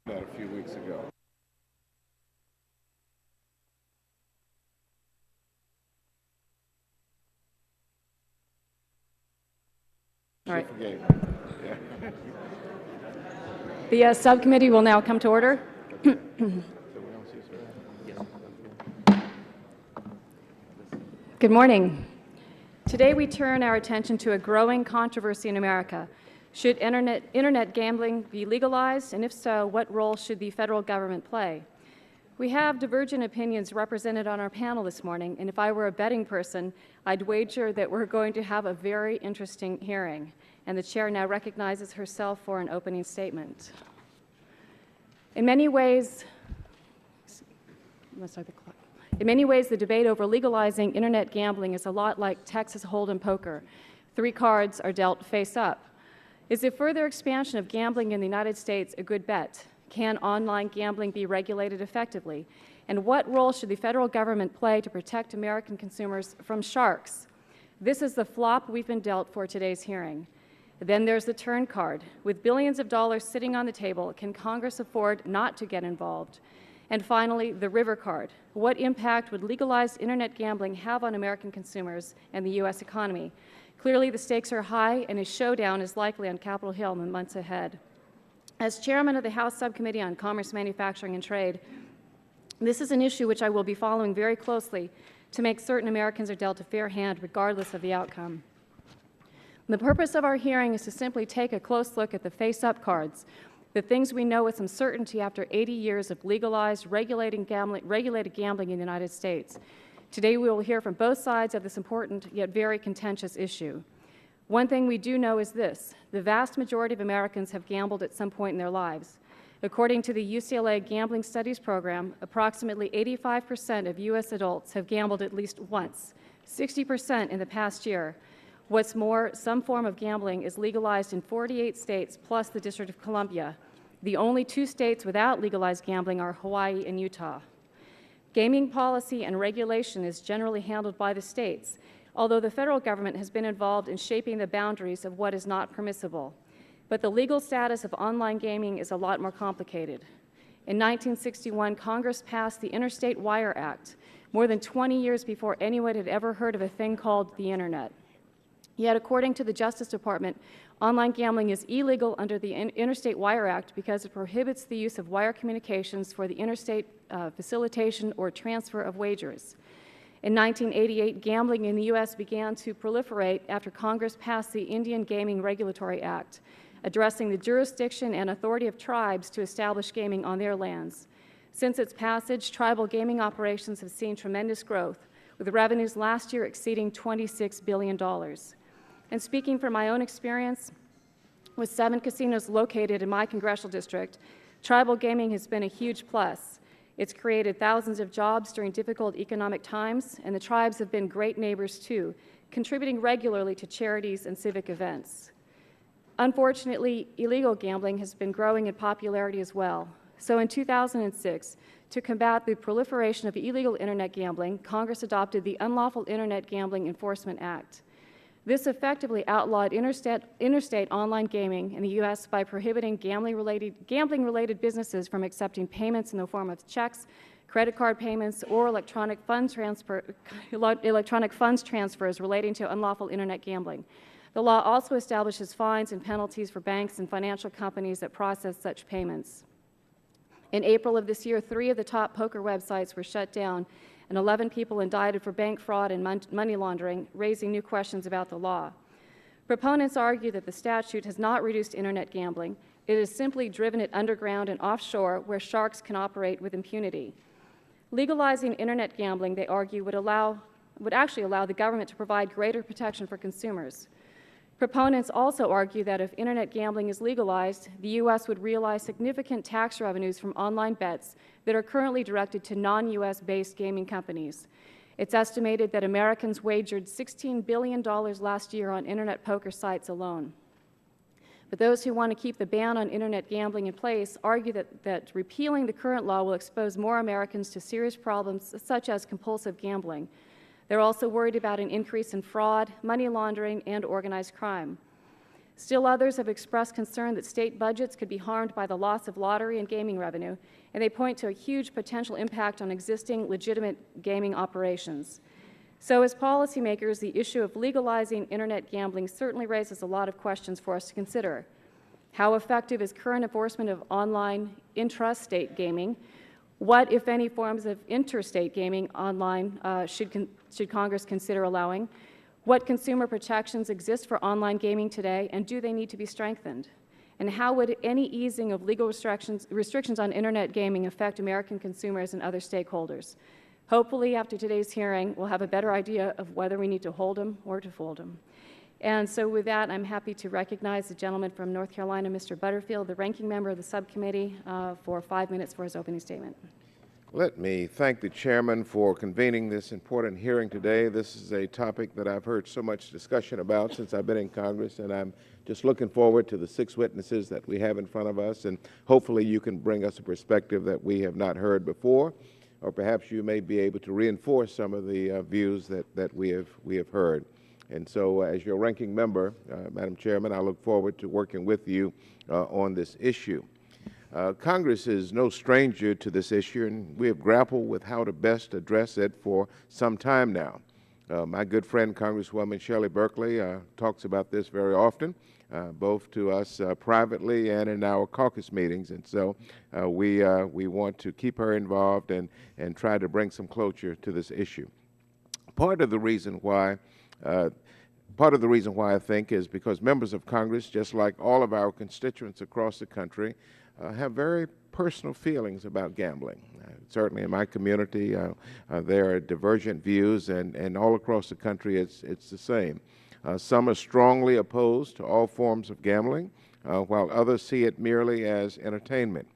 That a few weeks ago. All right. Yeah. The subcommittee will now come to order. Good morning. Today we turn our attention to a growing controversy in America. Should internet gambling be legalized, and if so, what role should the federal government play? We have divergent opinions represented on our panel this morning, and if I were a betting person, I'd wager that we're going to have a very interesting hearing. And the chair now recognizes herself for an opening statement. In many ways, the debate over legalizing internet gambling is a lot like Texas Hold'em poker. 3 cards are dealt face up. Is the further expansion of gambling in the United States a good bet? Can online gambling be regulated effectively? And what role should the federal government play to protect American consumers from sharks? This is the flop we've been dealt for today's hearing. Then there's the turn card. With billions of dollars sitting on the table, can Congress afford not to get involved? And finally, the river card. What impact would legalized internet gambling have on American consumers and the U.S. economy? Clearly, the stakes are high, and a showdown is likely on Capitol Hill in the months ahead. As chairman of the House Subcommittee on Commerce, Manufacturing, and Trade, this is an issue which I will be following very closely to make certain Americans are dealt a fair hand regardless of the outcome. The purpose of our hearing is to simply take a close look at the face-up cards, the things we know with some certainty after 80 years of legalized, regulated gambling in the United States. Today we will hear from both sides of this important yet very contentious issue. One thing we do know is this: the vast majority of Americans have gambled at some point in their lives. According to the UCLA Gambling Studies Program, approximately 85% of U.S. adults have gambled at least once, 60% in the past year. What's more, some form of gambling is legalized in 48 states plus the District of Columbia. The only 2 states without legalized gambling are Hawaii and Utah. Gaming policy and regulation is generally handled by the states, although the federal government has been involved in shaping the boundaries of what is not permissible. But the legal status of online gaming is a lot more complicated. In 1961, Congress passed the Interstate Wire Act, more than 20 years before anyone had ever heard of a thing called the Internet. Yet, according to the Justice Department, online gambling is illegal under the Interstate Wire Act because it prohibits the use of wire communications for the interstate facilitation or transfer of wagers. In 1988, gambling in the U.S. began to proliferate after Congress passed the Indian Gaming Regulatory Act, addressing the jurisdiction and authority of tribes to establish gaming on their lands. Since its passage, tribal gaming operations have seen tremendous growth, with revenues last year exceeding $26 billion. And speaking from my own experience, with 7 casinos located in my congressional district, tribal gaming has been a huge plus. It's created thousands of jobs during difficult economic times, and the tribes have been great neighbors too, contributing regularly to charities and civic events. Unfortunately, illegal gambling has been growing in popularity as well. So in 2006, to combat the proliferation of illegal internet gambling, Congress adopted the Unlawful Internet Gambling Enforcement Act. This effectively outlawed interstate online gaming in the U.S. by prohibiting gambling-related businesses from accepting payments in the form of checks, credit card payments, or electronic funds transfers relating to unlawful internet gambling. The law also establishes fines and penalties for banks and financial companies that process such payments. In April of this year, 3 of the top poker websites were shut down, and 11 people indicted for bank fraud and money laundering, raising new questions about the law. Proponents argue that the statute has not reduced internet gambling. It has simply driven it underground and offshore, where sharks can operate with impunity. Legalizing internet gambling, they argue, would actually allow the government to provide greater protection for consumers. Proponents also argue that if Internet gambling is legalized, the U.S. would realize significant tax revenues from online bets that are currently directed to non-U.S. based gaming companies. It's estimated that Americans wagered $16 billion last year on Internet poker sites alone. But those who want to keep the ban on Internet gambling in place argue that repealing the current law will expose more Americans to serious problems such as compulsive gambling. They're also worried about an increase in fraud, money laundering, and organized crime. Still others have expressed concern that state budgets could be harmed by the loss of lottery and gaming revenue, and they point to a huge potential impact on existing legitimate gaming operations. So as policymakers, the issue of legalizing Internet gambling certainly raises a lot of questions for us to consider. How effective is current enforcement of online intrastate gaming? What, if any, forms of interstate gaming online should Congress consider allowing? What consumer protections exist for online gaming today, and do they need to be strengthened? And how would any easing of legal restrictions on Internet gaming affect American consumers and other stakeholders? Hopefully, after today's hearing, we'll have a better idea of whether we need to hold them or to fold them. And so with that, I'm happy to recognize the gentleman from North Carolina, Mr. Butterfield, the ranking member of the subcommittee, for 5 minutes for his opening statement. Let me thank the chairman for convening this important hearing today. This is a topic that I've heard so much discussion about since I've been in Congress, and I'm just looking forward to the 6 witnesses that we have in front of us, and hopefully you can bring us a perspective that we have not heard before, or perhaps you may be able to reinforce some of the views that we have heard. And so as your ranking member, Madam Chairman, I look forward to working with you on this issue. Congress is no stranger to this issue, and we have grappled with how to best address it for some time now. My good friend, Congresswoman Shelley Berkeley, talks about this very often, both to us privately and in our caucus meetings. And so we want to keep her involved and try to bring some closure to this issue. Part of the reason why I think is because members of Congress, just like all of our constituents across the country, have very personal feelings about gambling. Certainly in my community, there are divergent views, and all across the country it's the same. Some are strongly opposed to all forms of gambling, while others see it merely as entertainment.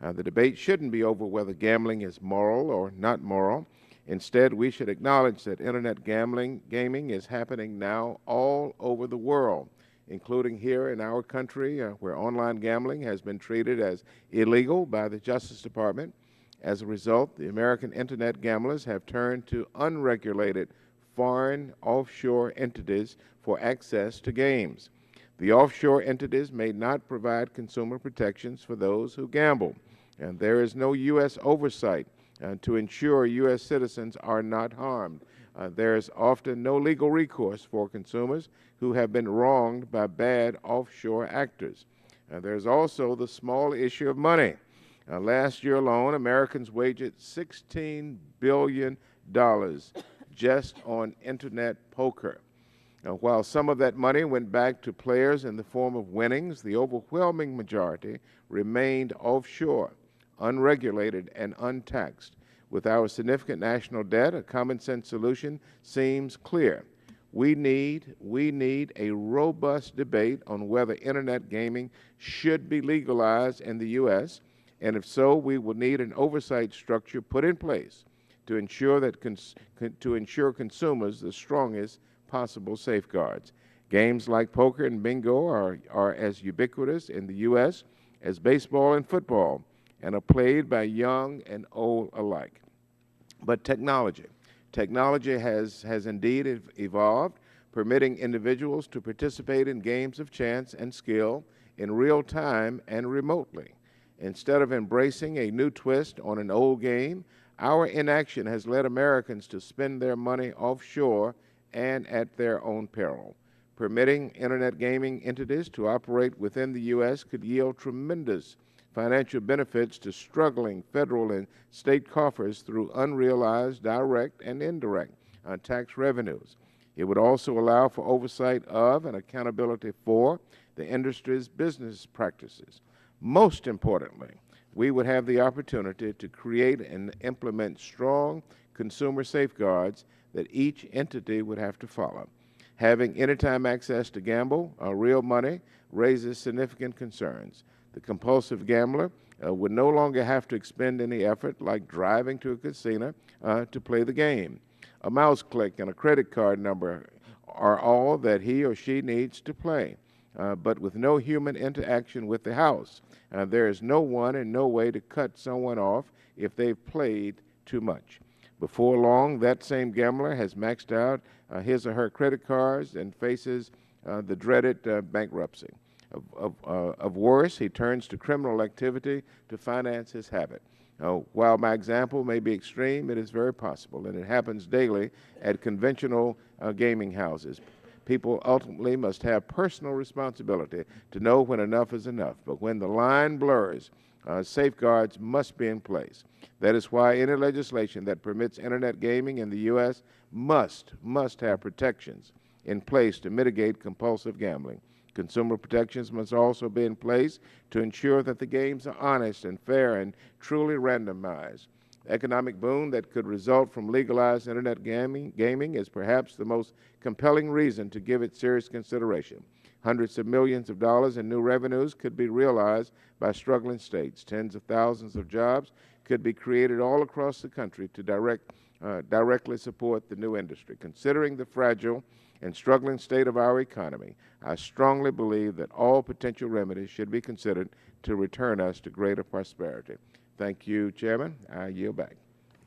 The debate shouldn't be over whether gambling is moral or not moral. Instead, we should acknowledge that Internet gaming is happening now all over the world, including here in our country, where online gambling has been treated as illegal by the Justice Department. As a result, the American Internet gamblers have turned to unregulated foreign offshore entities for access to games. The offshore entities may not provide consumer protections for those who gamble, and there is no U.S. oversight to ensure U.S. citizens are not harmed. There is often no legal recourse for consumers who have been wronged by bad offshore actors. There's also the small issue of money. Last year alone, Americans wagered $16 billion just on Internet poker. While some of that money went back to players in the form of winnings, the overwhelming majority remained offshore, unregulated and untaxed. With our significant national debt, a common-sense solution seems clear. We need a robust debate on whether Internet gaming should be legalized in the U.S., and if so, we will need an oversight structure put in place to ensure consumers the strongest possible safeguards. Games like poker and bingo are as ubiquitous in the U.S. as baseball and football, and are played by young and old alike. But technology has indeed evolved, permitting individuals to participate in games of chance and skill in real time and remotely. Instead of embracing a new twist on an old game, our inaction has led Americans to spend their money offshore and at their own peril. Permitting Internet gaming entities to operate within the U.S. could yield tremendous financial benefits to struggling federal and state coffers through unrealized direct and indirect tax revenues. It would also allow for oversight of and accountability for the industry's business practices. Most importantly, we would have the opportunity to create and implement strong consumer safeguards that each entity would have to follow. Having anytime access to gamble, real money, raises significant concerns. The compulsive gambler would no longer have to expend any effort, like driving to a casino, to play the game. A mouse click and a credit card number are all that he or she needs to play, but with no human interaction with the house. There is no one and no way to cut someone off if they've played too much. Before long, that same gambler has maxed out his or her credit cards and faces the dreaded bankruptcy. Of worse, he turns to criminal activity to finance his habit. While my example may be extreme, it is very possible, and it happens daily at conventional gaming houses. People ultimately must have personal responsibility to know when enough is enough. But when the line blurs, safeguards must be in place. That is why any legislation that permits Internet gaming in the U.S. must have protections in place to mitigate compulsive gambling. Consumer protections must also be in place to ensure that the games are honest and fair and truly randomized. The economic boom that could result from legalized Internet gaming is perhaps the most compelling reason to give it serious consideration. Hundreds of millions of dollars in new revenues could be realized by struggling states. Tens of thousands of jobs could be created all across the country to directly support the new industry. Considering the fragile and struggling state of our economy, I strongly believe that all potential remedies should be considered to return us to greater prosperity. Thank you, Chairman. I yield back.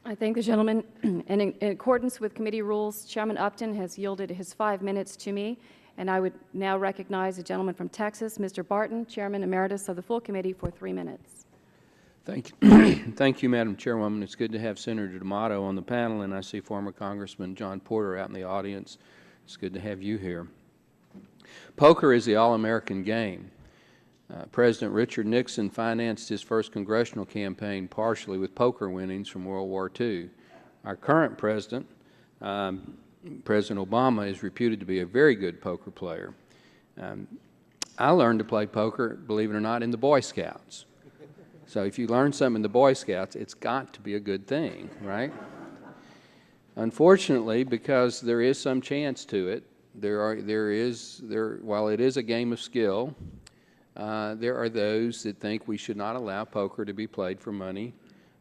I thank the gentleman. And in accordance with committee rules, Chairman Upton has yielded his 5 minutes to me, and I would now recognize the gentleman from Texas, Mr. Barton, Chairman Emeritus of the full committee, for 3 minutes. Thank you. Thank you, Madam Chairwoman. It's good to have Senator D'Amato on the panel, and I see former Congressman John Porter out in the audience. It's good to have you here. Poker is the all-American game. President Richard Nixon financed his first congressional campaign partially with poker winnings from World War II. Our current president, President Obama, is reputed to be a very good poker player. I learned to play poker, believe it or not, in the Boy Scouts. So if you learn something in the Boy Scouts, it's got to be a good thing, right? Unfortunately, because there is some chance to it, while it is a game of skill, there are those that think we should not allow poker to be played for money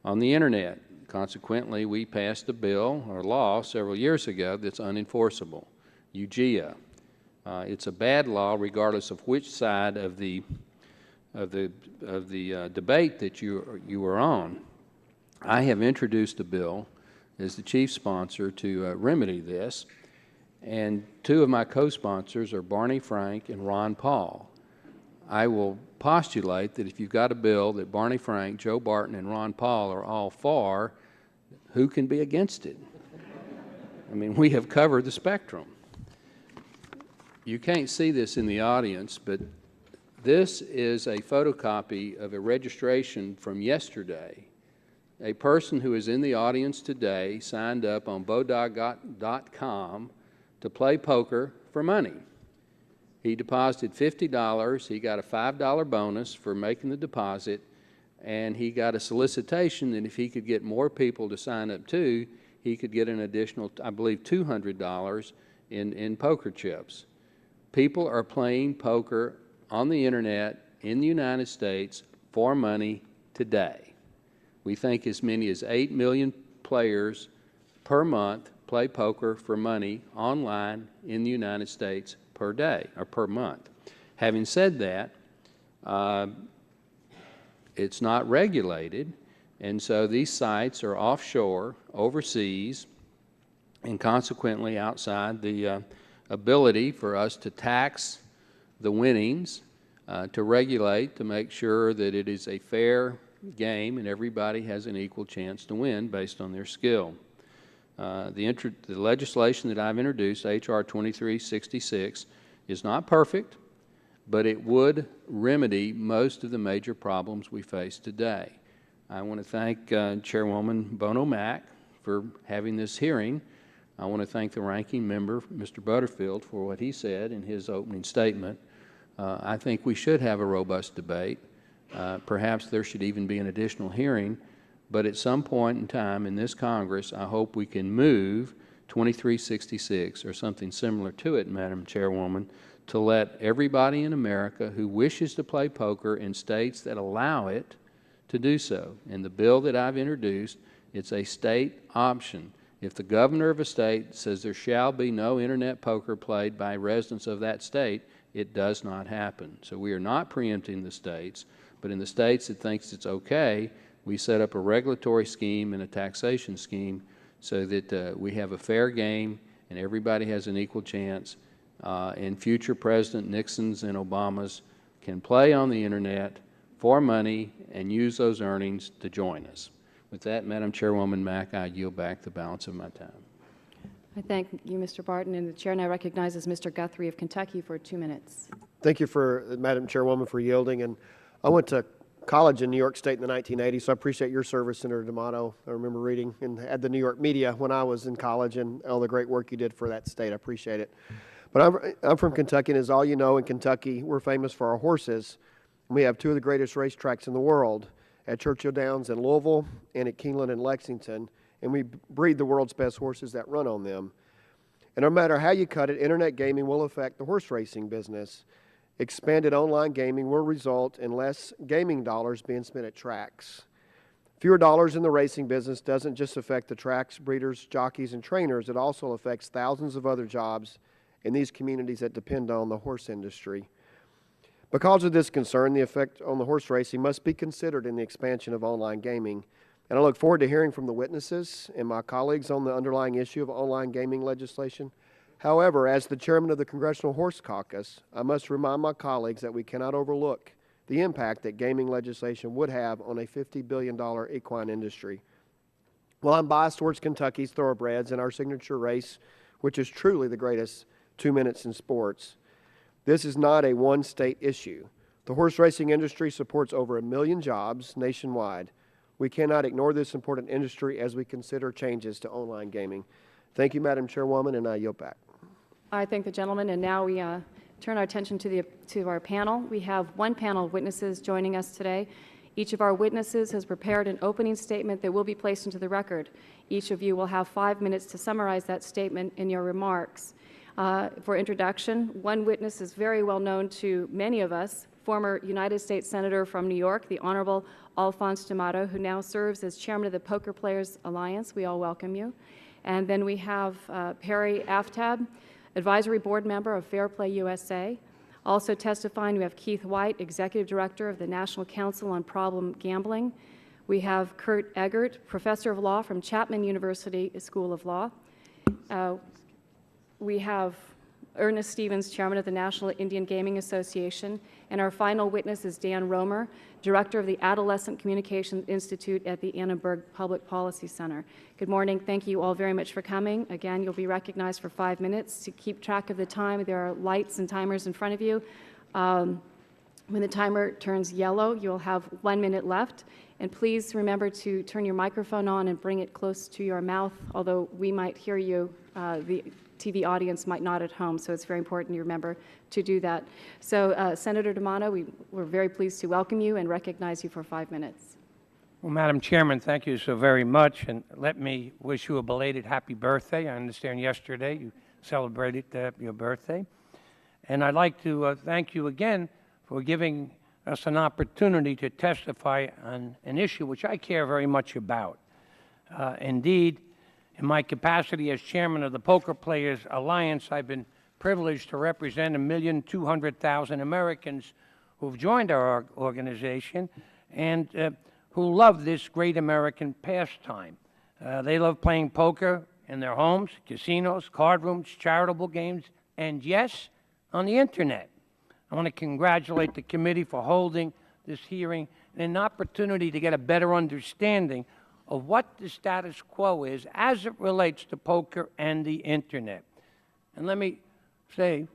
on the Internet. Consequently, we passed a bill or law several years ago that's unenforceable, UGIA. It's a bad law regardless of which side of the debate that you are on. I have introduced a bill as the chief sponsor to remedy this, and 2 of my co-sponsors are Barney Frank and Ron Paul. I will postulate that if you've got a bill that Barney Frank, Joe Barton, and Ron Paul are all for, who can be against it? I mean, we have covered the spectrum. You can't see this in the audience, but this is a photocopy of a registration from yesterday. A person who is in the audience today signed up on bodog.com to play poker for money. He deposited $50. He got a $5 bonus for making the deposit, and he got a solicitation that if he could get more people to sign up too, he could get an additional, I believe, $200 in poker chips. People are playing poker on the Internet in the United States for money today. We think as many as 8 million players per month play poker for money online in the United States per day or per month. Having said that, it's not regulated, and so these sites are offshore, overseas, and consequently outside the ability for us to tax the winnings, to regulate, to make sure that it is a fair game and everybody has an equal chance to win based on their skill. The legislation that I've introduced, H.R. 2366, is not perfect, but it would remedy most of the major problems we face today. I want to thank Chairwoman Bono Mack for having this hearing. I want to thank the ranking member, Mr. Butterfield, for what he said in his opening statement. I think we should have a robust debate. Perhaps there should even be an additional hearing, but at some point in time in this Congress, I hope we can move 2366 or something similar to it, Madam Chairwoman, to let everybody in America who wishes to play poker in states that allow it to do so. In the bill that I've introduced, it's a state option. If the governor of a state says there shall be no internet poker played by residents of that state, it does not happen. So we are not preempting the states, but in the states that thinks it's okay, we set up a regulatory scheme and a taxation scheme so that we have a fair game and everybody has an equal chance. And future President Nixon's and Obama's can play on the internet for money and use those earnings to join us. With that, Madam Chairwoman Mack, I yield back the balance of my time. I thank you, Mr. Barton, and the Chair now recognizes Mr. Guthrie of Kentucky for 2 minutes. Thank you, Madam Chairwoman, for yielding. And I went to college in New York State in the 1980s, so I appreciate your service, Senator D'Amato. I remember reading at the New York media when I was in college and all the great work you did for that state. I appreciate it. But I'm from Kentucky, and as all you know, in Kentucky, we're famous for our horses. We have two of the greatest racetracks in the world, at Churchill Downs in Louisville and at Keeneland in Lexington, and we breed the world's best horses that run on them. And no matter how you cut it, internet gaming will affect the horse racing business. Expanded online gaming will result in less gaming dollars being spent at tracks. Fewer dollars in the racing business doesn't just affect the tracks, breeders, jockeys, and trainers. It also affects thousands of other jobs in these communities that depend on the horse industry. Because of this concern, the effect on the horse racing must be considered in the expansion of online gaming. And I look forward to hearing from the witnesses and my colleagues on the underlying issue of online gaming legislation. However, as the chairman of the Congressional Horse Caucus, I must remind my colleagues that we cannot overlook the impact that gaming legislation would have on a $50 billion equine industry. While I'm biased towards Kentucky's thoroughbreds and our signature race, which is truly the greatest 2 minutes in sports, this is not a one-state issue. The horse racing industry supports over 1 million jobs nationwide. We cannot ignore this important industry as we consider changes to online gaming. Thank you, Madam Chairwoman, and I yield back. I thank the gentleman, and now we turn our attention to our panel. We have one panel of witnesses joining us today. Each of our witnesses has prepared an opening statement that will be placed into the record. Each of you will have 5 minutes to summarize that statement in your remarks. For introduction, one witness is very well known to many of us, former United States Senator from New York, the Honorable Alphonse D'Amato, who now serves as chairman of the Poker Players Alliance. We all welcome you. And then we have Perry Aftab, advisory board member of Fair Play USA. Also testifying, we have Keith White, executive director of the National Council on Problem Gambling. We have Kurt Eggert, professor of law from Chapman University School of Law. We have Ernest Stevens, chairman of the National Indian Gaming Association. And our final witness is Dan Romer, director of the Adolescent Communications Institute at the Annenberg Public Policy Center. Good morning. Thank you all very much for coming. Again, you'll be recognized for 5 minutes. To keep track of the time, there are lights and timers in front of you. When the timer turns yellow, you'll have 1 minute left. And please remember to turn your microphone on and bring it close to your mouth, although we might hear you. The TV audience might not at home, so it's very important you remember to do that. So, Senator D'Amato, we're very pleased to welcome you and recognize you for 5 minutes. Well, Madam Chairman, thank you so very much, and let me wish you a belated happy birthday. I understand yesterday you celebrated your birthday. And I'd like to thank you again for giving us an opportunity to testify on an issue which I care very much about. Indeed, in my capacity as chairman of the Poker Players Alliance, I've been privileged to represent 1,200,000 Americans who've joined our organization and who love this great American pastime. They love playing poker in their homes, casinos, card rooms, charitable games, and yes, on the internet. I want to congratulate the committee for holding this hearing and an opportunity to get a better understanding of what the status quo is as it relates to poker and the internet. And let me say,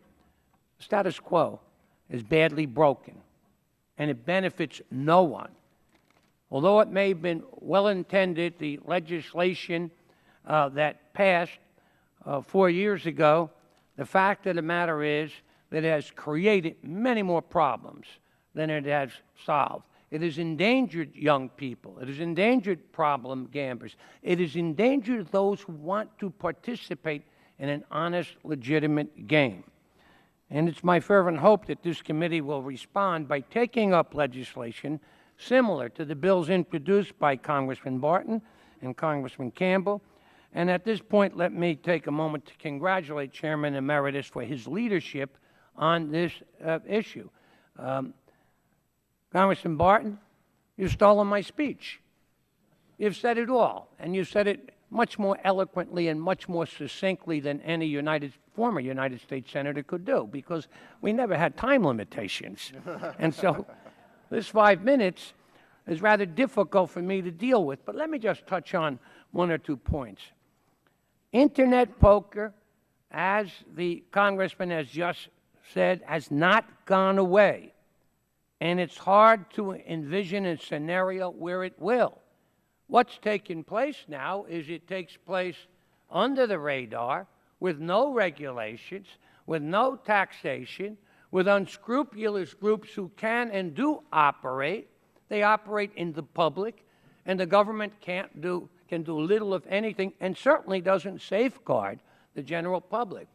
status quo is badly broken, and it benefits no one. Although it may have been well-intended, the legislation that passed 4 years ago, the fact of the matter is that it has created many more problems than it has solved. It has endangered young people. It has endangered problem gamblers. It has endangered those who want to participate in an honest, legitimate game. And it's my fervent hope that this committee will respond by taking up legislation similar to the bills introduced by Congressman Barton and Congressman Campbell. And at this point, let me take a moment to congratulate Chairman Emeritus for his leadership on this issue. Congressman Barton, you've stolen my speech. You've said it all, and you said it much more eloquently and much more succinctly than any former United States Senator could do, because we never had time limitations. And so this 5 minutes is rather difficult for me to deal with. But let me just touch on one or two points. Internet poker, as the Congressman has just said, has not gone away. And it's hard to envision a scenario where it will. What's taking place now is it takes place under the radar, with no regulations, with no taxation, with unscrupulous groups who can and do operate. They operate in the public, and the government can do little, if anything, and certainly doesn't safeguard the general public.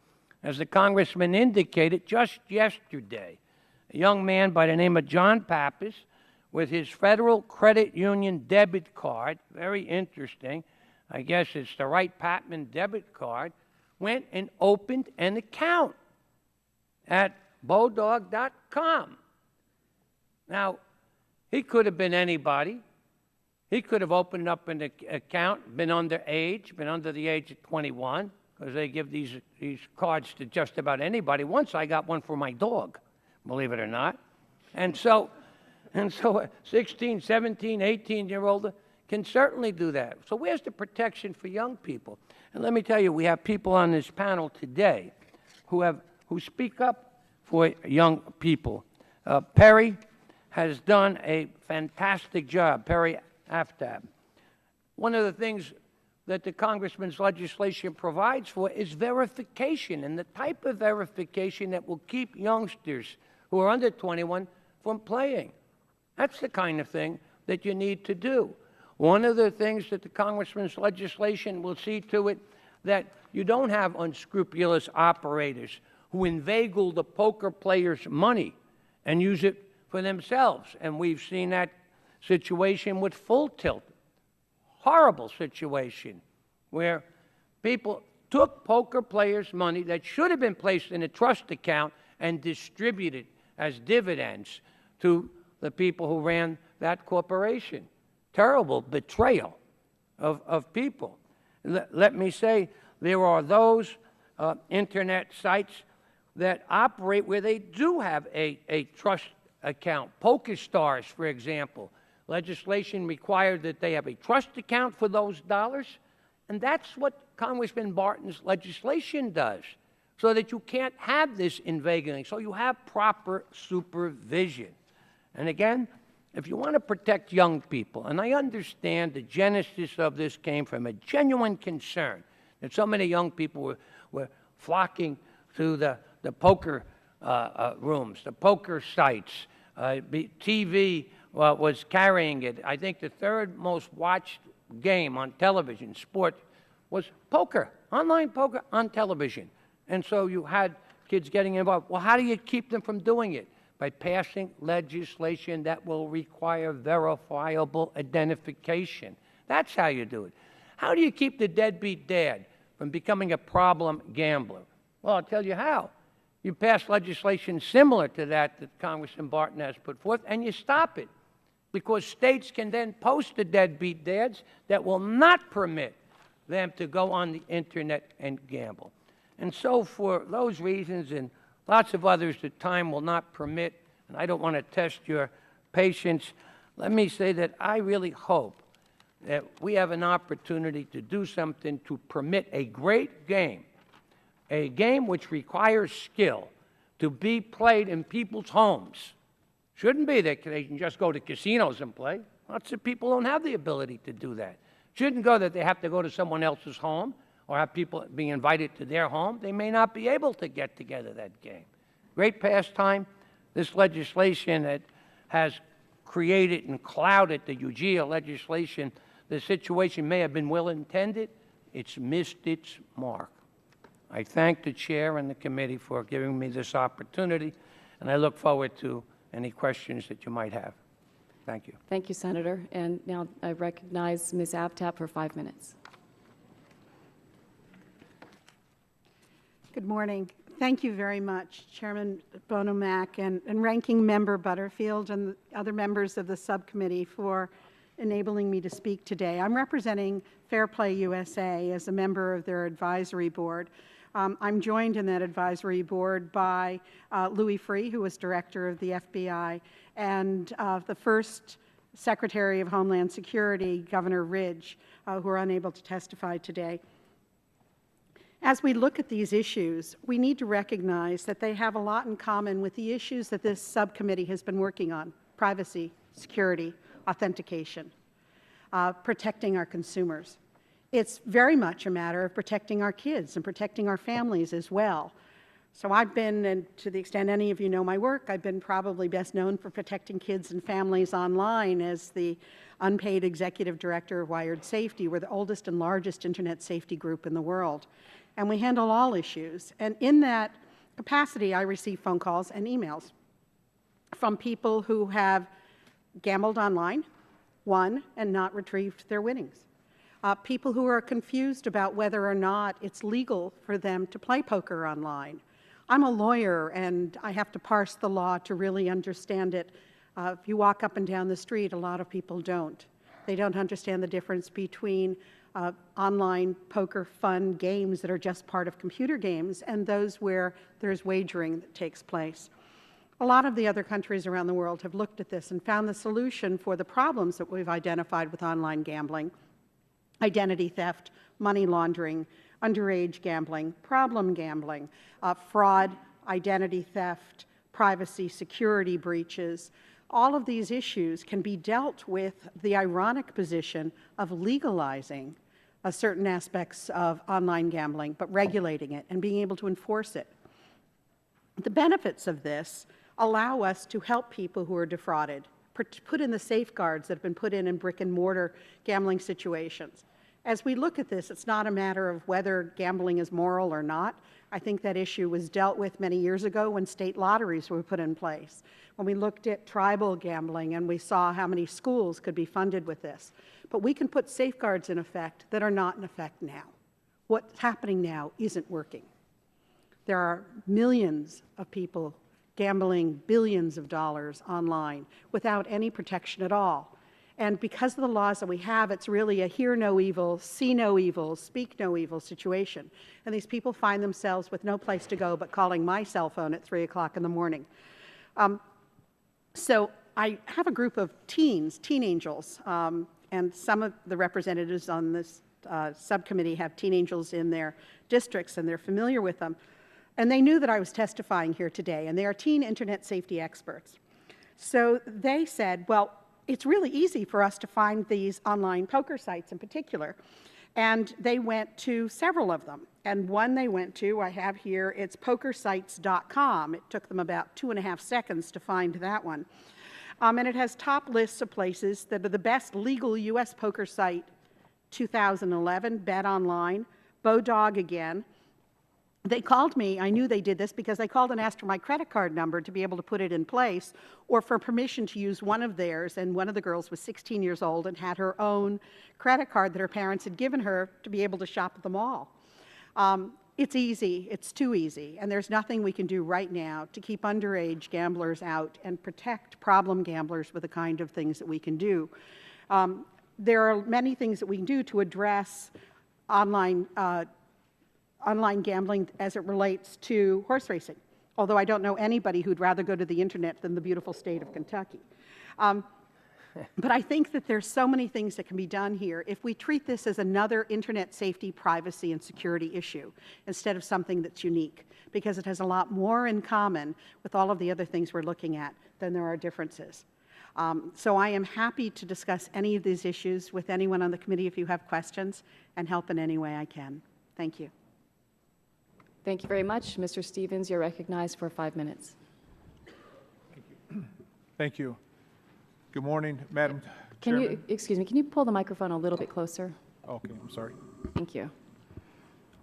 As the Congressman indicated just yesterday, a young man by the name of John Pappas, with his Federal Credit Union debit card, very interesting, I guess it's the Wright-Patman debit card, went and opened an account at Bodog.com. Now, he could have been anybody. He could have opened up an account, been underage, been under the age of 21, because they give these cards to just about anybody. Once I got one for my dog, believe it or not. And so a 16, 17, 18-year-old can certainly do that. So where's the protection for young people? And let me tell you, we have people on this panel today who speak up for young people. Perry has done a fantastic job, Perry Aftab. One of the things that the Congressman's legislation provides for is verification, and the type of verification that will keep youngsters who are under 21 from playing. That's the kind of thing that you need to do. One of the things that the Congressman's legislation will see to it that you don't have unscrupulous operators who inveigle the poker players' money and use it for themselves. And we've seen that situation with Full Tilt. Horrible situation where people took poker players' money that should have been placed in a trust account and distributed as dividends to the people who ran that corporation. Terrible betrayal of people. Let me say, there are those internet sites that operate where they do have a trust account. PokerStars, for example. Legislation required that they have a trust account for those dollars, and that's what Congressman Barton's legislation does, so that you can't have this inveigling, so you have proper supervision. And again, if you want to protect young people, and I understand the genesis of this came from a genuine concern that so many young people were flocking to the poker rooms, the poker sites. TV was carrying it. I think the third most watched game on television, sport, was poker, online poker on television. And so you had kids getting involved. Well, how do you keep them from doing it? By passing legislation that will require verifiable identification. That's how you do it. How do you keep the deadbeat dad from becoming a problem gambler? Well, I'll tell you how. You pass legislation similar to that Congressman Barton has put forth, and you stop it. Because states can then post the deadbeat dads that will not permit them to go on the internet and gamble. And so for those reasons and lots of others that time will not permit, and I don't want to test your patience, let me say that I really hope that we have an opportunity to do something to permit a great game, a game which requires skill, to be played in people's homes. Shouldn't be that they can just go to casinos and play. Lots of people don't have the ability to do that. Shouldn't go that they have to go to someone else's home or have people being invited to their home. They may not be able to get together that game. Great pastime. This legislation that has created and clouded the UGEA legislation. The situation may have been well intended. It's missed its mark. I thank the chair and the committee for giving me this opportunity, and I look forward to any questions that you might have. Thank you. Thank you, Senator. And now I recognize Ms. Abtap for 5 minutes. Good morning. Thank you very much, Chairman Bonomack and Ranking Member Butterfield and the other members of the subcommittee for enabling me to speak today. I'm representing Fair Play USA as a member of their advisory board. I'm joined in that advisory board by Louis Freeh, who was director of the FBI, and the first Secretary of Homeland Security, Governor Ridge, who are unable to testify today. As we look at these issues, we need to recognize that they have a lot in common with the issues that this subcommittee has been working on: privacy, security, authentication, protecting our consumers. It's very much a matter of protecting our kids and protecting our families as well. So I've been, and to the extent any of you know my work, I've been probably best known for protecting kids and families online as the unpaid executive director of Wired Safety. We're the oldest and largest internet safety group in the world. And we handle all issues. And in that capacity, I receive phone calls and emails from people who have gambled online, won, and not retrieved their winnings. People who are confused about whether or not it's legal for them to play poker online. I'm a lawyer, and I have to parse the law to really understand it. If you walk up and down the street, a lot of people don't. They don't understand the difference between online poker fun games that are just part of computer games and those where there's wagering that takes place. A lot of the other countries around the world have looked at this and found the solution for the problems that we've identified with online gambling: identity theft, money laundering, underage gambling, problem gambling, fraud, identity theft, privacy, security breaches. All of these issues can be dealt with the ironic position of legalizing certain aspects of online gambling, but regulating it and being able to enforce it. The benefits of this allow us to help people who are defrauded, put in the safeguards that have been put in brick-and-mortar gambling situations. As we look at this, it's not a matter of whether gambling is moral or not. I think that issue was dealt with many years ago when state lotteries were put in place, when we looked at tribal gambling and we saw how many schools could be funded with this. But we can put safeguards in effect that are not in effect now. What's happening now isn't working. There are millions of people gambling billions of dollars online without any protection at all. And because of the laws that we have, it's really a hear no evil, see no evil, speak no evil situation. And these people find themselves with no place to go but calling my cell phone at 3 o'clock in the morning. So I have a group of teens, teen angels, and some of the representatives on this subcommittee have teen angels in their districts, and they're familiar with them. And they knew that I was testifying here today, and they are teen internet safety experts. So they said, well, it's really easy for us to find these online poker sites in particular. And they went to several of them. And one they went to, I have here, it's pokersites.com. It took them about 2.5 seconds to find that one. And it has top lists of places that are the best legal U.S. poker site, 2011, Bet Online, Bodog again. They called me. I knew they did this because they called and asked for my credit card number to be able to put it in place, or for permission to use one of theirs. And one of the girls was 16 years old and had her own credit card that her parents had given her to be able to shop at the mall. It's easy. It's too easy. And there's nothing we can do right now to keep underage gamblers out and protect problem gamblers with the kind of things that we can do. There are many things that we can do to address online gambling as it relates to horse racing, although I don't know anybody who'd rather go to the internet than the beautiful state of Kentucky. But I think that there's so many things that can be done here if we treat this as another internet safety, privacy, and security issue instead of something that's unique, because it has a lot more in common with all of the other things we're looking at than there are differences. So I am happy to discuss any of these issues with anyone on the committee if you have questions, and help in any way I can. Thank you. Thank you very much. Mr. Stevens, you're recognized for 5 minutes. Thank you. Good morning, Madam Can Chairman. you, excuse me, can you pull the microphone a little bit closer? Okay, I'm sorry. Thank you.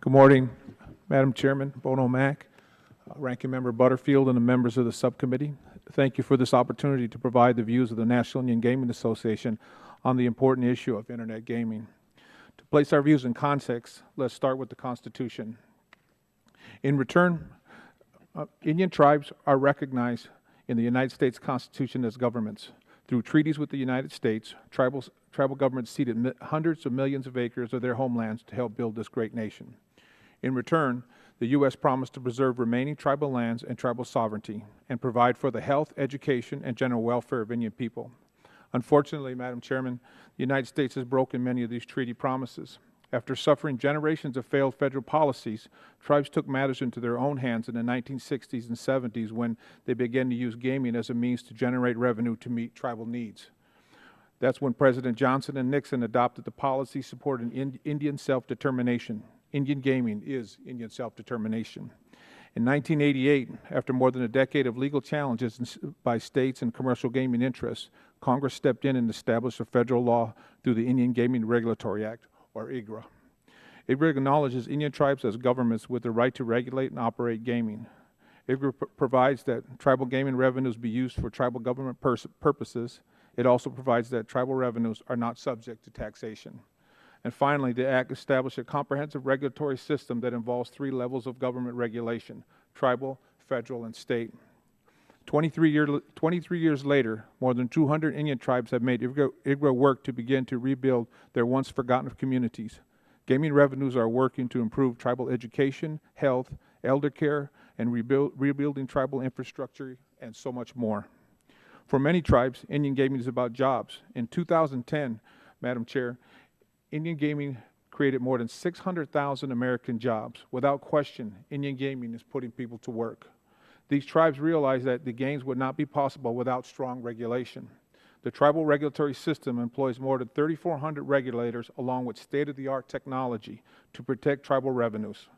Good morning, Madam Chairman Bono Mack, Ranking Member Butterfield, and the members of the subcommittee. Thank you for this opportunity to provide the views of the National Indian Gaming Association on the important issue of Internet gaming. To place our views in context, let's start with the Constitution. In return, Indian tribes are recognized in the United States Constitution as governments. Through treaties with the United States, tribal governments ceded hundreds of millions of acres of their homelands to help build this great nation. In return, the U.S. promised to preserve remaining tribal lands and tribal sovereignty and provide for the health, education, and general welfare of Indian people. Unfortunately, Madam Chairman, the United States has broken many of these treaty promises. After suffering generations of failed federal policies, tribes took matters into their own hands in the 1960s and 70s when they began to use gaming as a means to generate revenue to meet tribal needs. That's when President Johnson and Nixon adopted the policy supporting Indian self-determination. Indian gaming is Indian self-determination. In 1988, after more than a decade of legal challenges by states and commercial gaming interests, Congress stepped in and established a federal law through the Indian Gaming Regulatory Act, or IGRA. IGRA acknowledges Indian tribes as governments with the right to regulate and operate gaming. IGRA provides that tribal gaming revenues be used for tribal government purposes. It also provides that tribal revenues are not subject to taxation. And finally, the Act established a comprehensive regulatory system that involves 3 levels of government regulation: tribal, federal, and state. 23 years later, more than 200 Indian tribes have made IGRA work to begin to rebuild their once forgotten communities. Gaming revenues are working to improve tribal education, health, elder care, and rebuilding tribal infrastructure, and so much more. For many tribes, Indian gaming is about jobs. In 2010, Madam Chair, Indian gaming created more than 600,000 American jobs. Without question, Indian gaming is putting people to work. These tribes realized that the gains would not be possible without strong regulation. The tribal regulatory system employs more than 3,400 regulators along with state-of-the-art technology to protect tribal revenues.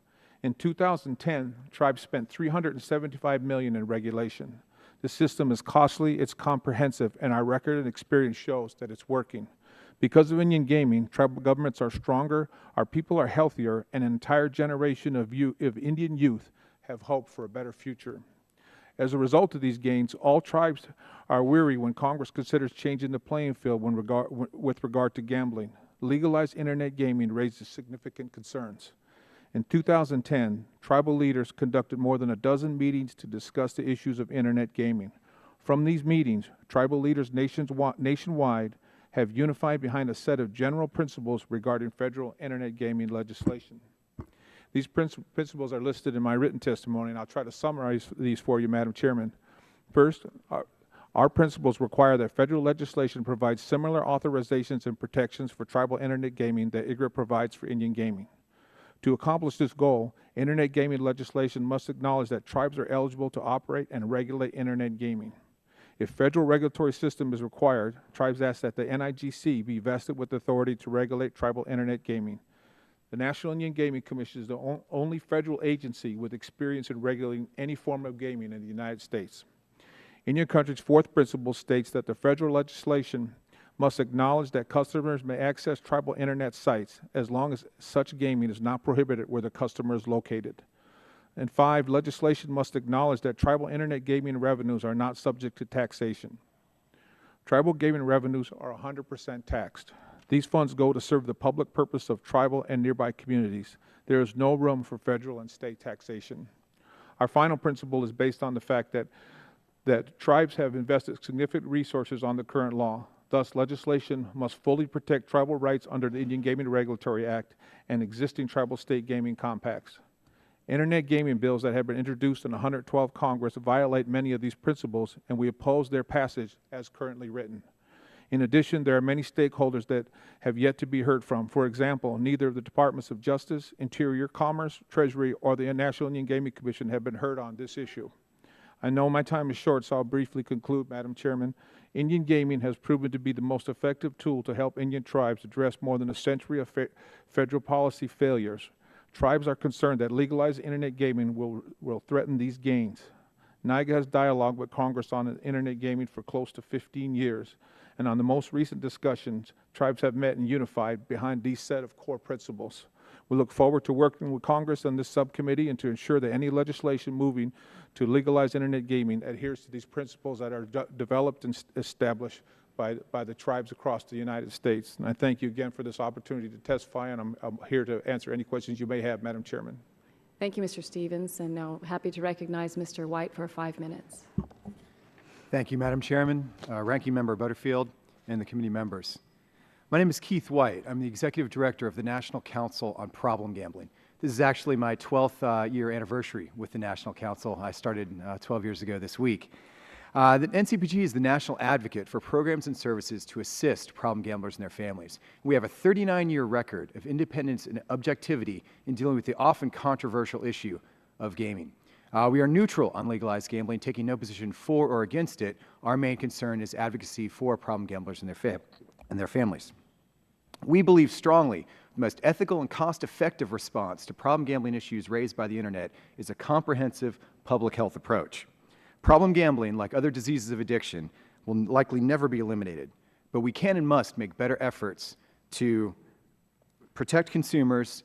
In 2010, tribes spent $375 million in regulation. The system is costly, it's comprehensive, and our record and experience shows that it's working. Because of Indian gaming, tribal governments are stronger, our people are healthier, and an entire generation of Indian youth have hope for a better future. As a result of these gains, all tribes are weary when Congress considers changing the playing field with regard to gambling. Legalized Internet gaming raises significant concerns. In 2010, tribal leaders conducted more than a dozen meetings to discuss the issues of Internet gaming. From these meetings, tribal leaders nationwide have unified behind a set of general principles regarding federal Internet gaming legislation. These principles are listed in my written testimony, and I'll try to summarize these for you, Madam Chairman. First, our principles require that federal legislation provides similar authorizations and protections for tribal Internet gaming that IGRA provides for Indian gaming. To accomplish this goal, Internet gaming legislation must acknowledge that tribes are eligible to operate and regulate Internet gaming. If federal regulatory system is required, tribes ask that the NIGC be vested with authority to regulate tribal Internet gaming. The National Indian Gaming Commission is the only federal agency with experience in regulating any form of gaming in the United States. Indian Country's 4th principle states that the federal legislation must acknowledge that customers may access tribal Internet sites as long as such gaming is not prohibited where the customer is located. And 5, legislation must acknowledge that tribal Internet gaming revenues are not subject to taxation. Tribal gaming revenues are 100% taxed. These funds go to serve the public purpose of tribal and nearby communities. There is no room for federal and state taxation. Our final principle is based on the fact that tribes have invested significant resources on the current law. Thus, legislation must fully protect tribal rights under the Indian Gaming Regulatory Act and existing tribal state gaming compacts. Internet gaming bills that have been introduced in the 112th Congress violate many of these principles, and we oppose their passage as currently written. In addition, there are many stakeholders that have yet to be heard from. For example, neither the Departments of Justice, Interior, Commerce, Treasury, or the National Indian Gaming Commission have been heard on this issue. I know my time is short, so I'll briefly conclude, Madam Chairman. Indian gaming has proven to be the most effective tool to help Indian tribes address more than a century of federal policy failures. Tribes are concerned that legalized Internet gaming will threaten these gains. NIGA has dialogued with Congress on Internet gaming for close to 15 years, and on the most recent discussions, tribes have met and unified behind these set of core principles. We look forward to working with Congress on this subcommittee and to ensure that any legislation moving to legalize Internet gaming adheres to these principles that are developed and established by the tribes across the United States. And I thank you again for this opportunity to testify, and I'm here to answer any questions you may have, Madam Chairman. Thank you, Mr. Stevens, and now happy to recognize Mr. White for 5 minutes. Thank you, Madam Chairman, Ranking Member Butterfield, and the committee members. My name is Keith White. I'm the Executive Director of the National Council on Problem Gambling. This is actually my 12th year anniversary with the National Council. I started 12 years ago this week. The NCPG is the national advocate for programs and services to assist problem gamblers and their families. We have a 39-year record of independence and objectivity in dealing with the often controversial issue of gaming. We are neutral on legalized gambling, taking no position for or against it. Our main concern is advocacy for problem gamblers and their families. We believe strongly the most ethical and cost-effective response to problem gambling issues raised by the Internet is a comprehensive public health approach. Problem gambling, like other diseases of addiction, will likely never be eliminated, but we can and must make better efforts to protect consumers,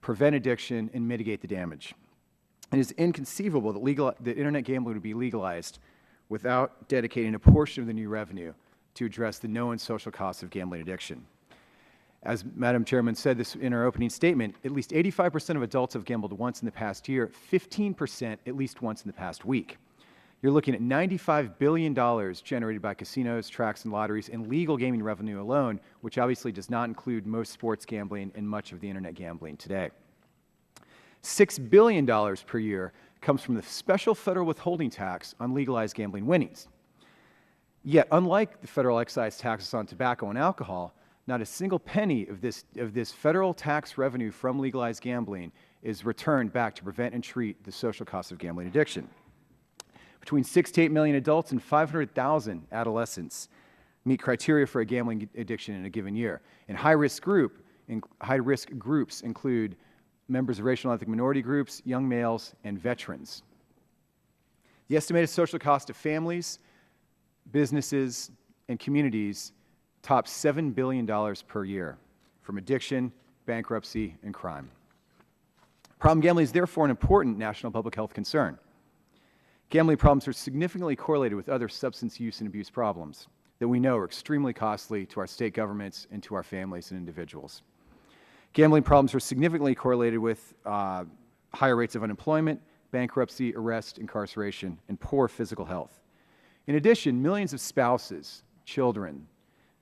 prevent addiction, and mitigate the damage. It is inconceivable that Internet gambling would be legalized without dedicating a portion of the new revenue to address the known social costs of gambling addiction. As Madam Chairman said this in her opening statement, at least 85% of adults have gambled once in the past year, 15% at least once in the past week. You're looking at $95 billion generated by casinos, tracks, and lotteries in legal gaming revenue alone, which obviously does not include most sports gambling and much of the Internet gambling today. $6 billion per year comes from the special federal withholding tax on legalized gambling winnings. Yet, unlike the federal excise taxes on tobacco and alcohol, not a single penny of this federal tax revenue from legalized gambling is returned back to prevent and treat the social costs of gambling addiction. Between 6 to 8 million adults and 500,000 adolescents meet criteria for a gambling addiction in a given year. And high-risk groups include members of racial and ethnic minority groups, young males, and veterans. The estimated social cost of families, businesses, and communities tops $7 billion per year from addiction, bankruptcy, and crime. Problem gambling is therefore an important national public health concern. Gambling problems are significantly correlated with other substance use and abuse problems that we know are extremely costly to our state governments and to our families and individuals. Gambling problems are significantly correlated with higher rates of unemployment, bankruptcy, arrest, incarceration, and poor physical health. In addition, millions of spouses, children,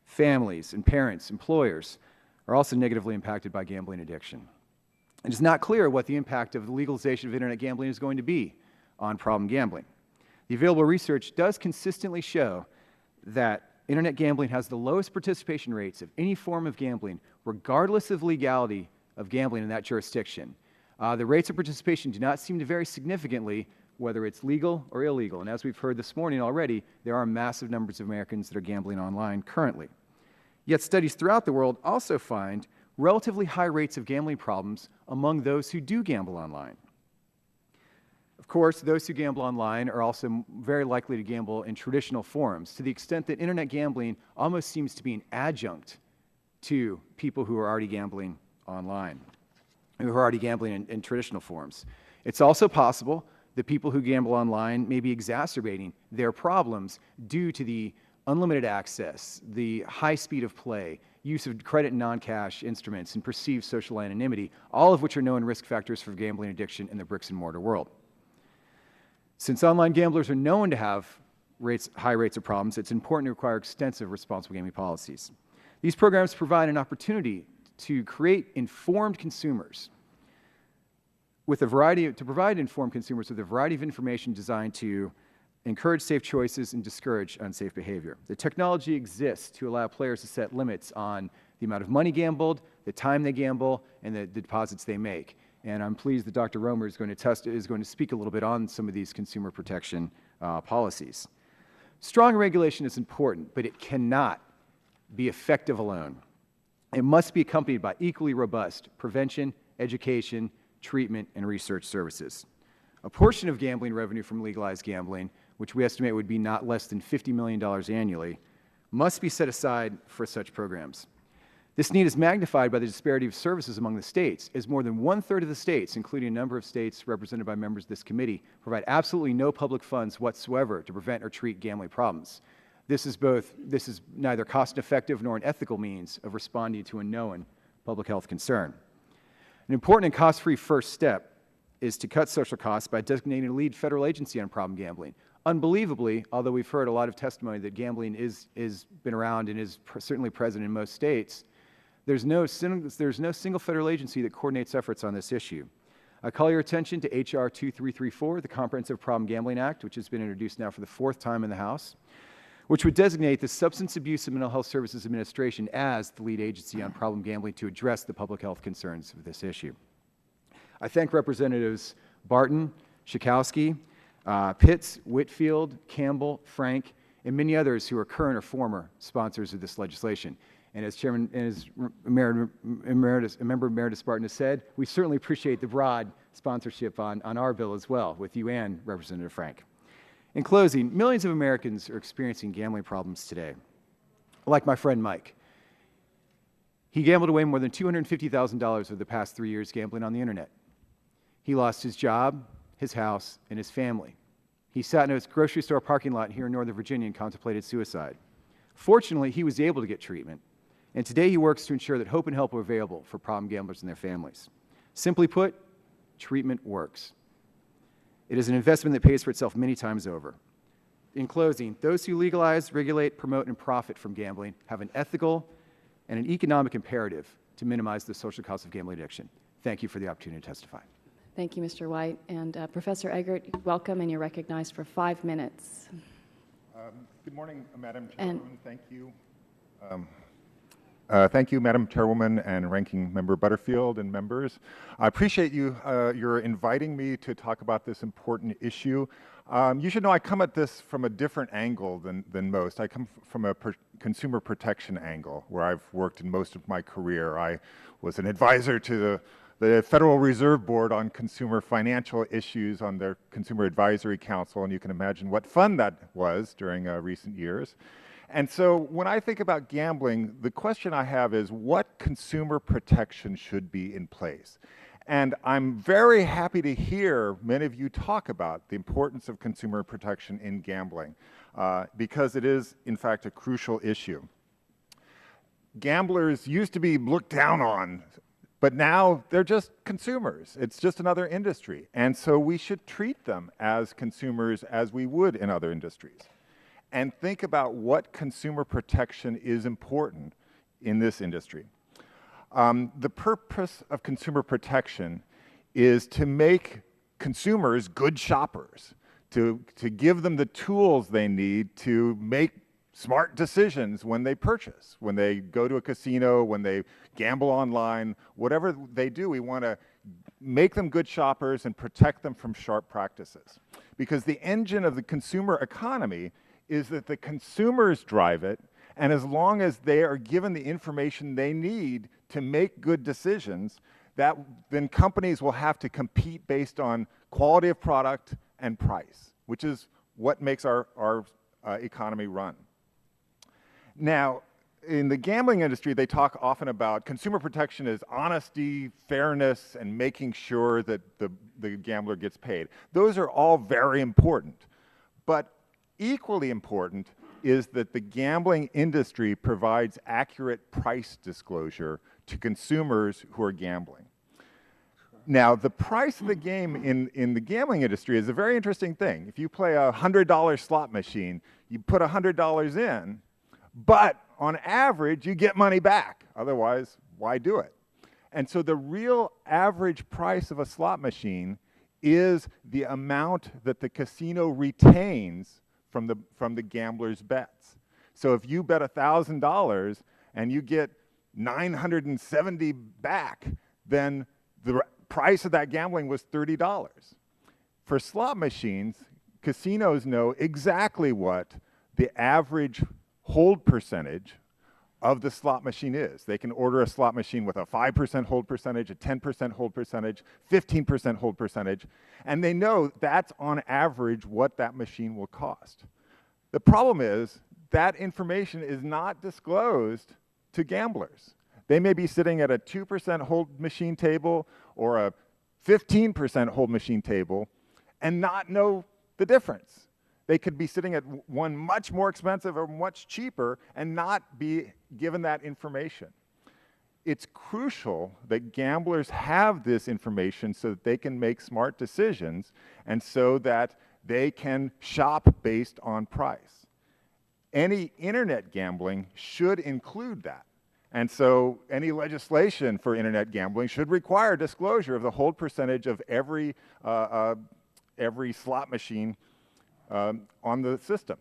families, and parents, employers, are also negatively impacted by gambling addiction. It is not clear what the impact of the legalization of Internet gambling is going to be on problem gambling. The available research does consistently show that Internet gambling has the lowest participation rates of any form of gambling, regardless of legality of gambling in that jurisdiction. The rates of participation do not seem to vary significantly whether it's legal or illegal. And as we've heard this morning already, there are massive numbers of Americans that are gambling online currently. Yet studies throughout the world also find relatively high rates of gambling problems among those who do gamble online. Of course, those who gamble online are also very likely to gamble in traditional forums, to the extent that Internet gambling almost seems to be an adjunct to people who are already gambling online, who are already gambling in traditional forms. It's also possible that people who gamble online may be exacerbating their problems due to the unlimited access, the high speed of play, use of credit and non-cash instruments, and perceived social anonymity, all of which are known risk factors for gambling addiction in the bricks-and-mortar world. Since online gamblers are known to have high rates of problems, it's important to require extensive responsible gaming policies. These programs provide an opportunity to create informed consumers to provide informed consumers with a variety of information designed to encourage safe choices and discourage unsafe behavior. The technology exists to allow players to set limits on the amount of money gambled, the time they gamble, and the deposits they make. And I'm pleased that Dr. Romer is going to speak a little bit on some of these consumer protection policies. Strong regulation is important, but it cannot be effective alone. It must be accompanied by equally robust prevention, education, treatment, and research services. A portion of gambling revenue from legalized gambling, which we estimate would be not less than $50 million annually, must be set aside for such programs. This need is magnified by the disparity of services among the states, as more than one-third of the states, including a number of states represented by members of this committee, provide absolutely no public funds whatsoever to prevent or treat gambling problems. This is neither cost-effective nor an ethical means of responding to a known public health concern. An important and cost-free first step is to cut social costs by designating a lead federal agency on problem gambling. Unbelievably, although we've heard a lot of testimony that gambling is been around and is certainly present in most states, there's no single federal agency that coordinates efforts on this issue. I call your attention to H.R. 2334, the Comprehensive Problem Gambling Act, which has been introduced now for the 4th time in the House, which would designate the Substance Abuse and Mental Health Services Administration as the lead agency on problem gambling to address the public health concerns of this issue. I thank Representatives Barton, Schakowsky, Pitts, Whitfield, Campbell, Frank, and many others who are current or former sponsors of this legislation. And as Chairman, as Member Emeritus Barton has said, we certainly appreciate the broad sponsorship on our bill as well, with you and Representative Frank. In closing, millions of Americans are experiencing gambling problems today. Like my friend Mike. He gambled away more than $250,000 over the past 3 years gambling on the internet. He lost his job, his house, and his family. He sat in a grocery store parking lot here in Northern Virginia and contemplated suicide. Fortunately, he was able to get treatment, and today he works to ensure that hope and help are available for problem gamblers and their families. Simply put, treatment works. It is an investment that pays for itself many times over. In closing, those who legalize, regulate, promote, and profit from gambling have an ethical and an economic imperative to minimize the social cost of gambling addiction. Thank you for the opportunity to testify. Thank you, Mr. White. And Professor Eggert, welcome, and you're recognized for 5 minutes. Good morning, Madam Chairwoman. Thank you. Thank you, Madam Chairwoman and Ranking Member Butterfield and members. I appreciate you're inviting me to talk about this important issue. You should know I come at this from a different angle than most. I come from a consumer protection angle, where I've worked in most of my career. I was an advisor to the Federal Reserve Board on consumer financial issues on their Consumer Advisory Council, and you can imagine what fun that was during recent years. And so when I think about gambling, the question I have is what consumer protection should be in place? And I'm very happy to hear many of you talk about the importance of consumer protection in gambling, because it is, in fact, a crucial issue. Gamblers used to be looked down on, but now they're just consumers. It's just another industry. And so we should treat them as consumers as we would in other industries. And think about what consumer protection is important in this industry. The purpose of consumer protection is to make consumers good shoppers, to give them the tools they need to make smart decisions when they purchase, when they go to a casino, when they gamble online, whatever they do, we want to make them good shoppers and protect them from sharp practices. Because the engine of the consumer economy is that the consumers drive it, and as long as they are given the information they need to make good decisions, then companies will have to compete based on quality of product and price, which is what makes our economy run. Now, in the gambling industry, they talk often about consumer protection as honesty, fairness, and making sure that the gambler gets paid. Those are all very important. But equally important is that the gambling industry provides accurate price disclosure to consumers who are gambling. Now, the price of the game in the gambling industry is a very interesting thing. If you play a $100 slot machine, you put $100 in, but on average, you get money back. Otherwise, why do it? And so the real average price of a slot machine is the amount that the casino retains from the gambler's bets. So if you bet $1,000 and you get $970 back, then the price of that gambling was $30. For slot machines, casinos know exactly what the average hold percentage of the slot machine is. They can order a slot machine with a 5% hold percentage, a 10% hold percentage, 15% hold percentage, and they know that's on average what that machine will cost. The problem is that information is not disclosed to gamblers. They may be sitting at a 2% hold machine table or a 15% hold machine table and not know the difference. They could be sitting at one much more expensive or much cheaper and not be given that information. It's crucial that gamblers have this information so that they can make smart decisions and so that they can shop based on price. Any internet gambling should include that. And so any legislation for internet gambling should require disclosure of the hold percentage of every slot machine on the system.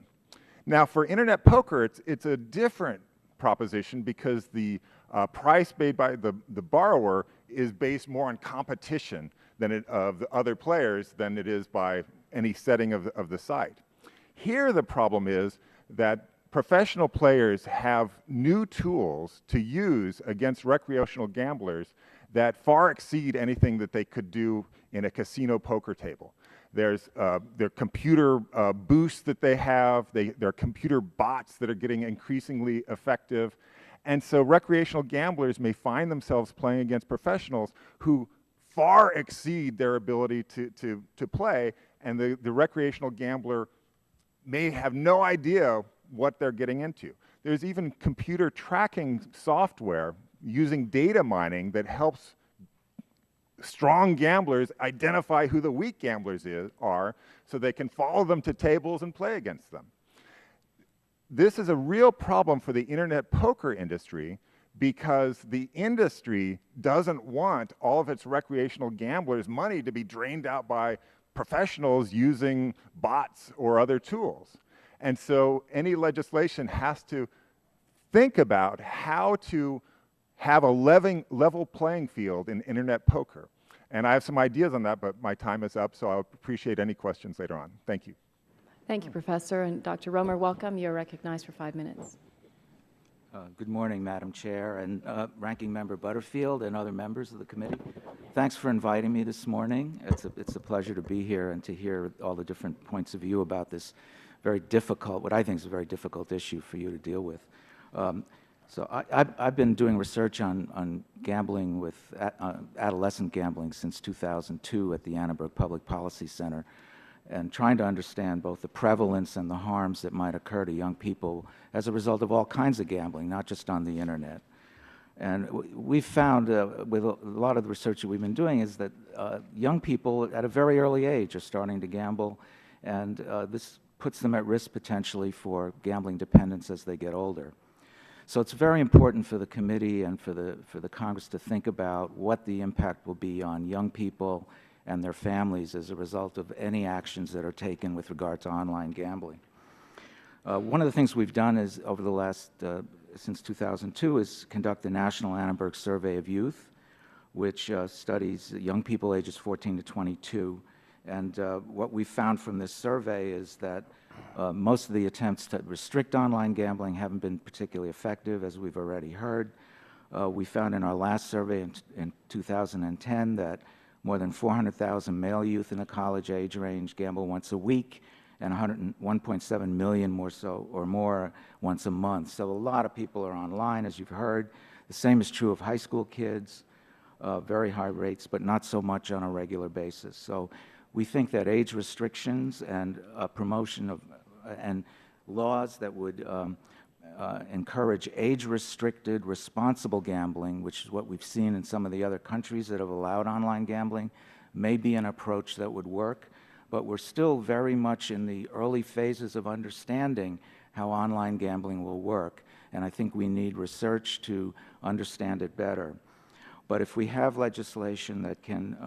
Now for internet poker, it's a different proposition because the price paid by the borrower is based more on competition of the other players than it is by any setting of the site. Here the problem is that professional players have new tools to use against recreational gamblers that far exceed anything that they could do in a casino poker table. There's their computer boosts that they have, there are computer bots that are getting increasingly effective. And so recreational gamblers may find themselves playing against professionals who far exceed their ability to play, and the recreational gambler may have no idea what they're getting into. There's even computer tracking software using data mining that helps strong gamblers identify who the weak gamblers are so they can follow them to tables and play against them. This is a real problem for the internet poker industry because the industry doesn't want all of its recreational gamblers' money to be drained out by professionals using bots or other tools. And so any legislation has to think about how to have a level playing field in internet poker. And I have some ideas on that, but my time is up, so I'll appreciate any questions later on. Thank you. Thank you, Professor. And Dr. Romer, welcome. You're recognized for 5 minutes. Good morning, Madam Chair, and Ranking Member Butterfield and other members of the committee. Thanks for inviting me this morning. It's a pleasure to be here and to hear all the different points of view about this very difficult, what I think is a very difficult issue for you to deal with. So I've been doing research on gambling with adolescent gambling since 2002 at the Annenberg Public Policy Center, and trying to understand both the prevalence and the harms that might occur to young people as a result of all kinds of gambling, not just on the internet. And we've found with a lot of the research that we've been doing is that young people at a very early age are starting to gamble, and this puts them at risk potentially for gambling dependence as they get older. So it's very important for the committee and for the Congress to think about what the impact will be on young people and their families as a result of any actions that are taken with regard to online gambling. One of the things we've done is over the last, since 2002, is conduct the National Annenberg Survey of Youth, which studies young people ages 14 to 22. And what we found from this survey is that most of the attempts to restrict online gambling haven't been particularly effective, as we've already heard. We found in our last survey in 2010 that more than 400,000 male youth in the college age range gamble once a week, and 1.7 million more once a month. So a lot of people are online, as you've heard. The same is true of high school kids, very high rates, but not so much on a regular basis. So we think that age restrictions and promotion of and laws that would encourage age-restricted, responsible gambling, which is what we've seen in some of the other countries that have allowed online gambling, may be an approach that would work. But we're still very much in the early phases of understanding how online gambling will work, and I think we need research to understand it better. But if we have legislation that can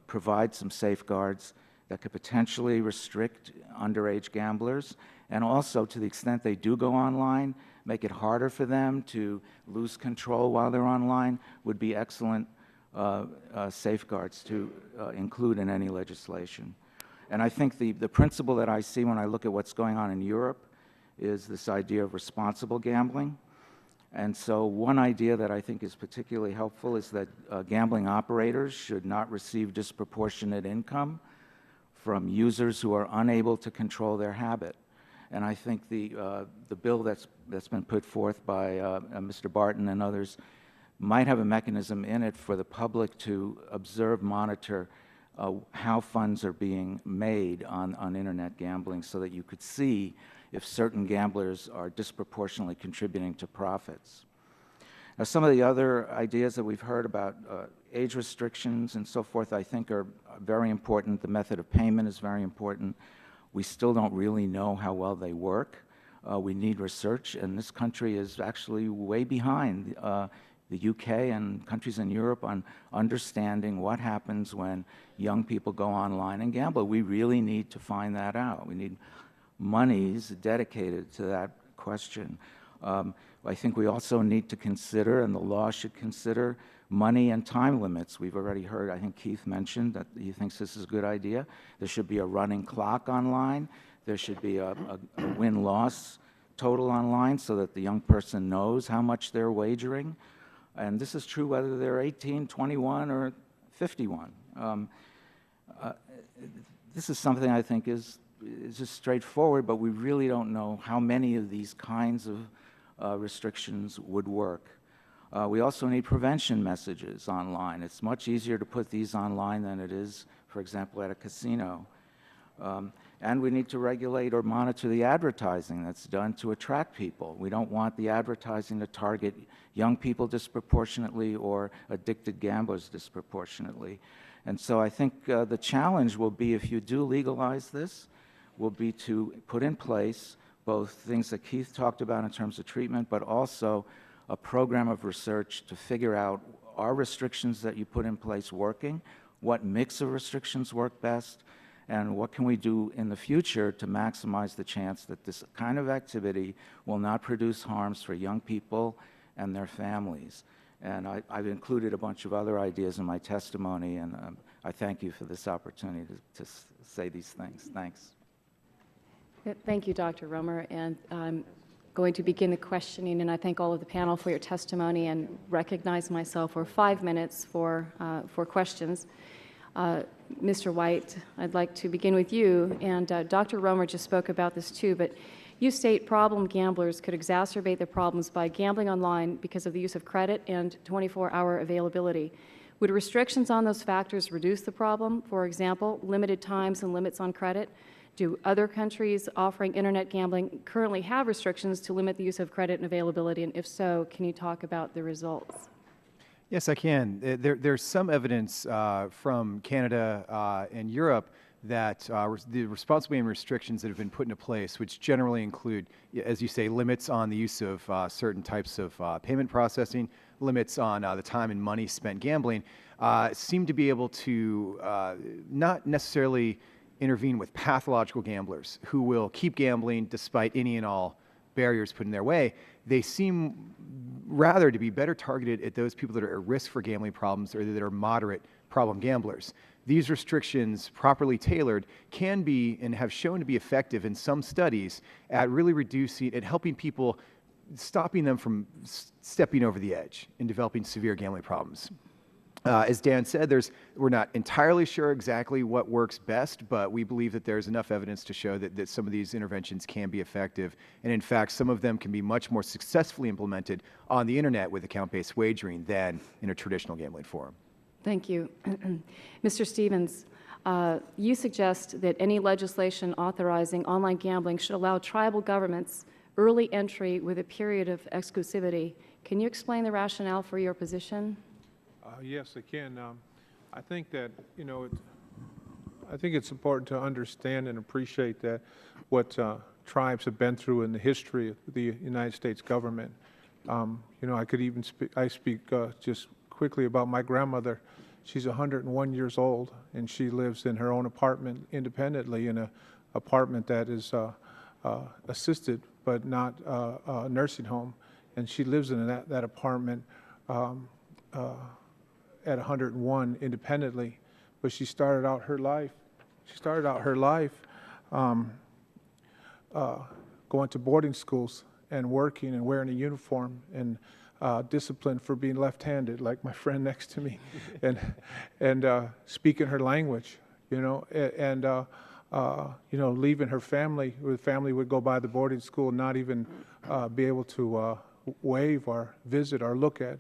provide some safeguards that could potentially restrict underage gamblers, and also, to the extent they do go online, make it harder for them to lose control while they're online, would be excellent safeguards to include in any legislation. And I think the principle that I see when I look at what's going on in Europe is this idea of responsible gambling. And so one idea that I think is particularly helpful is that gambling operators should not receive disproportionate income from users who are unable to control their habit. And I think the bill that's been put forth by Mr. Barton and others might have a mechanism in it for the public to observe, monitor how funds are being made on Internet gambling, so that you could see if certain gamblers are disproportionately contributing to profits. Now, some of the other ideas that we've heard about age restrictions and so forth, I think are very important. The method of payment is very important. We still don't really know how well they work. We need research, and this country is actually way behind the UK and countries in Europe on understanding what happens when young people go online and gamble. We really need to find that out. We need monies dedicated to that question. I think we also need to consider, and the law should consider, money and time limits. We've already heard, I think Keith mentioned that he thinks this is a good idea. There should be a running clock online. There should be a win-loss total online so that the young person knows how much they're wagering. And this is true whether they're 18, 21, or 51. This is something I think is just straightforward, but we really don't know how many of these kinds of restrictions would work. We also need prevention messages online. It's much easier to put these online than it is, for example, at a casino. And we need to regulate or monitor the advertising that's done to attract people. We don't want the advertising to target young people disproportionately or addicted gamblers disproportionately. And so I think the challenge will be, if you do legalize this, will be to put in place both things that Keith talked about in terms of treatment, but also a program of research to figure out, are restrictions that you put in place working? What mix of restrictions work best? And what can we do in the future to maximize the chance that this kind of activity will not produce harms for young people and their families? And I've included a bunch of other ideas in my testimony, and I thank you for this opportunity to say these things. Thanks. Thank you, Dr. Romer. And I'm going to begin the questioning, and I thank all of the panel for your testimony and recognize myself for 5 minutes for questions. Mr. White, I'd like to begin with you, and Dr. Romer just spoke about this too, but you state problem gamblers could exacerbate their problems by gambling online because of the use of credit and 24-hour availability. Would restrictions on those factors reduce the problem? For example, limited times and limits on credit? Do other countries offering Internet gambling currently have restrictions to limit the use of credit and availability? And if so, can you talk about the results? Yes, I can. There's some evidence from Canada and Europe that the responsible gaming restrictions that have been put into place, which generally include, as you say, limits on the use of certain types of payment processing, limits on the time and money spent gambling, seem to be able to not necessarily intervene with pathological gamblers who will keep gambling despite any and all barriers put in their way. They seem rather to be better targeted at those people that are at risk for gambling problems or that are moderate problem gamblers. These restrictions, properly tailored, can be and have shown to be effective in some studies at really reducing, at helping people, stopping them from stepping over the edge and developing severe gambling problems. As Dan said, we're not entirely sure exactly what works best, but we believe that there's enough evidence to show that some of these interventions can be effective. And in fact, some of them can be much more successfully implemented on the Internet with account-based wagering than in a traditional gambling forum. Thank you. Mr. Stevens, you suggest that any legislation authorizing online gambling should allow tribal governments early entry with a period of exclusivity. Can you explain the rationale for your position? Yes, I can. I think that, I think it's important to understand and appreciate that what tribes have been through in the history of the United States government. I could even speak just quickly about my grandmother. She's 101 years old, and she lives in her own apartment independently in an apartment that is assisted but not a nursing home. And she lives in that apartment at 101 independently, but she started out her life going to boarding schools and working and wearing a uniform and disciplined for being left-handed, like my friend next to me, and speaking her language, and you know, leaving her family. Her family would go by the boarding school, not even be able to wave or visit or look at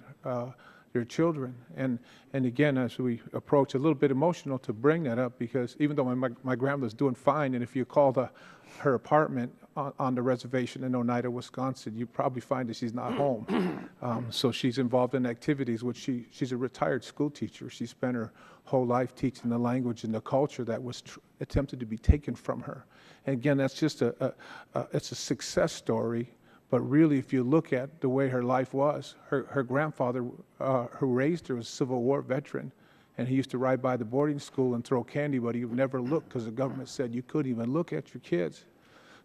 their children. And again, as we approach, a little bit emotional to bring that up, because even though my grandmother's doing fine, and if you call her apartment on the reservation in Oneida, Wisconsin, you probably find that she's not home. So she's involved in activities, which she's a retired school teacher. She spent her whole life teaching the language and the culture that was attempted to be taken from her. And again, that's just it's a success story. But really, if you look at the way her life was, her grandfather who raised her was a Civil War veteran, and he used to ride by the boarding school and throw candy, but he would never look because the government said you couldn't even look at your kids.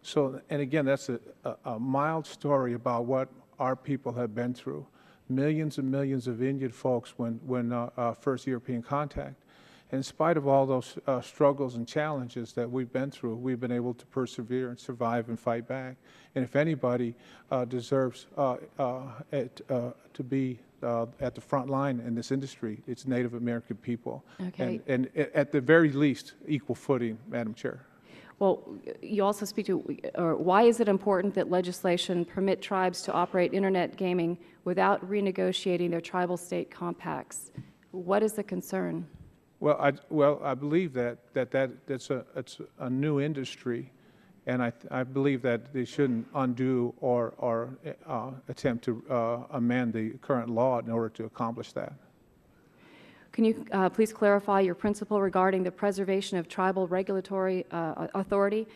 So, and again, that's a mild story about what our people have been through. Millions and millions of Indian folks when first European contact. In spite of all those struggles and challenges that we've been through, we've been able to persevere and survive and fight back. And if anybody deserves to be at the front line in this industry, it's Native American people. Okay. And at the very least, equal footing, Madam Chair. Well, you also speak to, why is it important that legislation permit tribes to operate Internet gaming without renegotiating their tribal state compacts? What is the concern? Well, I believe that's a new industry, and I believe that they shouldn't undo or attempt to amend the current law in order to accomplish that. Can you please clarify your principle regarding the preservation of tribal regulatory authority?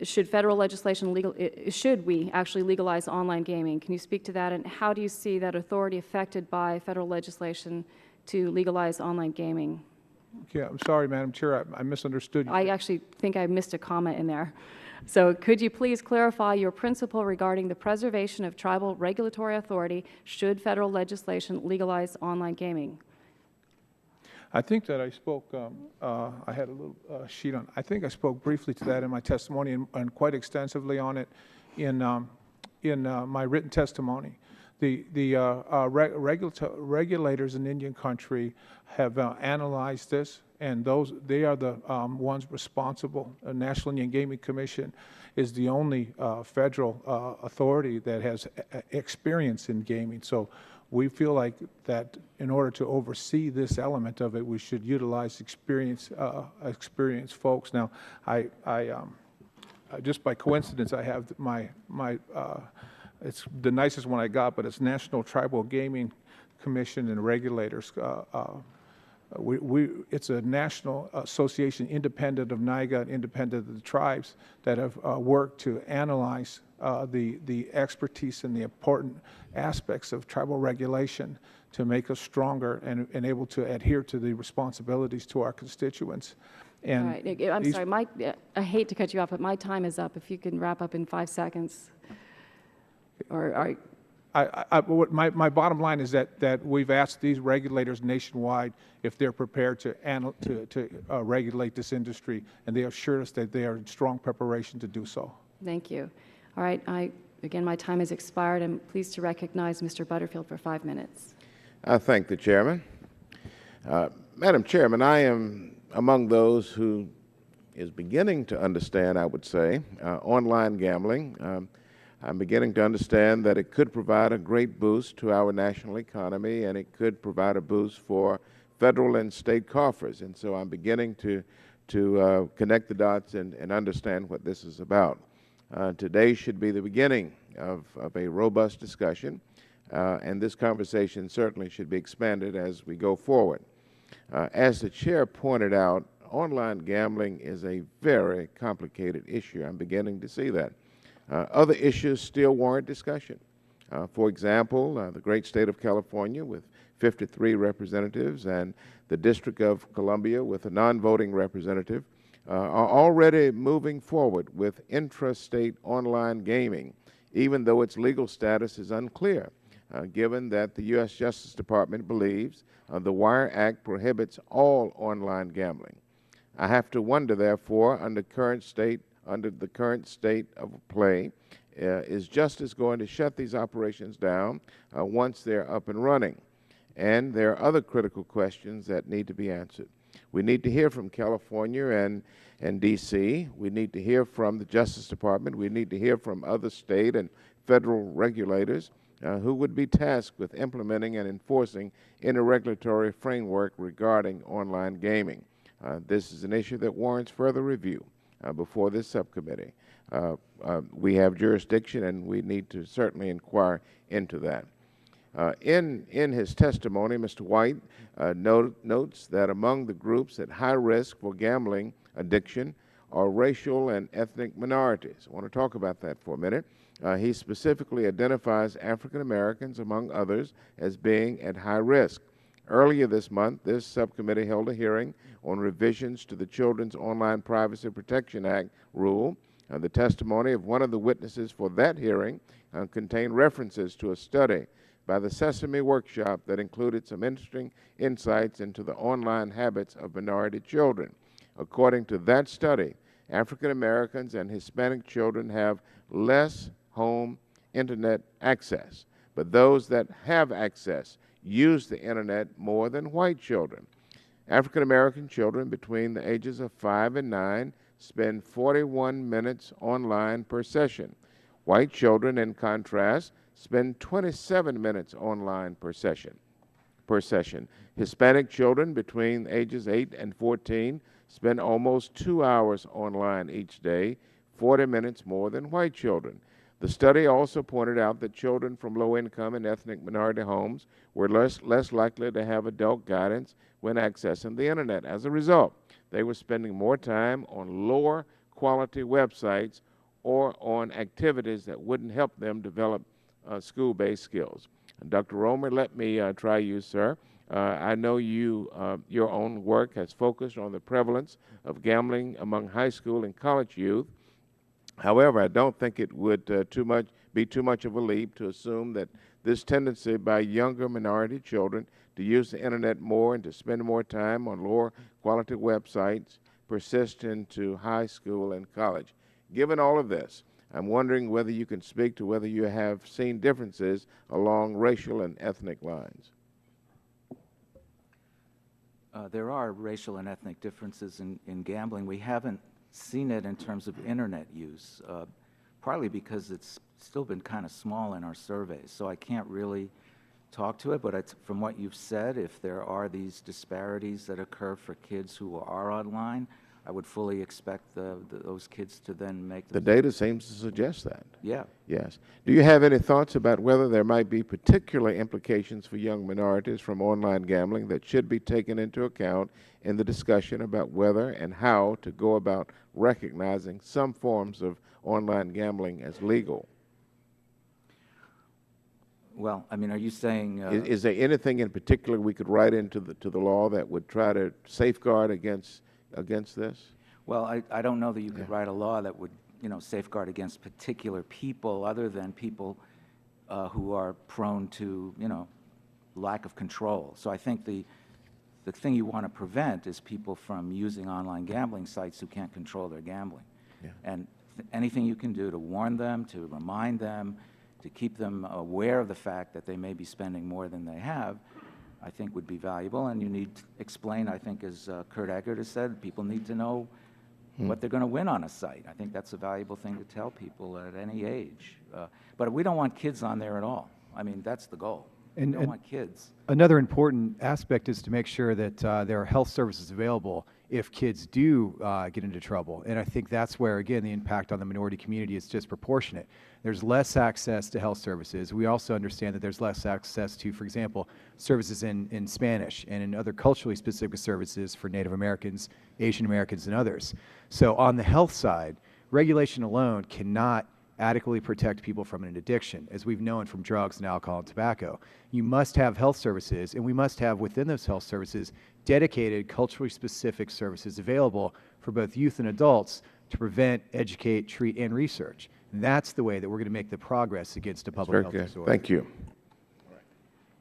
Should federal legislation should we actually legalize online gaming? Can you speak to that, and how do you see that authority affected by federal legislation to legalize online gaming? Okay, I'm sorry, Madam Chair, I misunderstood you. I actually think I missed a comma in there. So could you please clarify your principle regarding the preservation of tribal regulatory authority should federal legislation legalize online gaming? I think that I spoke, I had a little sheet on, I think I spoke briefly to that in my testimony and quite extensively on it in my written testimony. The regulators in Indian country have analyzed this, and they are the ones responsible. The National Indian Gaming Commission is the only federal authority that has experience in gaming. So we feel like that in order to oversee this element of it, we should utilize experienced folks. Now, I just by coincidence, I have my it's the nicest one I got, but it's National Tribal Gaming Commission and Regulators. It's a national association independent of NIGA and independent of the tribes that have worked to analyze the expertise and the important aspects of tribal regulation to make us stronger and able to adhere to the responsibilities to our constituents. And all right. I'm sorry, I hate to cut you off, but my time is up. If you can wrap up in 5 seconds. My bottom line is that we've asked these regulators nationwide if they're prepared to regulate this industry, and they assured us that they are in strong preparation to do so. Thank you. All right. Again, my time has expired. I'm pleased to recognize Mr. Butterfield for 5 minutes. I thank the Chairman. Madam Chairman, I am among those who is beginning to understand, I would say, online gambling. I'm beginning to understand that it could provide a great boost to our national economy, and it could provide a boost for federal and state coffers. And so I'm beginning to connect the dots and understand what this is about. Today should be the beginning of a robust discussion, and this conversation certainly should be expanded as we go forward. As the Chair pointed out, online gambling is a very complicated issue. I'm beginning to see that. Other issues still warrant discussion. For example, the great state of California with 53 representatives and the District of Columbia with a non-voting representative are already moving forward with intrastate online gaming, even though its legal status is unclear, given that the U.S. Justice Department believes the Wire Act prohibits all online gambling. I have to wonder, therefore, under the current state of play, is justice going to shut these operations down once they're up and running? And there are other critical questions that need to be answered. We need to hear from California and D.C. We need to hear from the Justice Department. We need to hear from other state and federal regulators who would be tasked with implementing and enforcing any regulatory framework regarding online gaming. This is an issue that warrants further review before this subcommittee. We have jurisdiction, and we need to certainly inquire into that. In his testimony, Mr. White notes that among the groups at high risk for gambling addiction are racial and ethnic minorities. I want to talk about that for a minute. He specifically identifies African Americans, among others, as being at high risk. Earlier this month, this subcommittee held a hearing on revisions to the Children's Online Privacy Protection Act rule. The testimony of one of the witnesses for that hearing contained references to a study by the Sesame Workshop that included some interesting insights into the online habits of minority children. According to that study, African Americans and Hispanic children have less home internet access, but those that have access use the internet more than white children. African American children between the ages of 5 and 9 spend 41 minutes online per session. White children, in contrast, spend 27 minutes online per session. Hispanic children between ages 8 and 14 spend almost 2 hours online each day, 40 minutes more than white children. The study also pointed out that children from low-income and ethnic minority homes were less likely to have adult guidance when accessing the internet. As a result, they were spending more time on lower quality websites or on activities that wouldn't help them develop school-based skills. And Dr. Romer, let me try you, sir. I know your own work has focused on the prevalence of gambling among high school and college youth. However, I don't think it would be too much of a leap to assume that this tendency by younger minority children to use the internet more and to spend more time on lower quality websites persist into high school and college. Given all of this, I'm wondering whether you can speak to whether you have seen differences along racial and ethnic lines. There are racial and ethnic differences in gambling. We haven't seen it in terms of internet use, partly because it's still been kind of small in our surveys, so I can't really talk to it, but from what you've said, if there are these disparities that occur for kids who are online, I would fully expect those kids to then make the data seems to suggest that. Yeah. Yes. Do you have any thoughts about whether there might be particular implications for young minorities from online gambling that should be taken into account in the discussion about whether and how to go about recognizing some forms of online gambling as legal? Well, I mean, are you saying is there anything in particular we could write into the law that would try to safeguard against this? Well, I don't know that you could write a law that would, safeguard against particular people other than people who are prone to, lack of control. So I think the thing you want to prevent is people from using online gambling sites who can't control their gambling. Yeah. And anything you can do to warn them, to remind them, to keep them aware of the fact that they may be spending more than they have, I think would be valuable. And you need to explain, I think, as Kurt Eggert has said, people need to know what they're going to win on a site. I think that's a valuable thing to tell people at any age. But we don't want kids on there at all. I mean, that's the goal. We don't want kids. Another important aspect is to make sure that there are health services available if kids do get into trouble. And I think that's where, again, the impact on the minority community is disproportionate. There's less access to health services. We also understand that there's less access to, for example, services in Spanish and in other culturally specific services for Native Americans, Asian Americans, and others. So on the health side, regulation alone cannot adequately protect people from an addiction, as we've known from drugs and alcohol and tobacco. You must have health services, and we must have within those health services dedicated culturally specific services available for both youth and adults to prevent, educate, treat, and research. And that's the way that we're going to make the progress against a public health disorder. Thank you.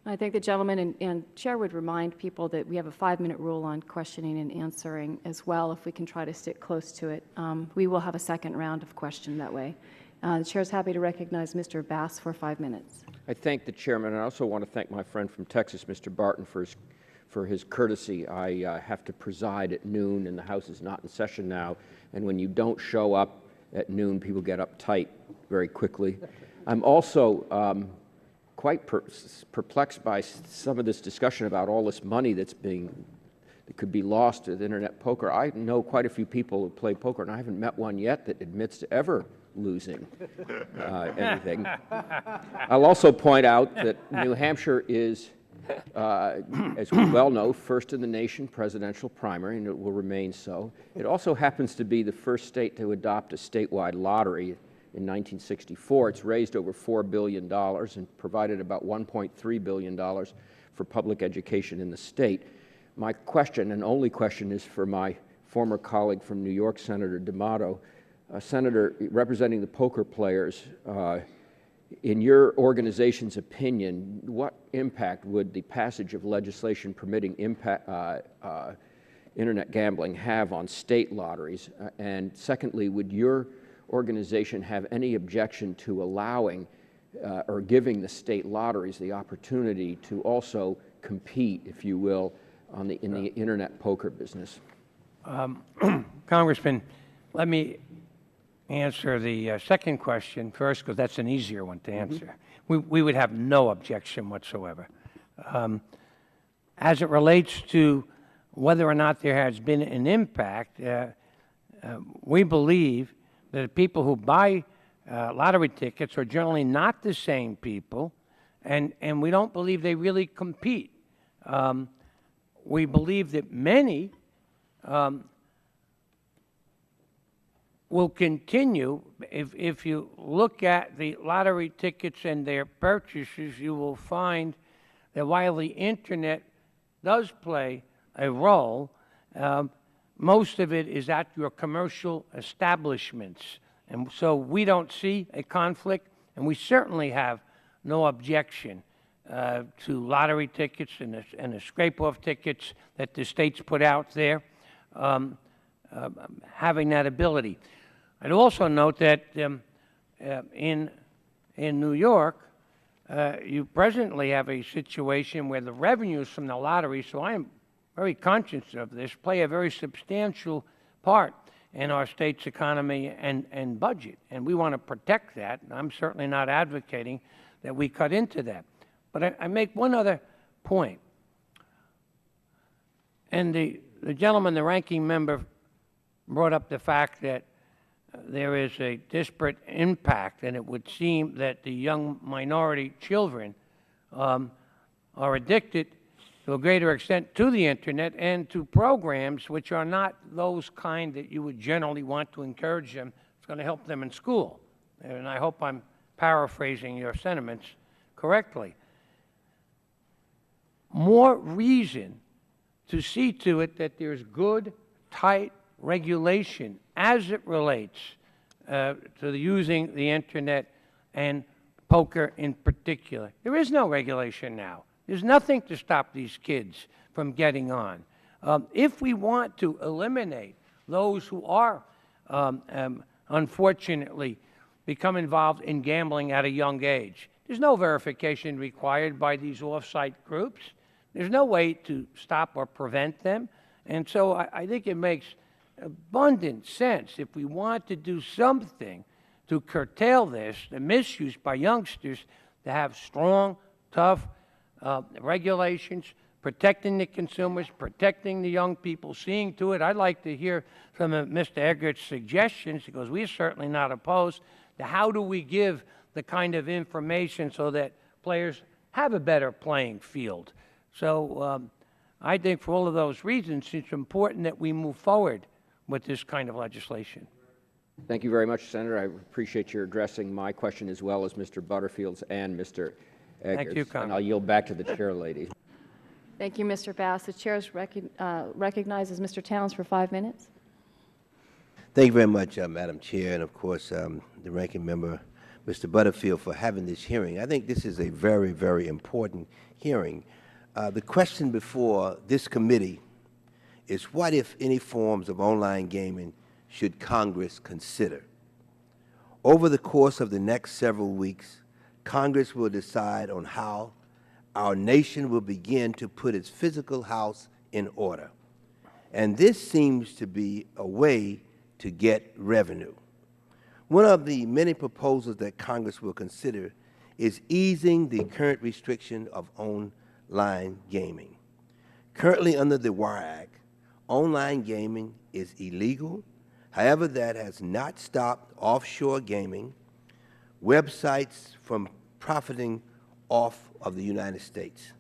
I think the gentleman and Chair would remind people that we have a 5-minute rule on questioning and answering as well, if we can try to stick close to it. We will have a second round of question that way. The Chair is happy to recognize Mr. Bass for 5 minutes. I thank the Chairman, and I also want to thank my friend from Texas, Mr. Barton, for for his courtesy. I have to preside at noon, and the House is not in session now. And when you don't show up at noon, people get uptight very quickly. I'm also quite perplexed by some of this discussion about all this money that could be lost with Internet poker. I know quite a few people who play poker, and I haven't met one yet that admits to ever losing anything. I'll also point out that New Hampshire is, as we well know, first in the nation presidential primary, and it will remain so. It also happens to be the first state to adopt a statewide lottery in 1964. It's raised over $4 billion and provided about $1.3 billion for public education in the state. My question, and only question, is for my former colleague from New York, Senator D'Amato. Senator, representing the poker players, in your organization's opinion, what impact would the passage of legislation permitting Internet gambling have on state lotteries? And secondly, would your organization have any objection to allowing or giving the state lotteries the opportunity to also compete, if you will, in the Internet poker business? Congressman, let me answer the second question first, because that's an easier one to answer. We would have no objection whatsoever. As it relates to whether or not there has been an impact, we believe that people who buy lottery tickets are generally not the same people, and we don't believe they really compete. We believe that many will continue. If you look at the lottery tickets and their purchases, you will find that while the Internet does play a role, most of it is at your commercial establishments. And so we don't see a conflict, and we certainly have no objection to lottery tickets and the scrape-off tickets that the states put out there, having that ability. I'd also note that in New York, you presently have a situation where the revenues from the lottery, so I am very conscious of this, play a very substantial part in our state's economy and budget, and we want to protect that. And I'm certainly not advocating that we cut into that. But I make one other point, and the gentleman, the ranking member, brought up the fact that there is a disparate impact, and it would seem that the young minority children are addicted to a greater extent to the Internet and to programs which are not those kind that you would generally want to encourage them. It's going to help them in school. And I hope I'm paraphrasing your sentiments correctly. More reason to see to it that there's good, tight regulation as it relates to using the Internet and poker in particular. There is no regulation now. There's nothing to stop these kids from getting on. If we want to eliminate those who are, unfortunately, become involved in gambling at a young age, there's no verification required by these off-site groups. There's no way to stop or prevent them. And so I think it makes abundant sense, if we want to do something to curtail this, the misuse by youngsters, to have strong, tough regulations, protecting the consumers, protecting the young people, seeing to it. I'd like to hear some of Mr. Eggert's suggestions, because we're certainly not opposed to how do we give the kind of information so that players have a better playing field. So I think for all of those reasons, it's important that we move forward with this kind of legislation. Thank you very much, Senator. I appreciate your addressing my question as well as Mr. Butterfield's and Mr. Eggert's. Thank you, Congressman. And I'll yield back to the chair lady. Thank you, Mr. Bass. The chair recognizes Mr. Towns for 5 minutes. Thank you very much, Madam Chair, and of course, the ranking member, Mr. Butterfield, for having this hearing. I think this is a very, very important hearing. The question before this committee is, what, if any, forms of online gaming should Congress consider? Over the course of the next several weeks, Congress will decide on how our nation will begin to put its physical house in order. And this seems to be a way to get revenue. One of the many proposals that Congress will consider is easing the current restriction of online gaming. Currently, under the Wire Act, online gaming is illegal. However, that has not stopped offshore gaming websites from profiting off of the United States.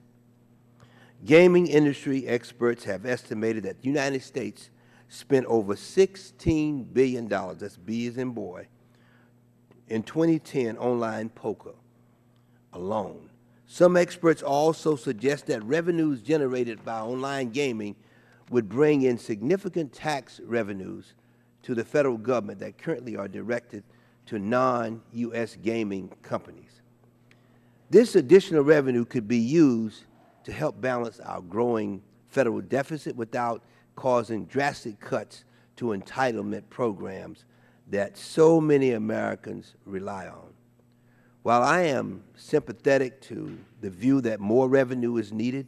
Gaming industry experts have estimated that the United States spent over $16 billion, that's B as in boy, in 2010 online poker alone. Some experts also suggest that revenues generated by online gaming would bring in significant tax revenues to the federal government that currently are directed to non-U.S. gaming companies. This additional revenue could be used to help balance our growing federal deficit without causing drastic cuts to entitlement programs that so many Americans rely on. While I am sympathetic to the view that more revenue is needed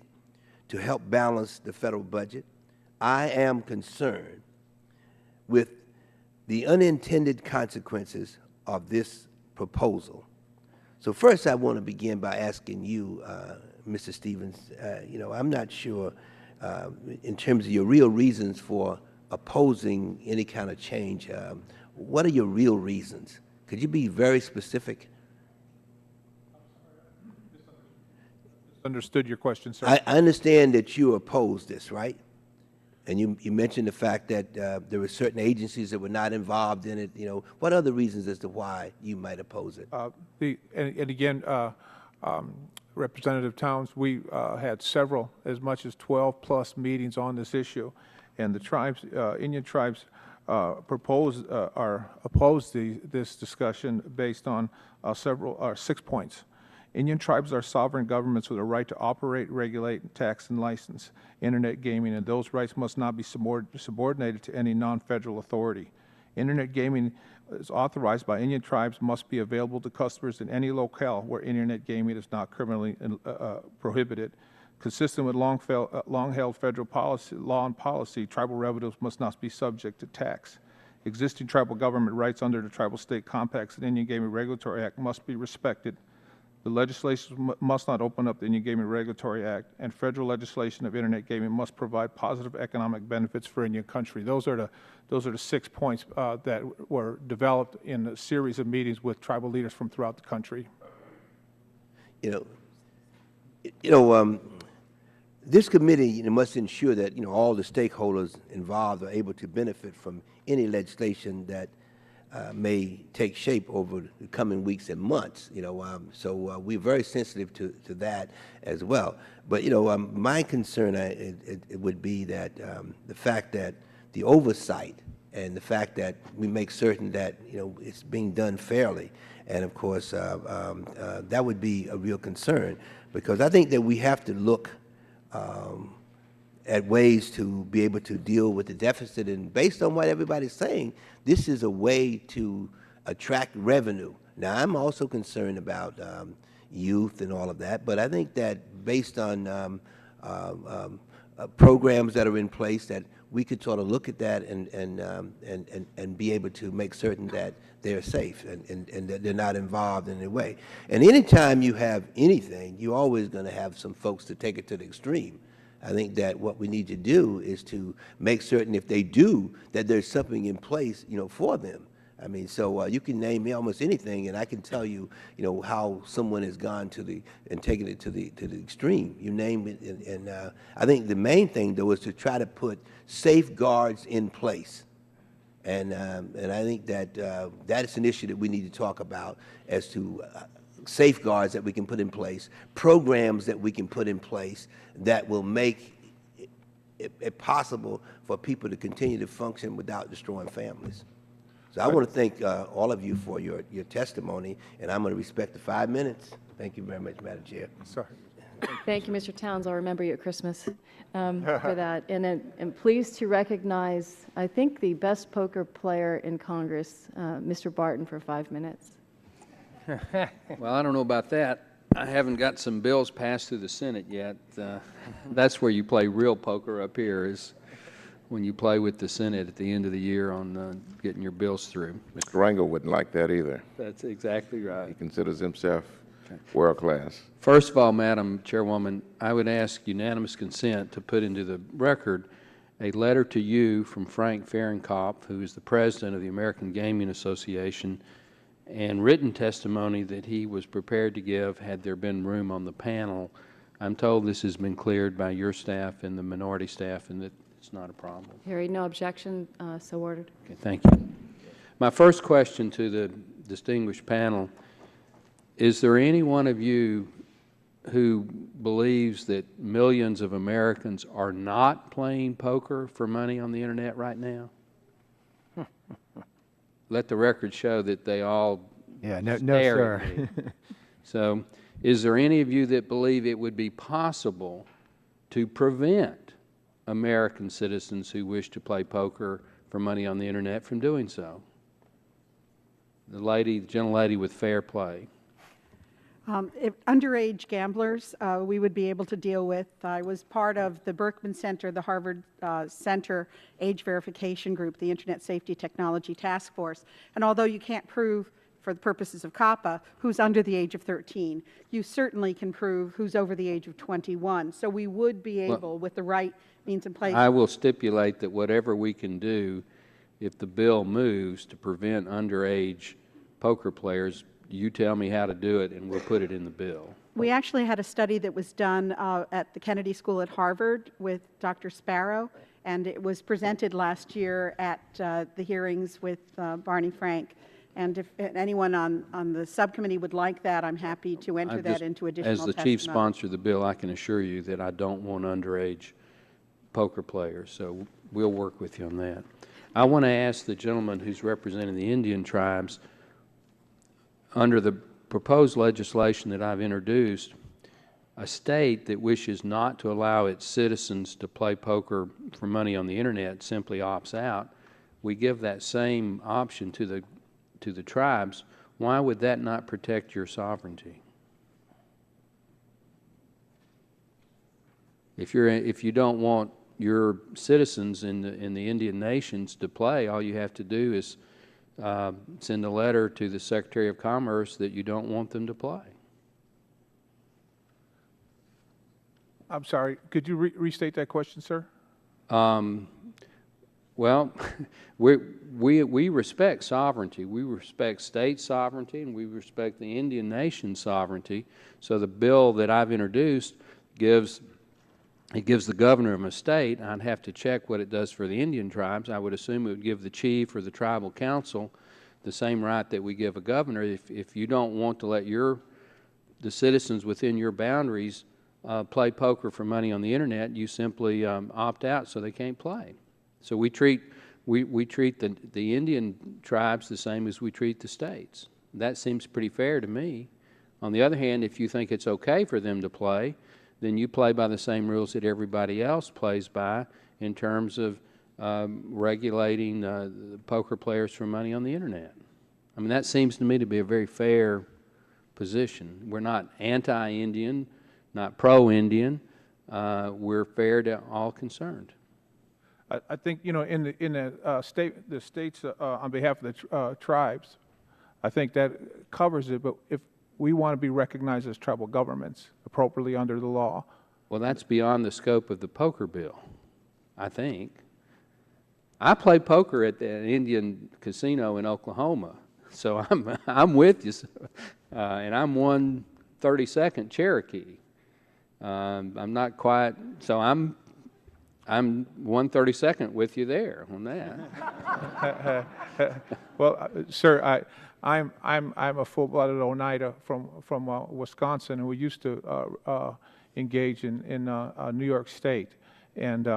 to help balance the federal budget, I am concerned with the unintended consequences of this proposal. So first, I want to begin by asking you, Mr. Stevens, I'm not sure in terms of your real reasons for opposing any kind of change. What are your real reasons? Could you be very specific? Understood your question, sir. I understand that you oppose this, right? And you mentioned the fact that there were certain agencies that were not involved in it. What other reasons as to why you might oppose it? And again, Representative Towns, we had several, as much as 12+ meetings on this issue, and the tribes, Indian tribes, oppose this discussion based on 6 points. Indian tribes are sovereign governments with a right to operate, regulate, tax, and license Internet gaming, and those rights must not be subordinated to any non-federal authority. Internet gaming is authorized by Indian tribes, must be available to customers in any locale where Internet gaming is not criminally prohibited. Consistent with long-held federal law and policy, tribal revenues must not be subject to tax. Existing tribal government rights under the Tribal State Compacts and Indian Gaming Regulatory Act must be respected. The legislation must not open up the Indian Gaming Regulatory Act, and federal legislation of Internet gaming must provide positive economic benefits for Indian country. Those are the 6 points that were developed in a series of meetings with tribal leaders from throughout the country. This committee must ensure that all the stakeholders involved are able to benefit from any legislation that may take shape over the coming weeks and months. So we're very sensitive to that as well. But my concern it would be that the fact that the oversight and the fact that we make certain that it's being done fairly, and of course that would be a real concern, because I think that we have to look at ways to be able to deal with the deficit. And based on what everybody's saying, this is a way to attract revenue. Now, I'm also concerned about youth and all of that, but I think that based on programs that are in place, that we could sort of look at that and be able to make certain that they're safe and that they're not involved in any way. And anytime you have anything, you're always going to have some folks to take it to the extreme. I think that what we need to do is to make certain, if they do, that there's something in place, for them. I mean, so you can name me almost anything, and I can tell you, how someone has gone and taken it to the extreme. You name it, and I think the main thing, though, is to try to put safeguards in place. And I think that that is an issue that we need to talk about, as to safeguards that we can put in place, programs that we can put in place that will make it possible for people to continue to function without destroying families. So I want to thank all of you for your testimony, and I'm going to respect the 5 minutes. Thank you very much, Madam Chair. Sorry. Thank you, Mr. Towns. I'll remember you at Christmas for that. And I'm pleased to recognize, I think, the best poker player in Congress, Mr. Barton, for 5 minutes. Well, I don't know about that. I haven't got some bills passed through the Senate yet. That's where you play real poker up here, is when you play with the Senate at the end of the year on getting your bills through. Mr. Rangel wouldn't like that either. That's exactly right. He considers himself world class. First of all, Madam Chairwoman, I would ask unanimous consent to put into the record a letter to you from Frank Fahrenkopf, who is the president of the American Gaming Association, and written testimony that he was prepared to give had there been room on the panel. I'm told this has been cleared by your staff and the minority staff, and that it's not a problem. Hearing no objection, so ordered. Okay, thank you. My first question to the distinguished panel: is there any one of you who believes that millions of Americans are not playing poker for money on the internet right now? Let the record show that they all no, stare at sir. me. So, is there any of you that believe it would be possible to prevent American citizens who wish to play poker for money on the internet from doing so? The gentlelady with fair play. If underage gamblers, we would be able to deal with. I was part of the Berkman Center, the Harvard Center Age Verification Group, the Internet Safety Technology Task Force. And although you can't prove, for the purposes of COPPA, who's under the age of 13, you certainly can prove who's over the age of 21. So we would be able, with the right means in place. I will stipulate that whatever we can do, if the bill moves to prevent underage poker players, you tell me how to do it, and we'll put it in the bill. We actually had a study that was done at the Kennedy School at Harvard with Dr. Sparrow, and it was presented last year at the hearings with Barney Frank. And if anyone on the subcommittee would like that, I'm happy to enter that into additional testimony. As the chief sponsor of the bill, I can assure you that I don't want underage poker players, so we'll work with you on that. I want to ask the gentleman who's representing the Indian tribes, under the proposed legislation that I've introduced, a state that wishes not to allow its citizens to play poker for money on the internet simply opts out. We give that same option to the tribes. Why would that not protect your sovereignty? If you don't want your citizens in the Indian nations to play, all you have to do is send a letter to the Secretary of Commerce that you don't want them to play. I'm sorry, could you restate that question, sir? Well, we respect sovereignty. We respect state sovereignty, and we respect the Indian nation sovereignty. So the bill that I've introduced gives the governor of a state, I'd have to check what it does for the Indian tribes. I would assume it would give the chief or the tribal council the same right that we give a governor. If you don't want to let the citizens within your boundaries play poker for money on the internet, you simply opt out so they can't play. So we treat the Indian tribes the same as we treat the states. That seems pretty fair to me. On the other hand, if you think it's okay for them to play, then you play by the same rules that everybody else plays by in terms of regulating the poker players for money on the internet. I mean, that seems to me to be a very fair position. We're not anti-Indian, not pro-Indian. We're fair to all concerned. I think, you know, in the states on behalf of the tribes, I think that covers it. But if we want to be recognized as tribal governments appropriately under the law. Well, that's beyond the scope of the poker bill, I think. I play poker at the Indian casino in Oklahoma, so I'm with you, and I'm 1/32nd Cherokee. I'm not quite, so I'm 1/32nd with you there on that. Well, sir, I'm a full-blooded Oneida from Wisconsin, and we used to engage in New York State, and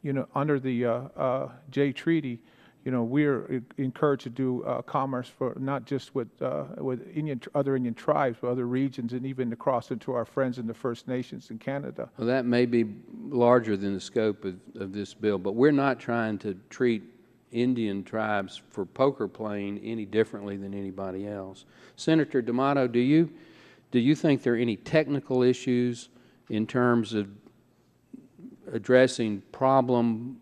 you know, under the Jay Treaty, you know, we're encouraged to do commerce for not just with other Indian tribes, but other regions, and even across into our friends in the First Nations in Canada. Well, that may be larger than the scope of this bill, but we're not trying to treat Indian tribes for poker playing any differently than anybody else. Senator D'Amato, do do you think there are any technical issues in terms of addressing problem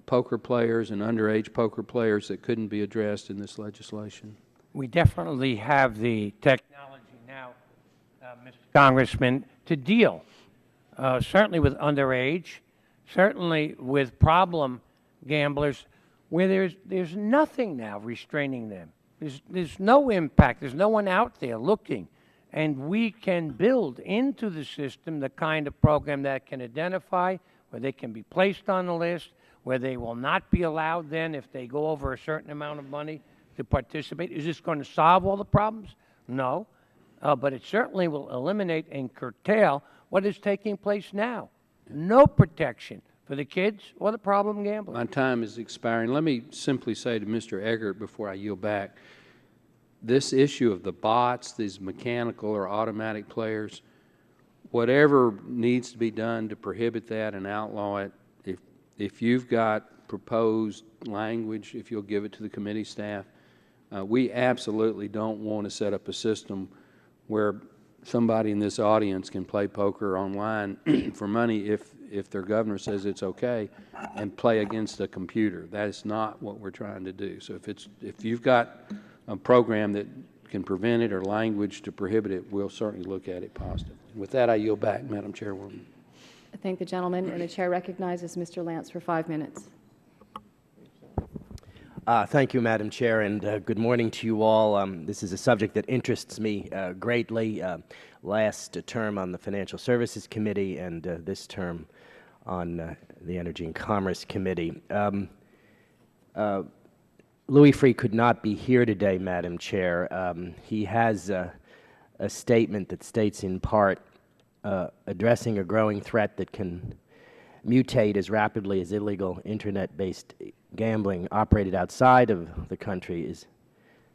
poker players and underage poker players that couldn't be addressed in this legislation? We definitely have the technology now, Mr. Congressman, to deal certainly with underage, certainly with problem gamblers, where there's nothing now restraining them. There's no impact. There's no one out there looking. And we can build into the system the kind of program that can identify where they can be placed on the list, where they will not be allowed then, if they go over a certain amount of money, to participate. Is this going to solve all the problems? No. But it certainly will eliminate and curtail what is taking place now. No protection for the kids or the problem gamblers. My time is expiring. Let me simply say to Mr. Eggert before I yield back, this issue of the bots, these mechanical or automatic players, whatever needs to be done to prohibit that and outlaw it, if you've got proposed language, if you'll give it to the committee staff, we absolutely don't want to set up a system where somebody in this audience can play poker online for money if their governor says it's okay and play against a computer. That is not what we're trying to do. So if you've got a program that can prevent it or language to prohibit it, we'll certainly look at it positively. With that, I yield back, Madam Chairwoman. I thank the gentleman, and the chair recognizes Mr. Lance for 5 minutes. Thank you, Madam Chair, and good morning to you all. This is a subject that interests me greatly. Last term on the Financial Services Committee and this term on the Energy and Commerce Committee. Louis Freeh could not be here today, Madam Chair. He has a statement that states in part, addressing a growing threat that can mutate as rapidly as illegal internet-based gambling operated outside of the country is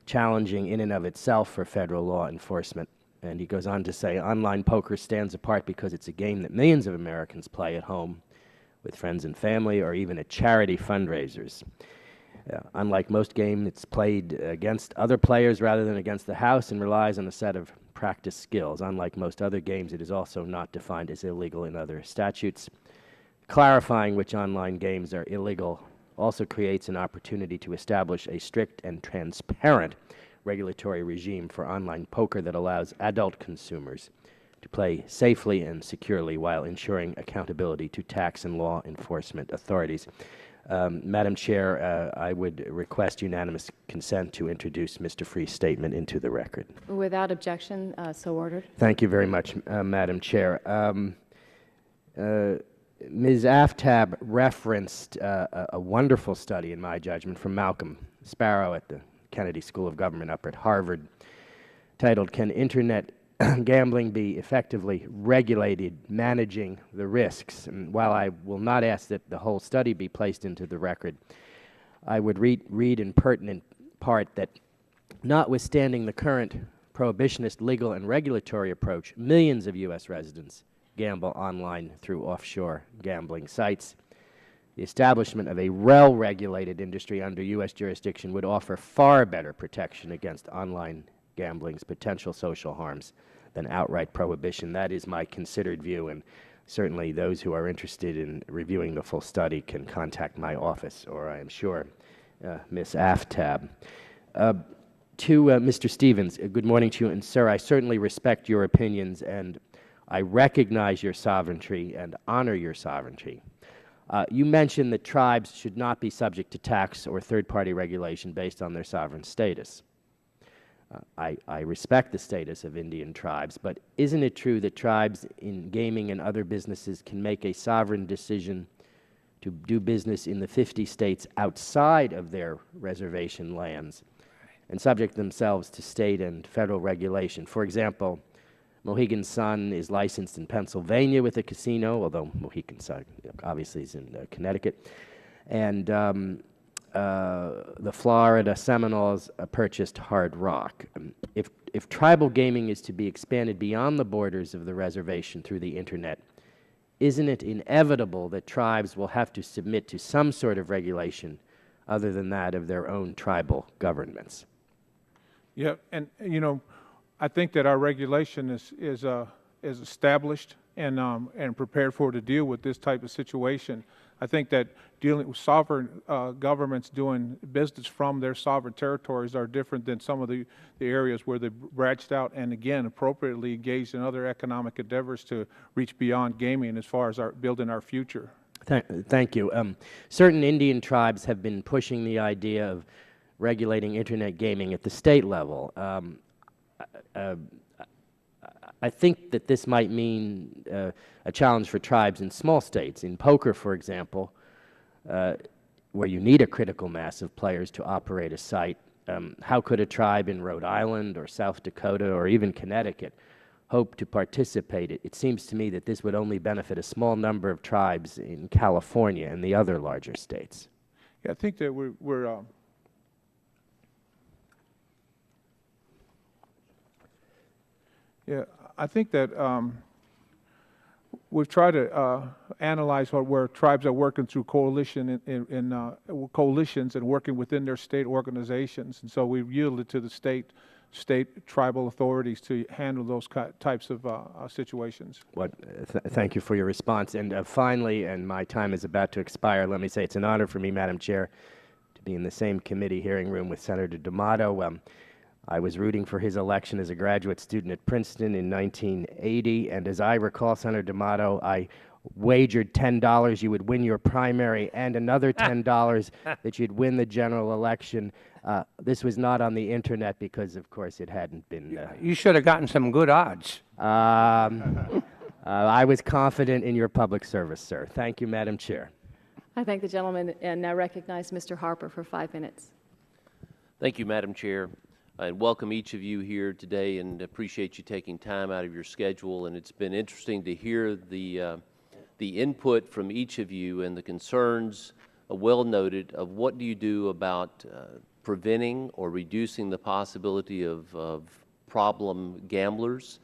challenging in and of itself for federal law enforcement. And he goes on to say, online poker stands apart because it's a game that millions of Americans play at home with friends and family or even at charity fundraisers. Unlike most games, it's played against other players rather than against the house and relies on a set of practice skills. Unlike most other games, it is also not defined as illegal in other statutes. Clarifying which online games are illegal also creates an opportunity to establish a strict and transparent regulatory regime for online poker that allows adult consumers to play safely and securely while ensuring accountability to tax and law enforcement authorities. Madam Chair, I would request unanimous consent to introduce Mr. Freeh's statement into the record. Without objection, so ordered. Thank you very much, Madam Chair. Ms. Aftab referenced a wonderful study, in my judgment, from Malcolm Sparrow at the Kennedy School of Government up at Harvard, titled, "Can Internet Gambling Be Effectively Regulated, Managing the Risks?" And while I will not ask that the whole study be placed into the record, I would read in pertinent part that notwithstanding the current prohibitionist legal and regulatory approach, millions of U.S. residents gamble online through offshore gambling sites. The establishment of a well-regulated industry under U.S. jurisdiction would offer far better protection against online gambling's potential social harms than outright prohibition. That is my considered view, and certainly those who are interested in reviewing the full study can contact my office, or I am sure Ms. Aftab. To Mr. Stevens, good morning to you, and sir, I certainly respect your opinions, and I recognize your sovereignty and honor your sovereignty. You mentioned that tribes should not be subject to tax or third-party regulation based on their sovereign status. I respect the status of Indian tribes, but isn't it true that tribes in gaming and other businesses can make a sovereign decision to do business in the 50 states outside of their reservation lands and subject themselves to state and federal regulation? For example, Mohegan Sun is licensed in Pennsylvania with a casino, although Mohegan Sun obviously is in Connecticut. And the Florida Seminoles purchased Hard Rock. If tribal gaming is to be expanded beyond the borders of the reservation through the Internet, isn't it inevitable that tribes will have to submit to some sort of regulation other than that of their own tribal governments? Yeah, and you know, I think that our regulation is established and prepared for to deal with this type of situation. I think that dealing with sovereign governments doing business from their sovereign territories are different than some of the areas where they've branched out and, again, appropriately engaged in other economic endeavors to reach beyond gaming as far as building our future. Thank you. Certain Indian tribes have been pushing the idea of regulating Internet gaming at the state level. I think that this might mean a challenge for tribes in small states. In poker, for example, where you need a critical mass of players to operate a site, how could a tribe in Rhode Island or South Dakota or even Connecticut hope to participate? It seems to me that this would only benefit a small number of tribes in California and the other larger states. Yeah, I think that we're yeah, I think that we've tried to analyze where tribes are working through coalitions and working within their state organizations, and so we've yielded to the state tribal authorities to handle those types of situations. Thank you for your response. And finally, and my time is about to expire, let me say it's an honor for me, Madam Chair, to be in the same committee hearing room with Senator D'Amato. I was rooting for his election as a graduate student at Princeton in 1980, and as I recall, Senator D'Amato, I wagered $10 you would win your primary and another $10 that you'd win the general election. This was not on the internet because, of course, it hadn't been. You should have gotten some good odds. I was confident in your public service, sir. Thank you, Madam Chair. I thank the gentleman and now recognize Mr. Harper for 5 minutes. Thank you, Madam Chair. And welcome each of you here today, and appreciate you taking time out of your schedule. And it's been interesting to hear the input from each of you and the concerns, well noted, of what do you do about preventing or reducing the possibility of problem gamblers.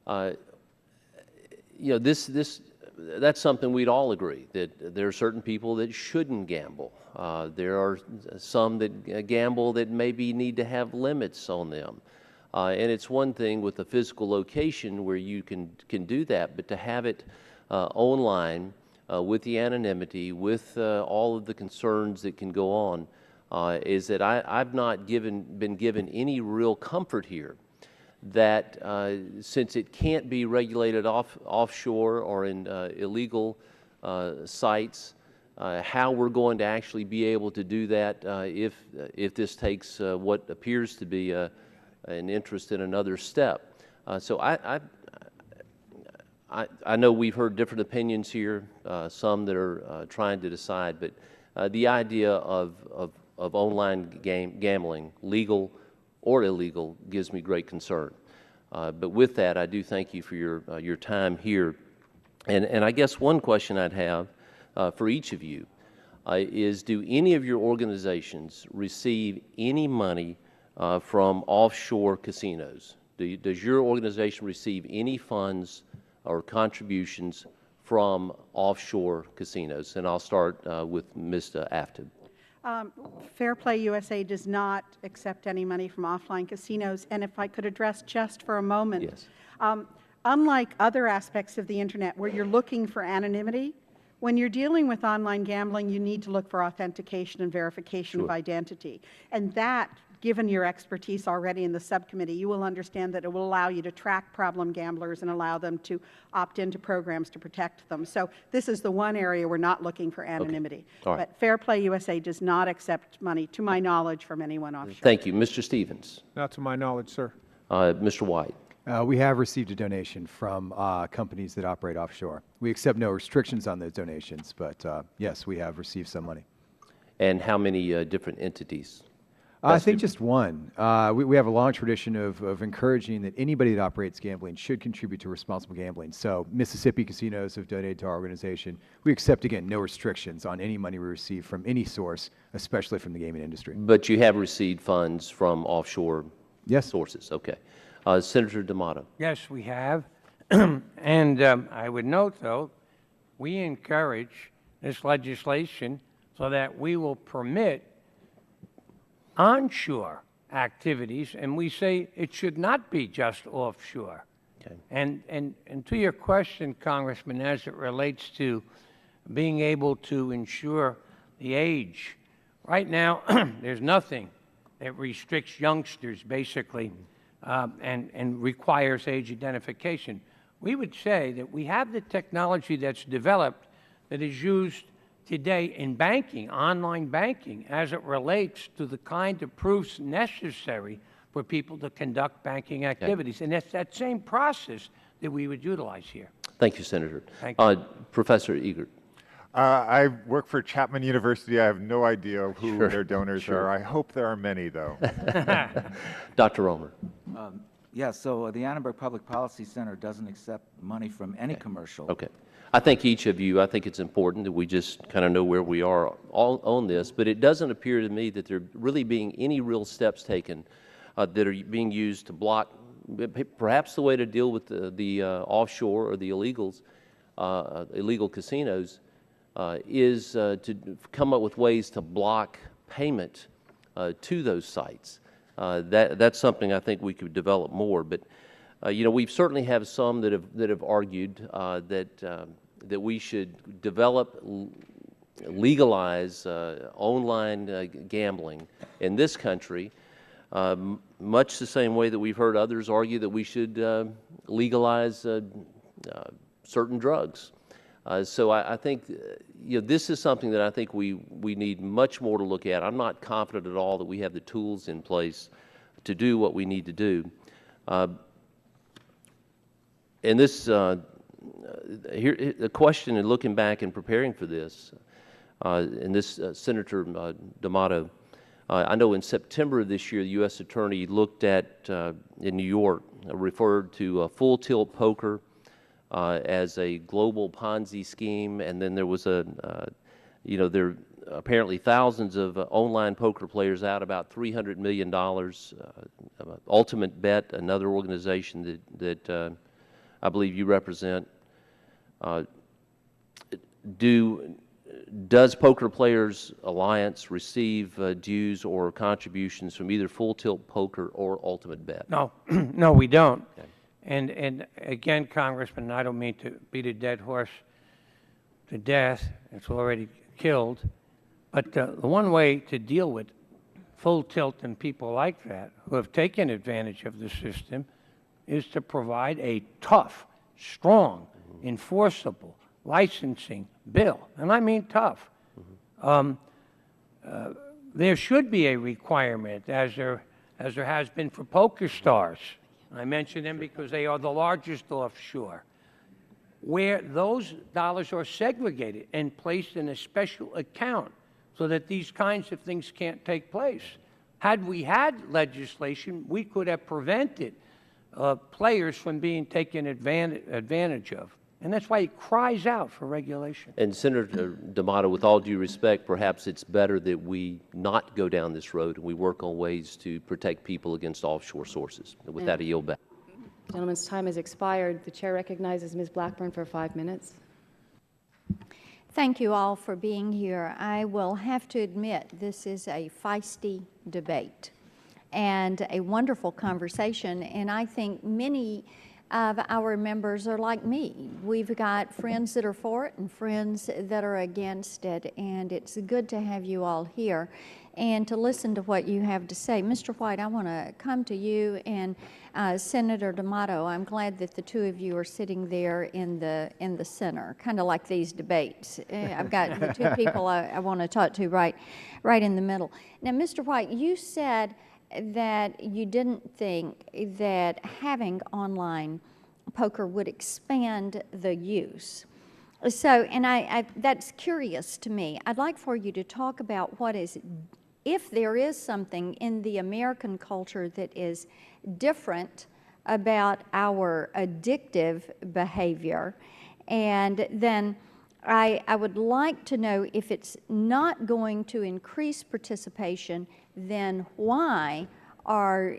You know, that's something we'd all agree, that there are certain people that shouldn't gamble. There are some that gamble that maybe need to have limits on them. And it's one thing with a physical location where you can do that, but to have it online with the anonymity, with all of the concerns that can go on, is that I've not been given any real comfort here that since it can't be regulated offshore or in illegal sites, how we're going to actually be able to do that if this takes what appears to be an interest in another step. So I know we've heard different opinions here, some that are trying to decide, but the idea of online gambling, legal or illegal, gives me great concern. But with that, I do thank you for your time here. And I guess one question I'd have for each of you is, do any of your organizations receive any money from offshore casinos? Does your organization receive any funds or contributions from offshore casinos? And I'll start with Ms. Aftab. Fair Play USA does not accept any money from offline casinos. And if I could address just for a moment, yes. Unlike other aspects of the Internet where you're looking for anonymity, when you're dealing with online gambling, you need to look for authentication and verification of identity. And that, given your expertise already in the subcommittee, you will understand that it will allow you to track problem gamblers and allow them to opt into programs to protect them. So this is the one area we're not looking for anonymity. All right. But Fair Play USA does not accept money, to my knowledge, from anyone offshore. Thank you. Mr. Stevens. Not to my knowledge, sir. Mr. White. We have received a donation from companies that operate offshore. We accept no restrictions on those donations, but yes, we have received some money. And how many different entities? I think just one. We have a long tradition of encouraging that anybody that operates gambling should contribute to responsible gambling. So Mississippi casinos have donated to our organization. We accept, again, no restrictions on any money we receive from any source, especially from the gaming industry. But you have received funds from offshore sources? Okay. Senator D'Amato. Yes, we have. And I would note, though, we encourage this legislation so that we will permit onshore activities, and we say it should not be just offshore. Okay. And to your question, Congressman, as it relates to being able to ensure the age, right now there's nothing that restricts youngsters basically and requires age identification. We would say that we have the technology that's developed that is used today in banking, online banking, as it relates to the kind of proofs necessary for people to conduct banking activities. And that's that same process that we would utilize here. Thank you, Senator. Thank you. Professor Egert. I work for Chapman University. I have no idea who their donors are. I hope there are many, though. Dr. Romer. Yeah, so the Annenberg Public Policy Center doesn't accept money from any commercial. Okay. I think each of you, I think it's important that we just kind of know where we are on this, but it doesn't appear to me that there really being any real steps taken that are being used to block, perhaps the way to deal with the offshore or the illegals, illegal casinos, is to come up with ways to block payment to those sites. That's something I think we could develop more. But you know, we certainly have some that have argued that we should develop, legalize online gambling in this country, much the same way that we've heard others argue that we should legalize certain drugs. So I think you know, this is something that I think we need much more to look at. I'm not confident at all that we have the tools in place to do what we need to do. And this, here, the question in looking back and preparing for this, and this Senator D'Amato, I know in September of this year, the U.S. Attorney looked at, in New York, referred to full tilt poker as a global Ponzi scheme, and then there was you know, there are apparently thousands of online poker players out, about $300 million. Ultimate Bet, another organization that I believe you represent. Does Poker Players Alliance receive dues or contributions from either Full Tilt Poker or Ultimate Bet? No, no, we don't. Okay. And again, Congressman, I don't mean to beat a dead horse to death. It's already killed. But the one way to deal with Full Tilt and people like that who have taken advantage of the system is to provide a tough, strong, enforceable licensing bill. And I mean tough. There should be a requirement, as there has been for poker stars. I mention them because they are the largest offshore, where those dollars are segregated and placed in a special account so that these kinds of things can't take place. Had we had legislation, we could have prevented players from being taken advantage of. And that's why it cries out for regulation. And Senator D'Amato, with all due respect, perhaps it's better that we not go down this road and we work on ways to protect people against offshore sources. With that, I yield back. Gentleman's time has expired. The chair recognizes Ms. Blackburn for 5 minutes. Thank you all for being here. I will have to admit this is a feisty debate and a wonderful conversation, and I think many of our members are like me. We've got friends that are for it and friends that are against it, and it's good to have you all here and to listen to what you have to say. Mr. White, I want to come to you, and Senator D'Amato, I'm glad that the two of you are sitting there in the center, kind of like these debates. I've got the two people I want to talk to right in the middle. Now, Mr. White, you said that you didn't think that having online poker would expand the use. So, and that's curious to me. I'd like for you to talk about what is, if there is something in the American culture that is different about our addictive behavior, and then I would like to know, if it's not going to increase participation, then why are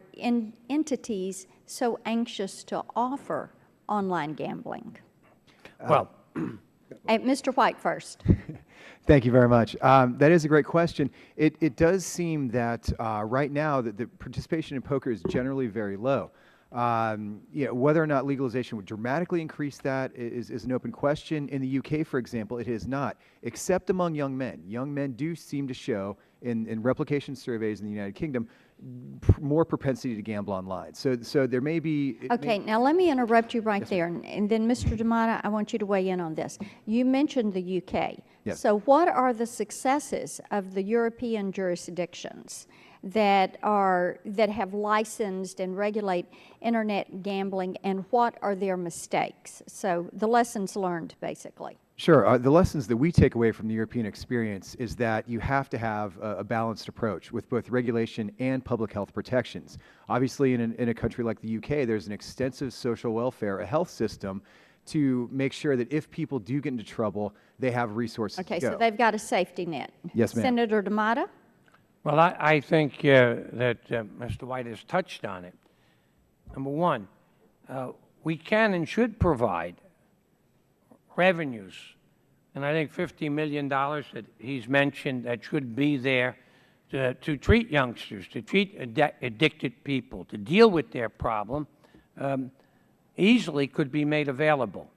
entities so anxious to offer online gambling? Well, Mr. White first. Thank you very much. That is a great question. It does seem that right now that the participation in poker is generally very low. Whether or not legalization would dramatically increase that is an open question. In the UK, for example, it has not, except among young men. Young men do seem to show in replication surveys in the United Kingdom more propensity to gamble online. So there may be... Okay, now let me interrupt you right there. And then, Mr. D'Amato, I want you to weigh in on this. You mentioned the UK. Yes. So what are the successes of the European jurisdictions that have licensed and regulate internet gambling, and what are their mistakes? So the lessons learned, basically. Sure. The lessons that we take away from the European experience is that you have to have a balanced approach with both regulation and public health protections. Obviously, in a country like the UK, there's an extensive social welfare, a health system to make sure that if people do get into trouble, they have resources Okay, to go. so they've got a safety net. Yes, ma'am. Senator D'Amato? Well, I think that Mr. White has touched on it. Number one, we can and should provide revenues, and I think $50 million that he's mentioned that should be there to treat youngsters, to treat addicted people, to deal with their problem, easily could be made available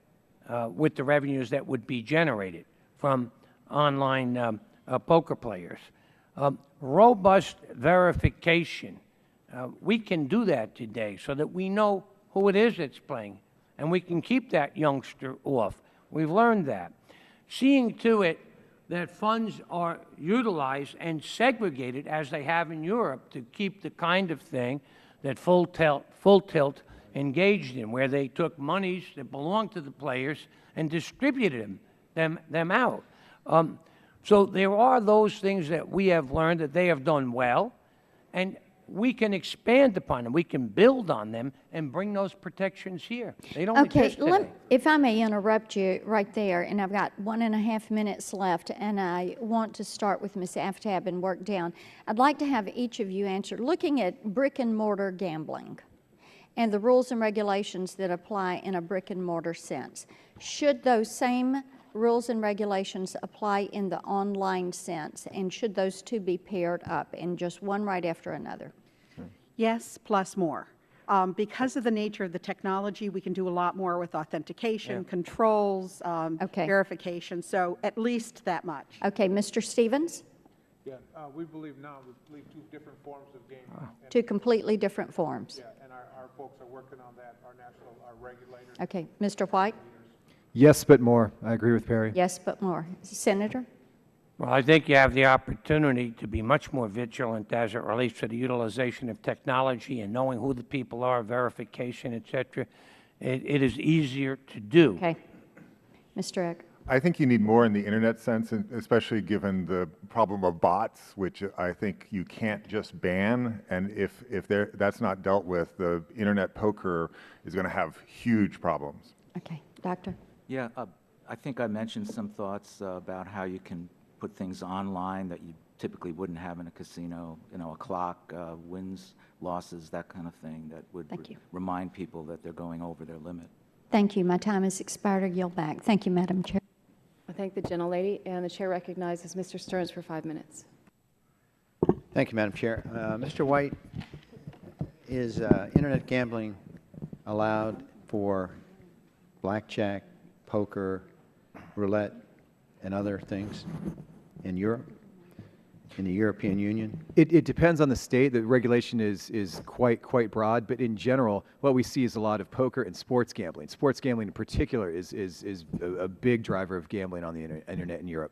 with the revenues that would be generated from online poker players. Robust verification, we can do that today so that we know who it is that's playing, and we can keep that youngster off. We've learned that. Seeing to it that funds are utilized and segregated as they have in Europe to keep the kind of thing that Full Tilt engaged in, where they took monies that belonged to the players and distributed them out. So there are those things that we have learned that they have done well, and we can expand upon them. We can build on them and bring those protections here. They don't exist today. If I may interrupt you right there, and I've got 1.5 minutes left, and I want to start with Ms. Aftab and work down. I'd like to have each of you answer, looking at brick and mortar gambling and the rules and regulations that apply in a brick and mortar sense. Should those same rules and regulations apply in the online sense, and should those two be paired up and just one right after another? Yes, plus more. Because of the nature of the technology, we can do a lot more with authentication, controls, verification, so at least that much. Okay, Mr. Stevens? Yeah, we believe now, we believe two different forms of gaming. Two completely different forms. Yeah, and our folks are working on that, our regulators. Okay, Mr. White? Yes, but more. I agree with Perry. Yes, but more. Senator? Well, I think you have the opportunity to be much more vigilant as it relates to the utilization of technology and knowing who the people are, verification, et cetera. It is easier to do. Okay. Mr. Eck? I think you need more in the internet sense, especially given the problem of bots, which I think you can't just ban. And if that's not dealt with, the internet poker is going to have huge problems. Okay. Doctor? Yeah, I think I mentioned some thoughts about how you can put things online that you typically wouldn't have in a casino, a clock, wins, losses, that kind of thing that would remind people that they're going over their limit. Thank you. My time has expired. I yield back. Thank you, Madam Chair. I thank the gentlelady, and the chair recognizes Mr. Stearns for 5 minutes. Thank you, Madam Chair. Mr. White, is internet gambling allowed for blackjack, poker, roulette, and other things in Europe, in the European Union? It depends on the state. The regulation is quite broad, but in general, what we see is a lot of poker and sports gambling. Sports gambling in particular is a big driver of gambling on the internet in Europe.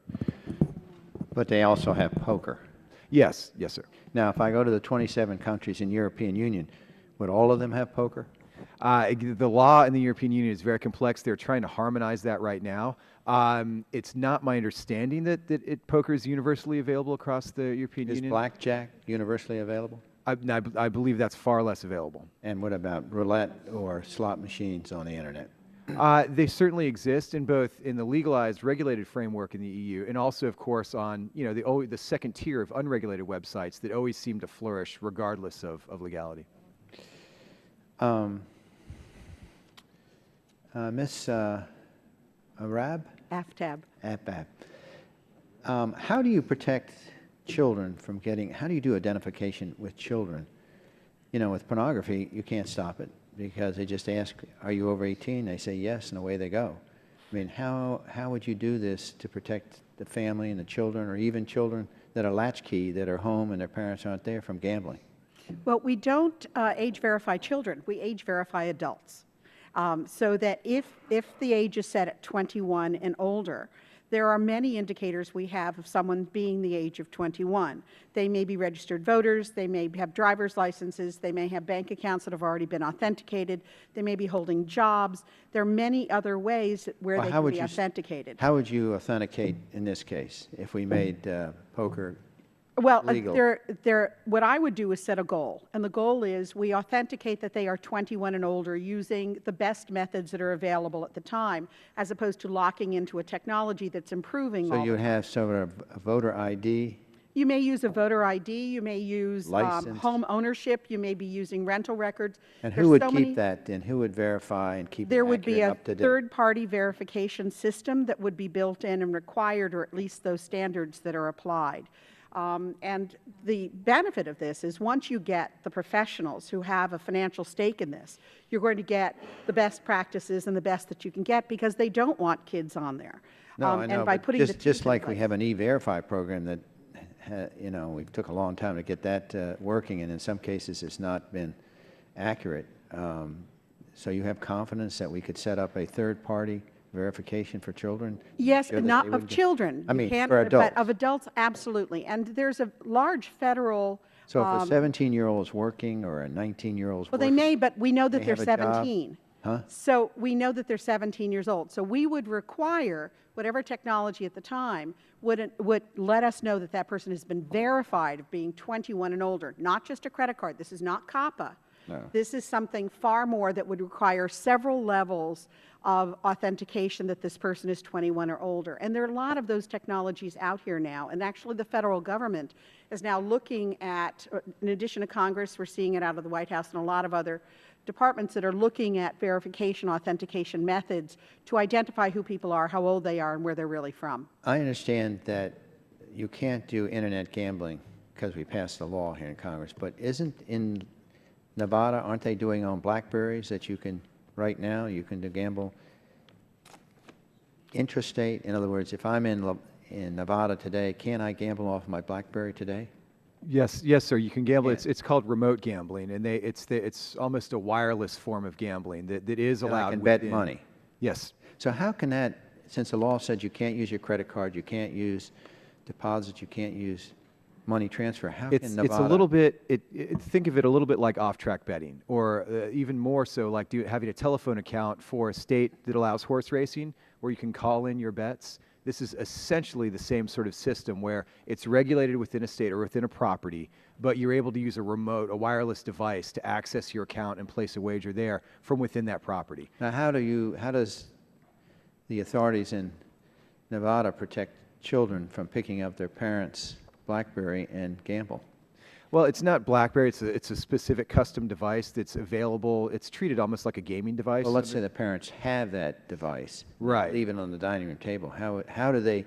But they also have poker? Yes, yes, sir. Now, if I go to the 27 countries in the European Union, would all of them have poker? The law in the European Union is very complex. They're trying to harmonize that right now. It's not my understanding that poker is universally available across the European Union. Is blackjack universally available? I believe that's far less available. And what about roulette or slot machines on the internet? They certainly exist in both in the legalized, regulated framework in the EU, and also, of course, on the second tier of unregulated websites that always seem to flourish regardless of legality. Ms. Arab? AFTAB. AFTAB. How do you protect children from getting, how do you do identification with children? You know, with pornography, you can't stop it because they just ask, are you over 18? They say yes, and away they go. I mean, how would you do this to protect the family and the children, or even children that are latchkey, that are home and their parents aren't there, from gambling? Well, we don't age verify children. We age verify adults. So that if the age is set at 21 and older, there are many indicators we have of someone being the age of 21. They may be registered voters, they may have driver's licenses, they may have bank accounts that have already been authenticated, they may be holding jobs. There are many other ways where they can be authenticated. How would you authenticate in this case if we made poker Well, legal? what I would do is set a goal, and the goal is we authenticate that they are 21 and older using the best methods that are available at the time, as opposed to locking into a technology that's improving all So the you would time. have sort of a voter ID? You may use a voter ID, you may use License. home ownership, you may be using rental records. And There's who would so keep many- that then? Who would verify and keep it There would be accurate a up to date? third-party verification system that would be built in and required, or at least those standards that are applied. And the benefit of this is once you get the professionals who have a financial stake in this, you're going to get the best practices and the best that you can get, because they don't want kids on there. No, I know, and by but putting just like we have an E-Verify program that, you know, we took a long time to get that working, and in some cases it's not been accurate. So you have confidence that we could set up a third-party verification for children? Yes, Sure that not they of wouldn't get- children. I You mean, can't- for adults. But of adults, absolutely. And there's a large federal. So if a 17-year-old is working or a 19-year-old is Well, working, they may, but we know that they they're have a job? 17. Huh? So we know that they're 17 years old. So we would require whatever technology at the time would let us know that that person has been verified of being 21 and older, not just a credit card. This is not COPPA. No. This is something far more that would require several levels of authentication that this person is 21 or older. And there are a lot of those technologies out here now. And actually the federal government is now looking at, in addition to Congress, we're seeing it out of the White House and a lot of other departments that are looking at verification, authentication methods to identify who people are, how old they are, and where they're really from. I understand that you can't do Internet gambling because we passed the law here in Congress, but isn't in Nevada, aren't they doing on BlackBerries that you can, right now, you can gamble intrastate? In other words, if I'm in Nevada today, can I gamble off my BlackBerry today? Yes, yes, sir. You can gamble. It's called remote gambling, and it's almost a wireless form of gambling that is And allowed. I can bet within- money. Yes. So how can that, since the law said you can't use your credit card, you can't use deposits, you can't use money transfer, how can Nevada? It's a little bit, think of it a little bit like off-track betting, or even more so like having a telephone account for a state that allows horse racing, where you can call in your bets. This is essentially the same sort of system where it's regulated within a state or within a property, but you're able to use a remote, a wireless device to access your account and place a wager there from within that property. Now, how does the authorities in Nevada protect children from picking up their parents' BlackBerry and gamble? Well, it's not BlackBerry. It's a specific custom device that's available. It's treated almost like a gaming device. Well, let's say the parents have that device. Right. Leave it on the dining room table. How do they,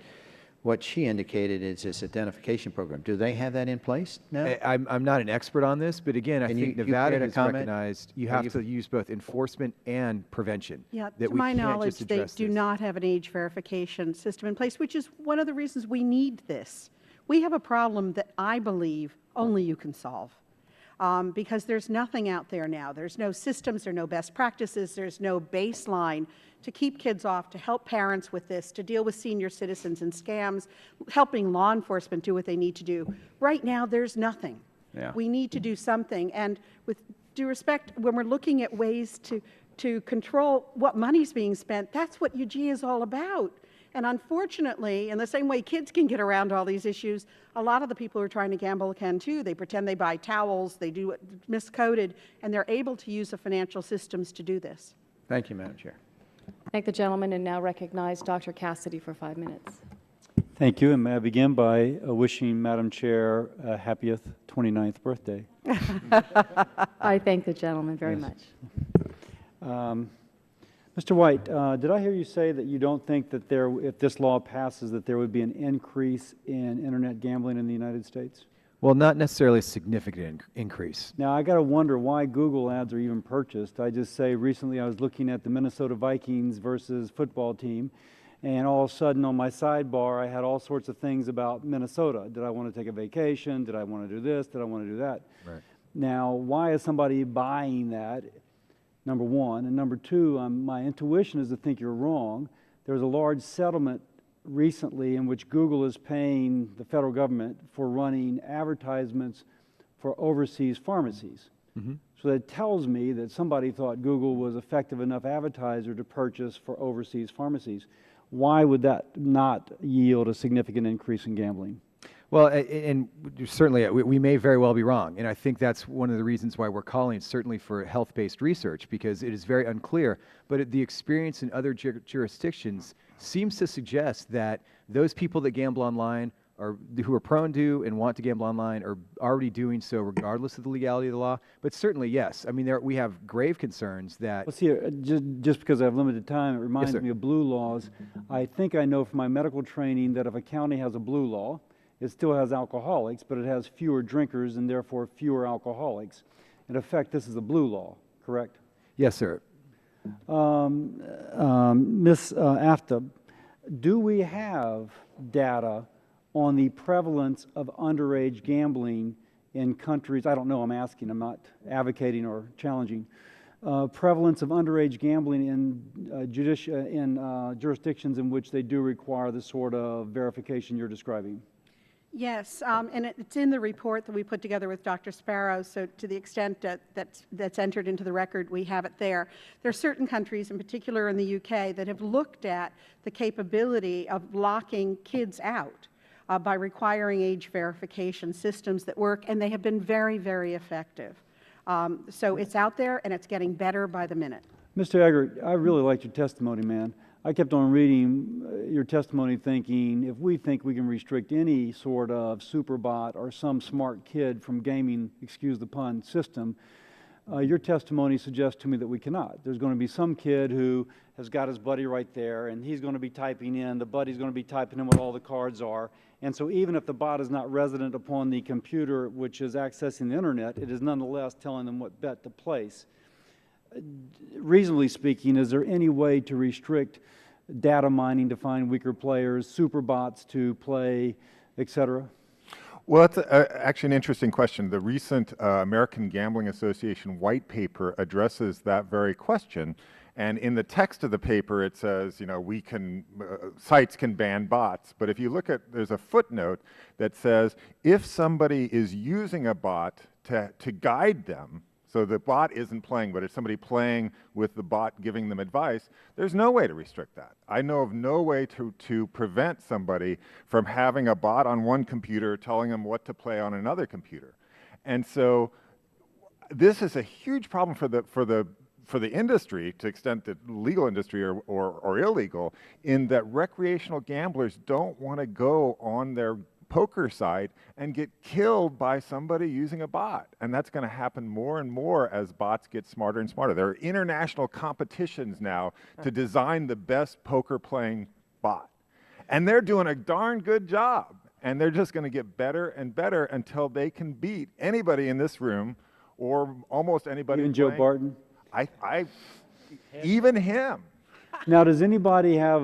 what she indicated is this identification program. Do they have that in place now? I'm not an expert on this, but again, I Can think you Nevada care to has comment? recognized you Are have you- to use both enforcement and prevention. Yeah, that to we my can't knowledge, just they address do this. not have an age verification system in place, which is one of the reasons we need this. We have a problem that I believe only you can solve. Because there's nothing out there now. There's no systems, there are no best practices, there's no baseline to keep kids off, to help parents with this, to deal with senior citizens and scams, helping law enforcement do what they need to do. Right now, there's nothing. Yeah. We need to do something. And with due respect, when we're looking at ways to control what money's being spent, that's what UG is all about. And unfortunately, in the same way kids can get around all these issues, a lot of the people who are trying to gamble can too. They pretend they buy towels, they do it miscoded, and they're able to use the financial systems to do this. Thank you, Madam Chair. Thank the gentleman, and now recognize Dr. Cassidy for 5 minutes. Thank you, and may I begin by wishing Madam Chair a happiest 29th birthday. I thank the gentleman very much. Mr. White, did I hear you say that you don't think that if this law passes, that there would be an increase in Internet gambling in the United States? Well, not necessarily a significant increase. Now, I got to wonder why Google ads are even purchased. I just say recently I was looking at the Minnesota Vikings versus football team, and all of a sudden on my sidebar I had all sorts of things about Minnesota. Did I want to take a vacation? Did I want to do this? Did I want to do that? Right. Now, why is somebody buying that? Number one. And number two, my intuition is to think you're wrong. There was a large settlement recently in which Google is paying the federal government for running advertisements for overseas pharmacies. Mm-hmm. So that tells me that somebody thought Google was effective enough advertiser to purchase for overseas pharmacies. Why would that not yield a significant increase in gambling? Well, and certainly we may very well be wrong, and I think that's one of the reasons why we're calling certainly for health-based research, because it is very unclear, but the experience in other jurisdictions seems to suggest that those people that gamble online who are prone to and want to gamble online are already doing so regardless of the legality of the law. But certainly, yes. I mean, we have grave concerns that... Well, see, just because I have limited time, it reminds me of blue laws. I think I know from my medical training that if a county has a blue law, it still has alcoholics, but it has fewer drinkers and therefore fewer alcoholics. In effect, this is a blue law, correct? Yes, sir. Ms. Aftab, do we have data on the prevalence of underage gambling in countries? I don't know, I'm asking, I'm not advocating or challenging. Prevalence of underage gambling in jurisdictions in which they do require the sort of verification you're describing? Yes, and it's in the report that we put together with Dr. Sparrow, so to the extent that that's entered into the record, we have it there. There are certain countries, in particular in the UK, that have looked at the capability of locking kids out by requiring age verification systems that work, and they have been very, very effective. So it's out there, and it's getting better by the minute. Mr. Eggert, I really liked your testimony, man. I kept on reading your testimony thinking, if we think we can restrict any sort of superbot or some smart kid from gaming, excuse the pun, system, your testimony suggests to me that we cannot. There's going to be some kid who has got his buddy right there, and he's going to be typing in, the buddy's going to be typing in what all the cards are. And so even if the bot is not resident upon the computer which is accessing the internet, it is nonetheless telling them what bet to place. Reasonably speaking, is there any way to restrict data mining to find weaker players, superbots to play, et cetera? Well, that's actually an interesting question. The recent American Gambling Association white paper addresses that very question. And in the text of the paper, it says, you know, sites can ban bots. But if you look at, there's a footnote that says, if somebody is using a bot to guide them, so the bot isn't playing, but it's somebody playing with the bot giving them advice, there's no way to restrict that. I know of no way to prevent somebody from having a bot on one computer telling them what to play on another computer. And so this is a huge problem for the industry, to the extent that legal industry or illegal, in that recreational gamblers don't want to go on their poker site and get killed by somebody using a bot. And that's going to happen more and more as bots get smarter and smarter. There are international competitions now to design the best poker playing bot. And they're doing a darn good job. And they're just going to get better and better until they can beat anybody in this room or almost anybody. Even Joe Barton? Even him. Now, does anybody have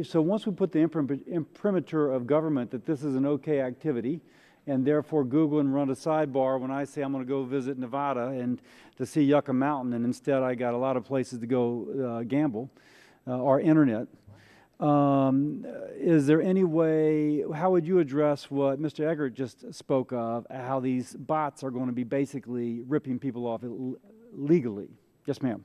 so once we put the imprimatur of government that this is an okay activity, and therefore Google and run a sidebar when I say I'm going to go visit Nevada and to see Yucca Mountain, and instead I got a lot of places to go gamble, or internet. Is there any way, how would you address what Mr. Eggert just spoke of, how these bots are going to be basically ripping people off legally? Yes, ma'am.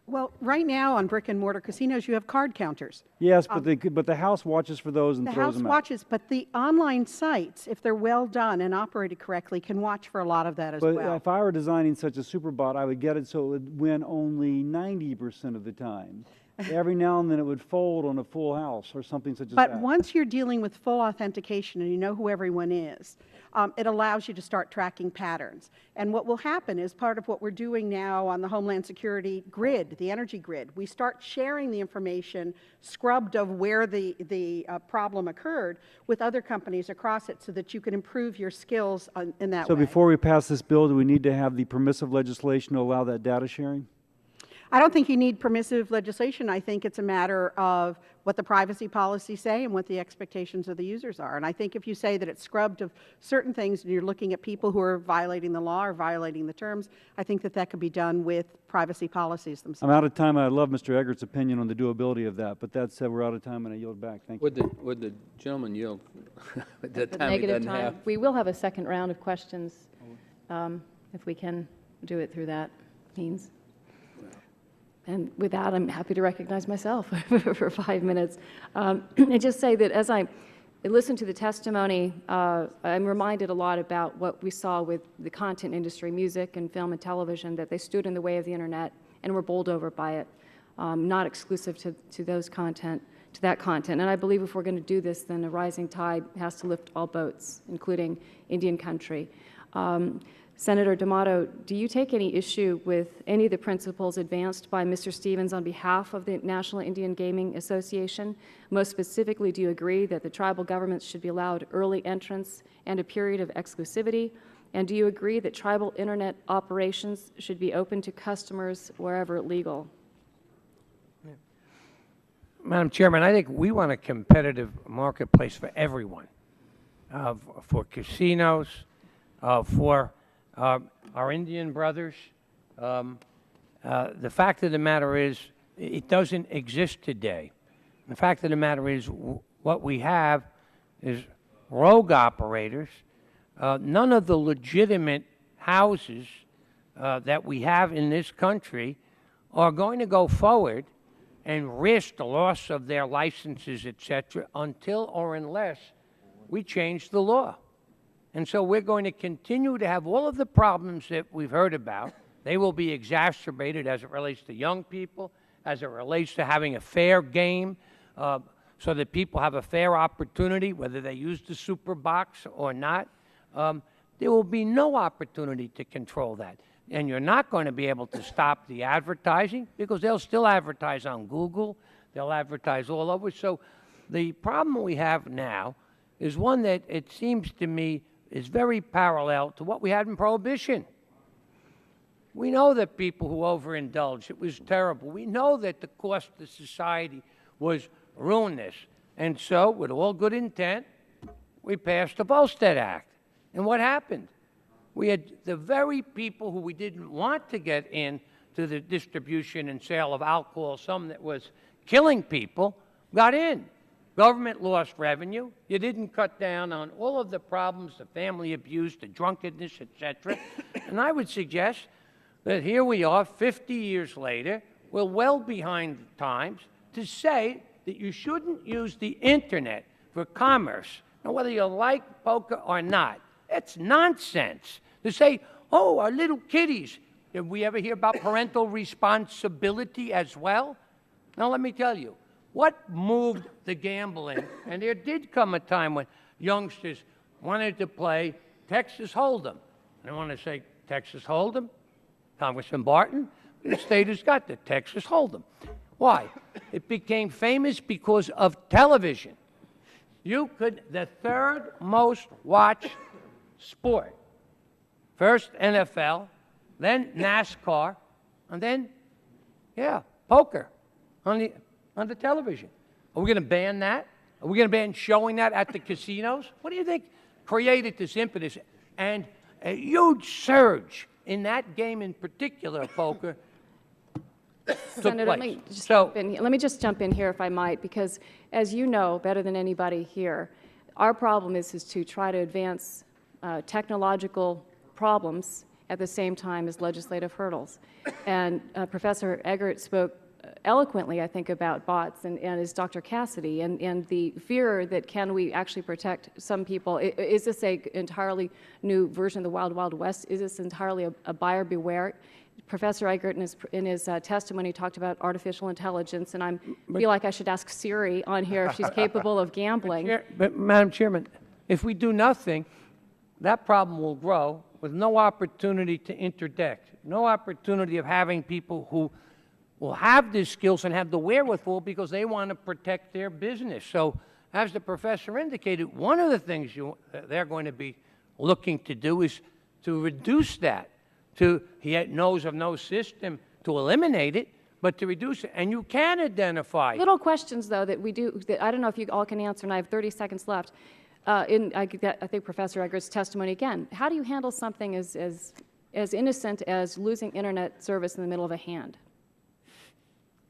Well, right now on brick-and-mortar casinos, you have card counters. Yes, but the House watches for those and throws them out. The House watches, but the online sites, if they're well done and operated correctly, can watch for a lot of that as well. But if I were designing such a super bot, I would get it so it would win only 90% of the time. Every now and then it would fold on a full house or something such as that. But once you're dealing with full authentication and you know who everyone is, it allows you to start tracking patterns. And what will happen is part of what we're doing now on the Homeland Security grid, the energy grid, we start sharing the information scrubbed of where the problem occurred with other companies across it so that you can improve your skills in that way. So before we pass this bill, do we need to have the permissive legislation to allow that data sharing? I don't think you need permissive legislation. I think it's a matter of what the privacy policies say and what the expectations of the users are. And I think if you say that it's scrubbed of certain things and you're looking at people who are violating the law or violating the terms, I think that that could be done with privacy policies themselves. I'm out of time. I love Mr. Eggert's opinion on the doability of that, but that said, we're out of time and I yield back. Thank you. Would the gentleman yield the The time he negative doesn't time. have? We will have a second round of questions if we can do it through that means. And with that, I'm happy to recognize myself for 5 minutes. And just say that as I listen to the testimony, I'm reminded a lot about what we saw with the content industry, music and film and television, that they stood in the way of the internet and were bowled over by it, not exclusive to those content, to that content. And I believe if we're going to do this, then a rising tide has to lift all boats, including Indian country. Senator D'Amato, do you take any issue with any of the principles advanced by Mr. Stevens on behalf of the National Indian Gaming Association? Most specifically, do you agree that the tribal governments should be allowed early entrance and a period of exclusivity? And do you agree that tribal internet operations should be open to customers wherever legal? Madam Chairman, I think we want a competitive marketplace for everyone, for casinos, for our Indian brothers. The fact of the matter is, it doesn't exist today. The fact of the matter is, what we have is rogue operators. None of the legitimate houses that we have in this country are going to go forward and risk the loss of their licenses, etc., until or unless we change the law. And so we're going to continue to have all of the problems that we've heard about. They will be exacerbated as it relates to young people, as it relates to having a fair game, so that people have a fair opportunity, whether they use the super box or not. There will be no opportunity to control that. And you're not going to be able to stop the advertising because they'll still advertise on Google. They'll advertise all over. So the problem we have now is one that it seems to me is very parallel to what we had in Prohibition. We know that people who overindulged, it was terrible. We know that the cost to society was ruinous. And so, with all good intent, we passed the Volstead Act. And what happened? We had the very people who we didn't want to get into the distribution and sale of alcohol, some that was killing people, got in. Government lost revenue. You didn't cut down on all of the problems, the family abuse, the drunkenness, etc. And I would suggest that here we are 50 years later, we're well behind the times to say that you shouldn't use the internet for commerce. Now, whether you like poker or not, that's nonsense. To say, oh, our little kiddies, did we ever hear about parental responsibility as well? Now, let me tell you, what moved the gambling, and there did come a time when youngsters wanted to play Texas Hold'em. And I want to say Texas Hold'em, Congressman Barton, the state has got the Texas Hold'em. Why? It became famous because of television. You could, the third most watched sport, first NFL, then NASCAR, and then, yeah, poker on the television. Are we going to ban that? Are we going to ban showing that at the casinos? What do you think created this impetus? And a huge surge in that game in particular, poker, Senator, let me just jump in here, if I might, because as you know better than anybody here, our problem is to try to advance technological problems at the same time as legislative hurdles. And Professor Eggert spoke eloquently, I think, about bots, and as Dr. Cassidy, and the fear that can we actually protect some people. Is this an entirely new version of the Wild Wild West? Is this entirely a buyer beware? Professor Eggert in his testimony talked about artificial intelligence, and I feel like I should ask Siri on here if she's capable of gambling. But Madam Chairman, if we do nothing, that problem will grow with no opportunity to interdict, no opportunity of having people who will have these skills and have the wherewithal because they want to protect their business. So as the professor indicated, one of the things they're going to be looking to do is to reduce that, he knows of no system to eliminate it, but to reduce it. And you can identify. Little questions, though, that I don't know if you all can answer, and I have 30 seconds left. I think Professor Eggert's testimony again. How do you handle something as innocent as losing internet service in the middle of a hand?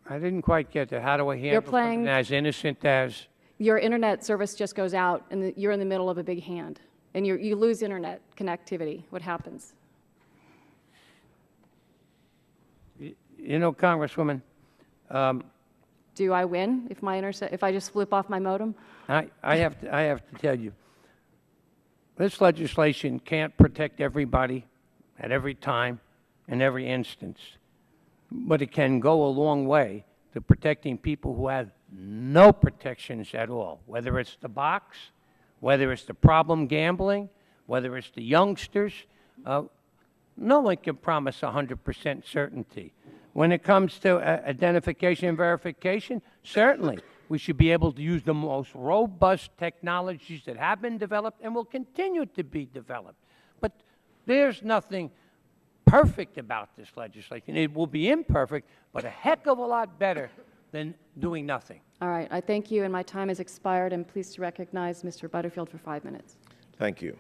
I didn't quite get that. How do I handle something as innocent as? Your internet service just goes out, and you're in the middle of a big hand, and you lose internet connectivity. What happens? You know, Congresswoman. Do I win if I just flip off my modem? I have to tell you, this legislation can't protect everybody at every time in every instance, but it can go a long way to protecting people who have no protections at all, whether it's the box, whether it's the problem gambling, whether it's the youngsters. No one can promise 100% certainty. When it comes to identification and verification, certainly we should be able to use the most robust technologies that have been developed and will continue to be developed. But there's nothing perfect about this legislation. It will be imperfect, but a heck of a lot better than doing nothing. All right. I thank you, and my time has expired. I'm pleased to recognize Mr. Butterfield for 5 minutes. Thank you.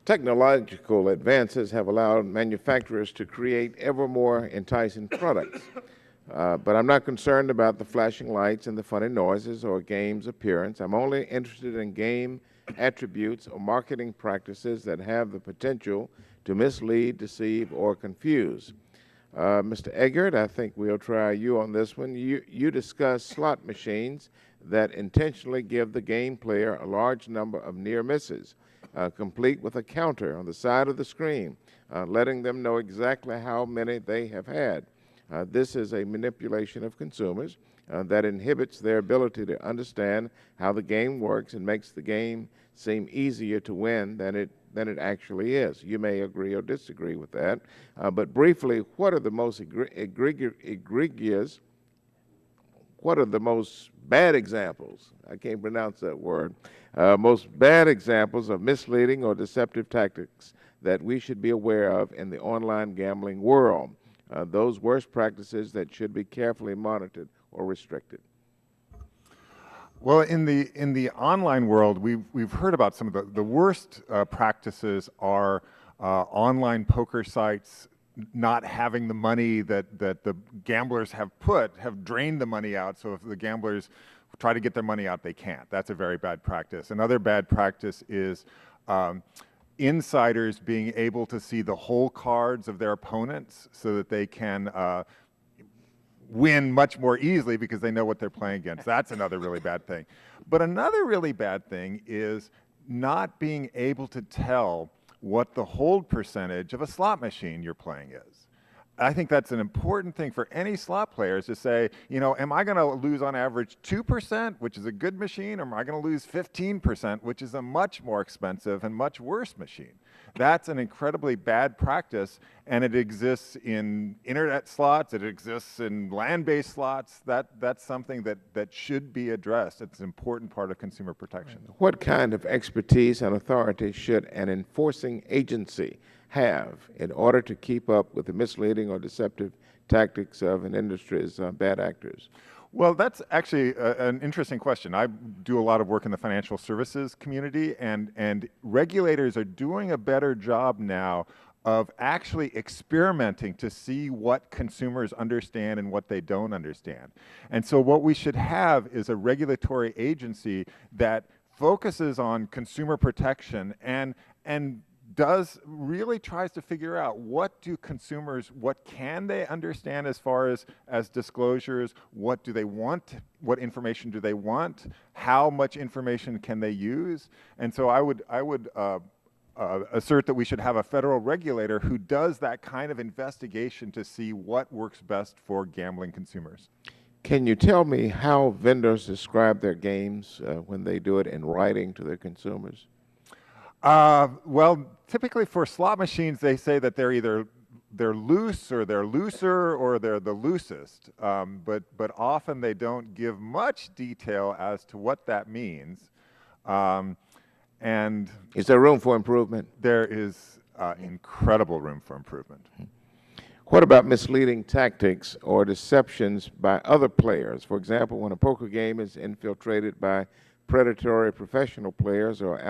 Technological advances have allowed manufacturers to create ever more enticing products. But I'm not concerned about the flashing lights and the funny noises or game's appearance. I'm only interested in game attributes or marketing practices that have the potential to mislead, deceive, or confuse. Mr. Eggert, I think we'll try you on this one. You discuss slot machines that intentionally give the game player a large number of near misses, complete with a counter on the side of the screen, letting them know exactly how many they have had. This is a manipulation of consumers that inhibits their ability to understand how the game works and makes the game seem easier to win than it actually is. You may agree or disagree with that, but briefly, what are the most egregious, what are the most bad examples, I can't pronounce that word, most bad examples of misleading or deceptive tactics that we should be aware of in the online gambling world, those worst practices that should be carefully monitored or restricted? Well, in the online world, we've heard about some of the worst practices are online poker sites not having the money that the gamblers have drained the money out. So if the gamblers try to get their money out, they can't. That's a very bad practice. Another bad practice is insiders being able to see the whole cards of their opponents so that they can win much more easily because they know what they're playing against. That's another really bad thing. But another really bad thing is not being able to tell what the hold percentage of a slot machine you're playing is. I think that's an important thing for any slot players to say, you know, am I going to lose on average 2%, which is a good machine, or am I going to lose 15%, which is a much more expensive and much worse machine? That's an incredibly bad practice, and it exists in internet slots, it exists in land-based slots. That's something that should be addressed. It's an important part of consumer protection. What kind of expertise and authority should an enforcing agency have in order to keep up with the misleading or deceptive tactics of an industry's bad actors? Well, that's actually an interesting question. I do a lot of work in the financial services community, and regulators are doing a better job now of actually experimenting to see what consumers understand and what they don't understand. And so what we should have is a regulatory agency that focuses on consumer protection and really tries to figure out what do consumers, what can they understand as far as disclosures, what do they want, what information do they want, how much information can they use. And so I would assert that we should have a federal regulator who does that kind of investigation to see what works best for gambling consumers. Can you tell me how vendors describe their games when they do it in writing to their consumers? Well, typically for slot machines, they say that they're loose or they're looser or they're the loosest, but often they don't give much detail as to what that means. And is there room for improvement? There is incredible room for improvement. What about misleading tactics or deceptions by other players? For example, when a poker game is infiltrated by predatory professional players or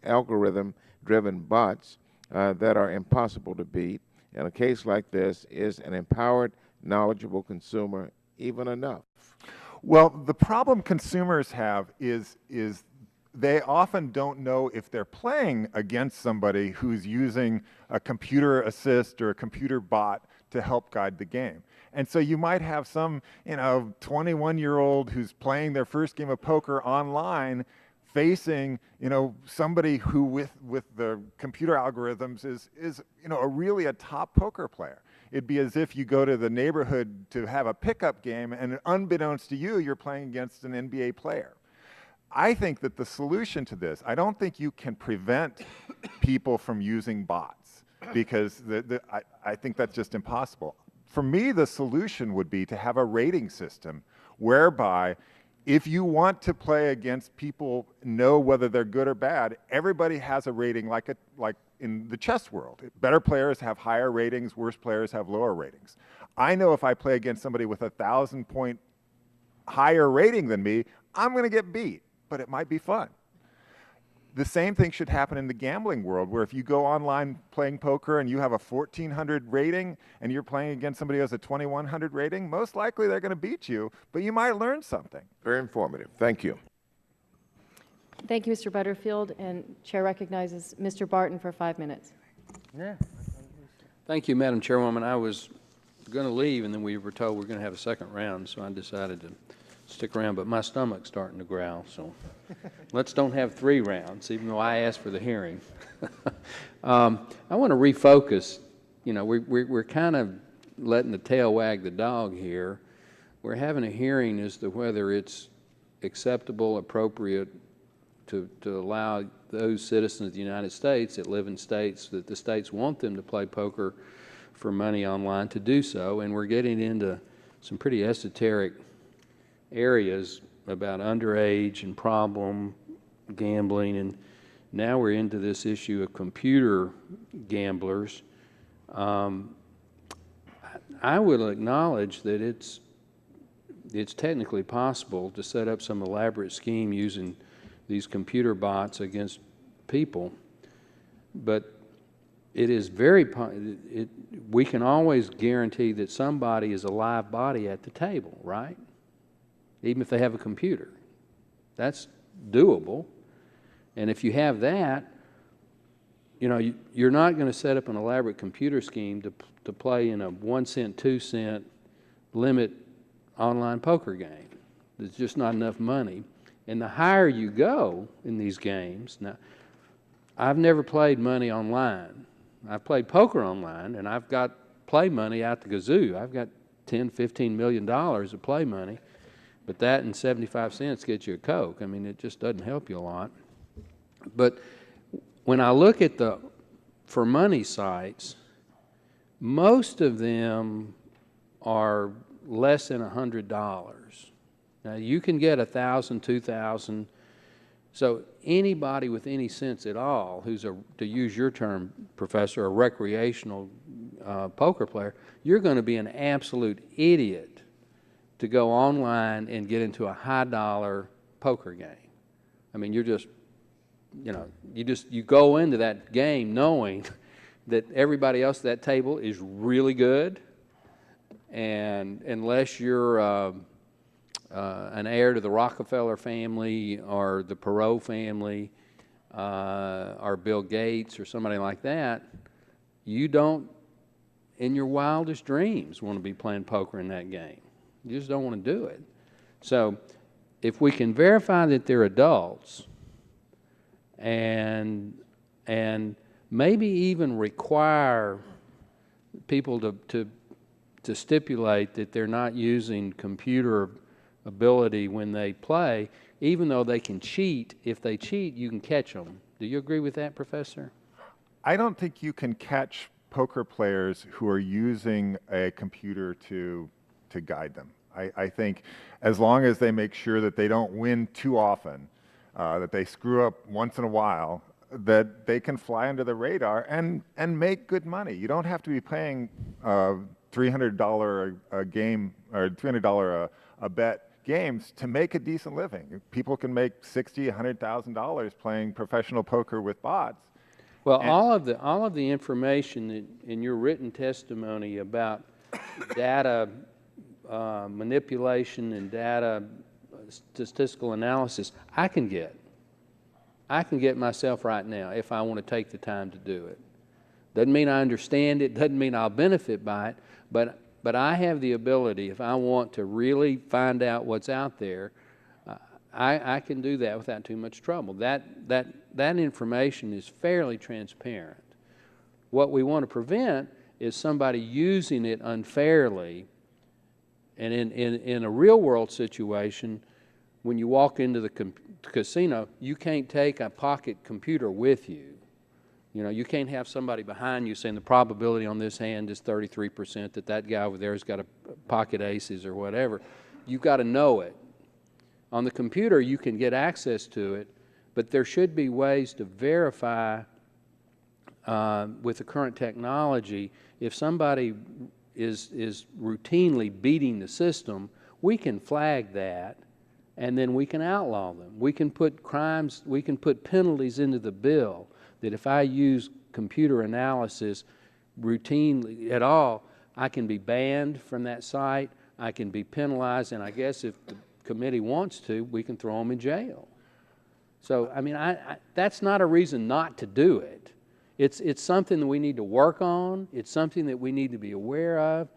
algorithm-driven bots that are impossible to beat. In a case like this, is an empowered, knowledgeable consumer even enough? Well, the problem consumers have is they often don't know if they're playing against somebody who's using a computer assist or a computer bot to help guide the game. And so you might have some, 21-year-old who's playing their first game of poker online facing, somebody who with the computer algorithms is really a top poker player. It'd be as if you go to the neighborhood to have a pickup game and unbeknownst to you, you're playing against an NBA player. I think that the solution to this, I don't think you can prevent people from using bots because I think that's just impossible. For me, the solution would be to have a rating system whereby if you want to play against people, know whether they're good or bad, everybody has a rating like in the chess world. Better players have higher ratings, worse players have lower ratings. I know if I play against somebody with 1,000-point higher rating than me, I'm going to get beat, but it might be fun. The same thing should happen in the gambling world, where if you go online playing poker and you have a 1,400 rating and you're playing against somebody who has a 2,100 rating, most likely they're going to beat you, but you might learn something. Very informative. Thank you. Thank you, Mr. Butterfield. And Chair recognizes Mr. Barton for 5 minutes. Yeah. Thank you, Madam Chairwoman. I was going to leave, and then we were told we're going to have a second round, so I decided to stick around, but my stomach's starting to growl, so let's don't have 3 rounds, even though I asked for the hearing. I want to refocus. We're kind of letting the tail wag the dog here. We're having a hearing as to whether it's acceptable, appropriate to allow those citizens of the United States that live in states that the states want them to play poker for money online to do so, and we're getting into some pretty esoteric areas about underage and problem gambling, and now we're into this issue of computer gamblers. I will acknowledge that it's technically possible to set up some elaborate scheme using these computer bots against people, but it is we can always guarantee that somebody is a live body at the table, right? Even if they have a computer. That's doable. And if you have that, you're not going to set up an elaborate computer scheme to play in a 1 cent, 2 cent limit online poker game. There's just not enough money. And the higher you go in these games, now, I've never played money online. I've played poker online, and I've got play money out the gazoo. I've got $10, $15 million of play money. But that and 75 cents gets you a Coke. I mean, it just doesn't help you a lot. But when I look at the for money sites, most of them are less than $100. Now, you can get 1,000, 2,000. So anybody with any sense at all who's, to use your term, Professor, a recreational poker player, you're going to be an absolute idiot to go online and get into a high-dollar poker game. I mean, you're just, you go into that game knowing that everybody else at that table is really good, and unless you're an heir to the Rockefeller family or the Perot family or Bill Gates or somebody like that, you don't, in your wildest dreams, want to be playing poker in that game. You just don't want to do it. So if we can verify that they're adults and maybe even require people to stipulate that they're not using computer ability when they play, even though they can cheat. If they cheat, you can catch them Do you agree with that, Professor? I don't think you can catch poker players who are using a computer to guide them. I think as long as they make sure that they don't win too often, that they screw up once in a while, that they can fly under the radar and make good money. You don't have to be paying $300 a game or $300 a bet games to make a decent living. People can make $60,000, $100,000 playing professional poker with bots. Well, all of the information in your written testimony about data manipulation and data statistical analysis, I can get myself right now if I want to take the time to do it. Doesn't mean I understand it, doesn't mean I'll benefit by it, but I have the ability, if I want to really find out what's out there, I can do that without too much trouble. That information is fairly transparent. What we want to prevent is somebody using it unfairly. And in a real-world situation, when you walk into the casino, you can't take a pocket computer with you. You know, you can't have somebody behind you saying the probability on this hand is 33% that guy over there has got a pocket aces or whatever. You've got to know it. On the computer, you can get access to it, but there should be ways to verify with the current technology if somebody is routinely beating the system, we can flag that, and then we can outlaw them. We can put crimes, we can put penalties into the bill that if I use computer analysis routinely at all, I can be banned from that site, I can be penalized, and I guess if the committee wants to, we can throw them in jail. So, I mean, that's not a reason not to do it. It's something that we need to work on. It's something that we need to be aware of.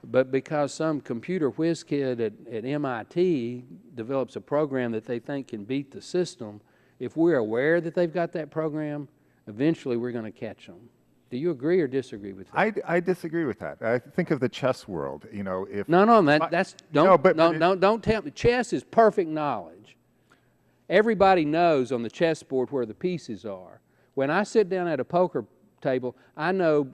But because some computer whiz kid at MIT develops a program that they think can beat the system, if we're aware that they've got that program, eventually we're going to catch them. Do you agree or disagree with that? I disagree with that. I think of the chess world. You know, if don't tell me. Chess is perfect knowledge. Everybody knows on the chessboard where the pieces are. When I sit down at a poker table, I know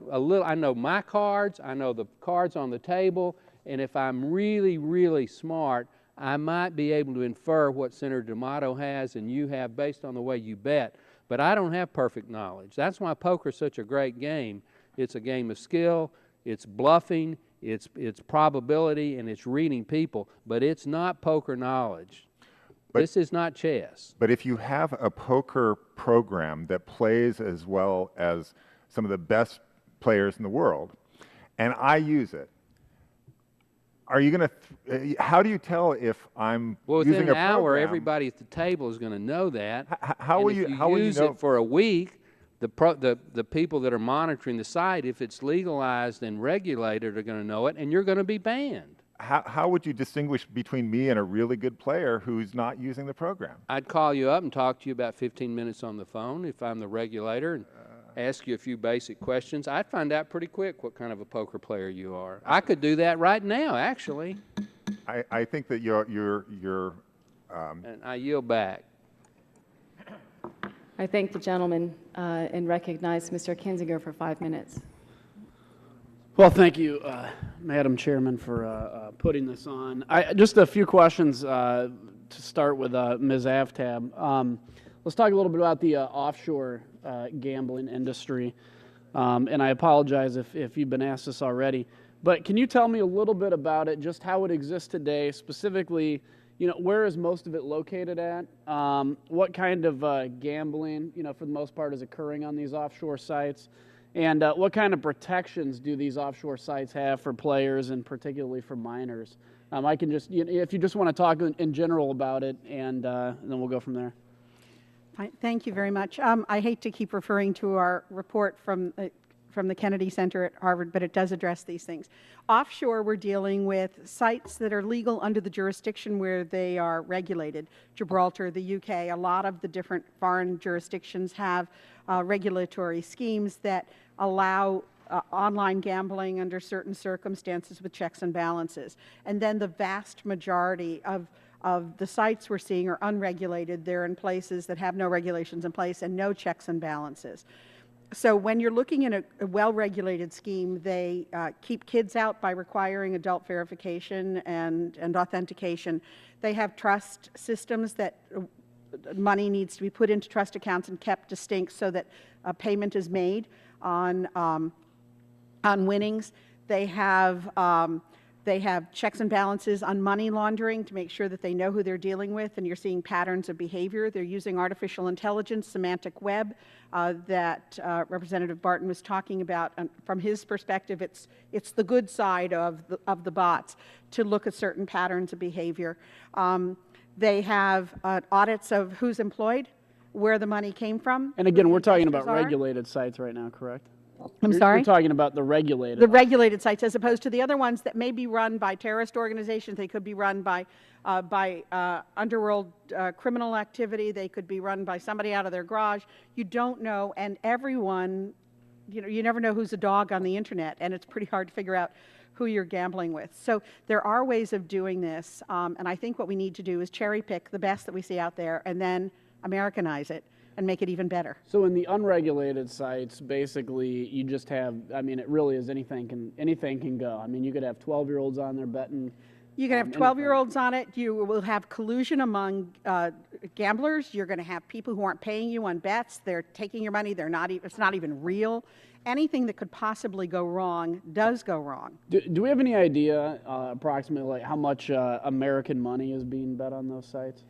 I know my cards, I know the cards on the table, and if I'm really, really smart, I might be able to infer what Senator D'Amato has and you have based on the way you bet. But I don't have perfect knowledge. That's why poker is such a great game. It's a game of skill, it's bluffing, it's probability, and it's reading people. But it's not poker knowledge. This is not chess. But if you have a poker program that plays as well as some of the best players in the world, and I use it, are you going to? How do you tell if I'm using a program? Within an hour, everybody at the table is going to know that. How will you? How will you use it for a week? The people that are monitoring the site, if it's legalized and regulated, are going to know it, and you're going to be banned. How would you distinguish between me and a really good player who's not using the program? I'd call you up and talk to you about 15 minutes on the phone if I'm the regulator and ask you a few basic questions. I'd find out pretty quick what kind of a poker player you are. I could do that right now, actually. I think that you're and I yield back. I thank the gentleman and recognize Mr. Kinzinger for 5 minutes. Well, thank you, Madam Chairman, for putting this on. Just a few questions to start with Ms. Aftab. Let's talk a little bit about the offshore gambling industry. And I apologize if you've been asked this already. But can you tell me a little bit about it, just how it exists today, specifically, you know, where is most of it located at? What kind of gambling, you know, for the most part is occurring on these offshore sites? And what kind of protections do these offshore sites have for players and particularly for minors? I can just, if you just want to talk in general about it, and then we'll go from there. Thank you very much. I hate to keep referring to our report from the Kennedy Center at Harvard, but it does address these things. Offshore, we're dealing with sites that are legal under the jurisdiction where they are regulated. Gibraltar, the UK, a lot of the different foreign jurisdictions have regulatory schemes that allow online gambling under certain circumstances with checks and balances. And then the vast majority of of the sites we're seeing are unregulated. They're in places that have no regulations in place and no checks and balances. So when you're looking at a well-regulated scheme, they keep kids out by requiring adult verification and authentication. They have trust systems that money needs to be put into trust accounts and kept distinct so that a payment is made on winnings. They have checks and balances on money laundering to make sure that they know who they're dealing with, and you're seeing patterns of behavior. They're using artificial intelligence, semantic web, that Representative Barton was talking about. And from his perspective, it's the good side of the bots to look at certain patterns of behavior. They have audits of who's employed, where the money came from. And again, we're talking about regulated sites right now, correct? I'm sorry? You're talking about the regulated. The regulated sites, as opposed to the other ones that may be run by terrorist organizations. They could be run by underworld criminal activity. They could be run by somebody out of their garage. You don't know, and everyone, you never know who's a dog on the internet, and it's pretty hard to figure out who you're gambling with. So there are ways of doing this, and I think what we need to do is cherry pick the best that we see out there and then Americanize it and make it even better. So in the unregulated sites, basically, you just have, I mean, it really is anything can go. I mean, you could have 12-year-olds on there betting. You can have 12-year-olds on it. You will have collusion among gamblers. You're going to have people who aren't paying you on bets. They're taking your money. It's not even real. Anything that could possibly go wrong does go wrong. Do we have any idea approximately like how much American money is being bet on those sites?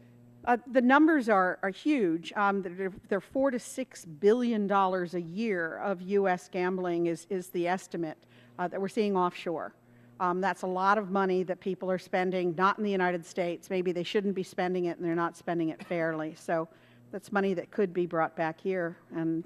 The numbers are huge. They're $4 to $6 billion a year of U.S. gambling is the estimate that we're seeing offshore. That's a lot of money that people are spending, not in the United States. Maybe they shouldn't be spending it, and they're not spending it fairly. So that's money that could be brought back here and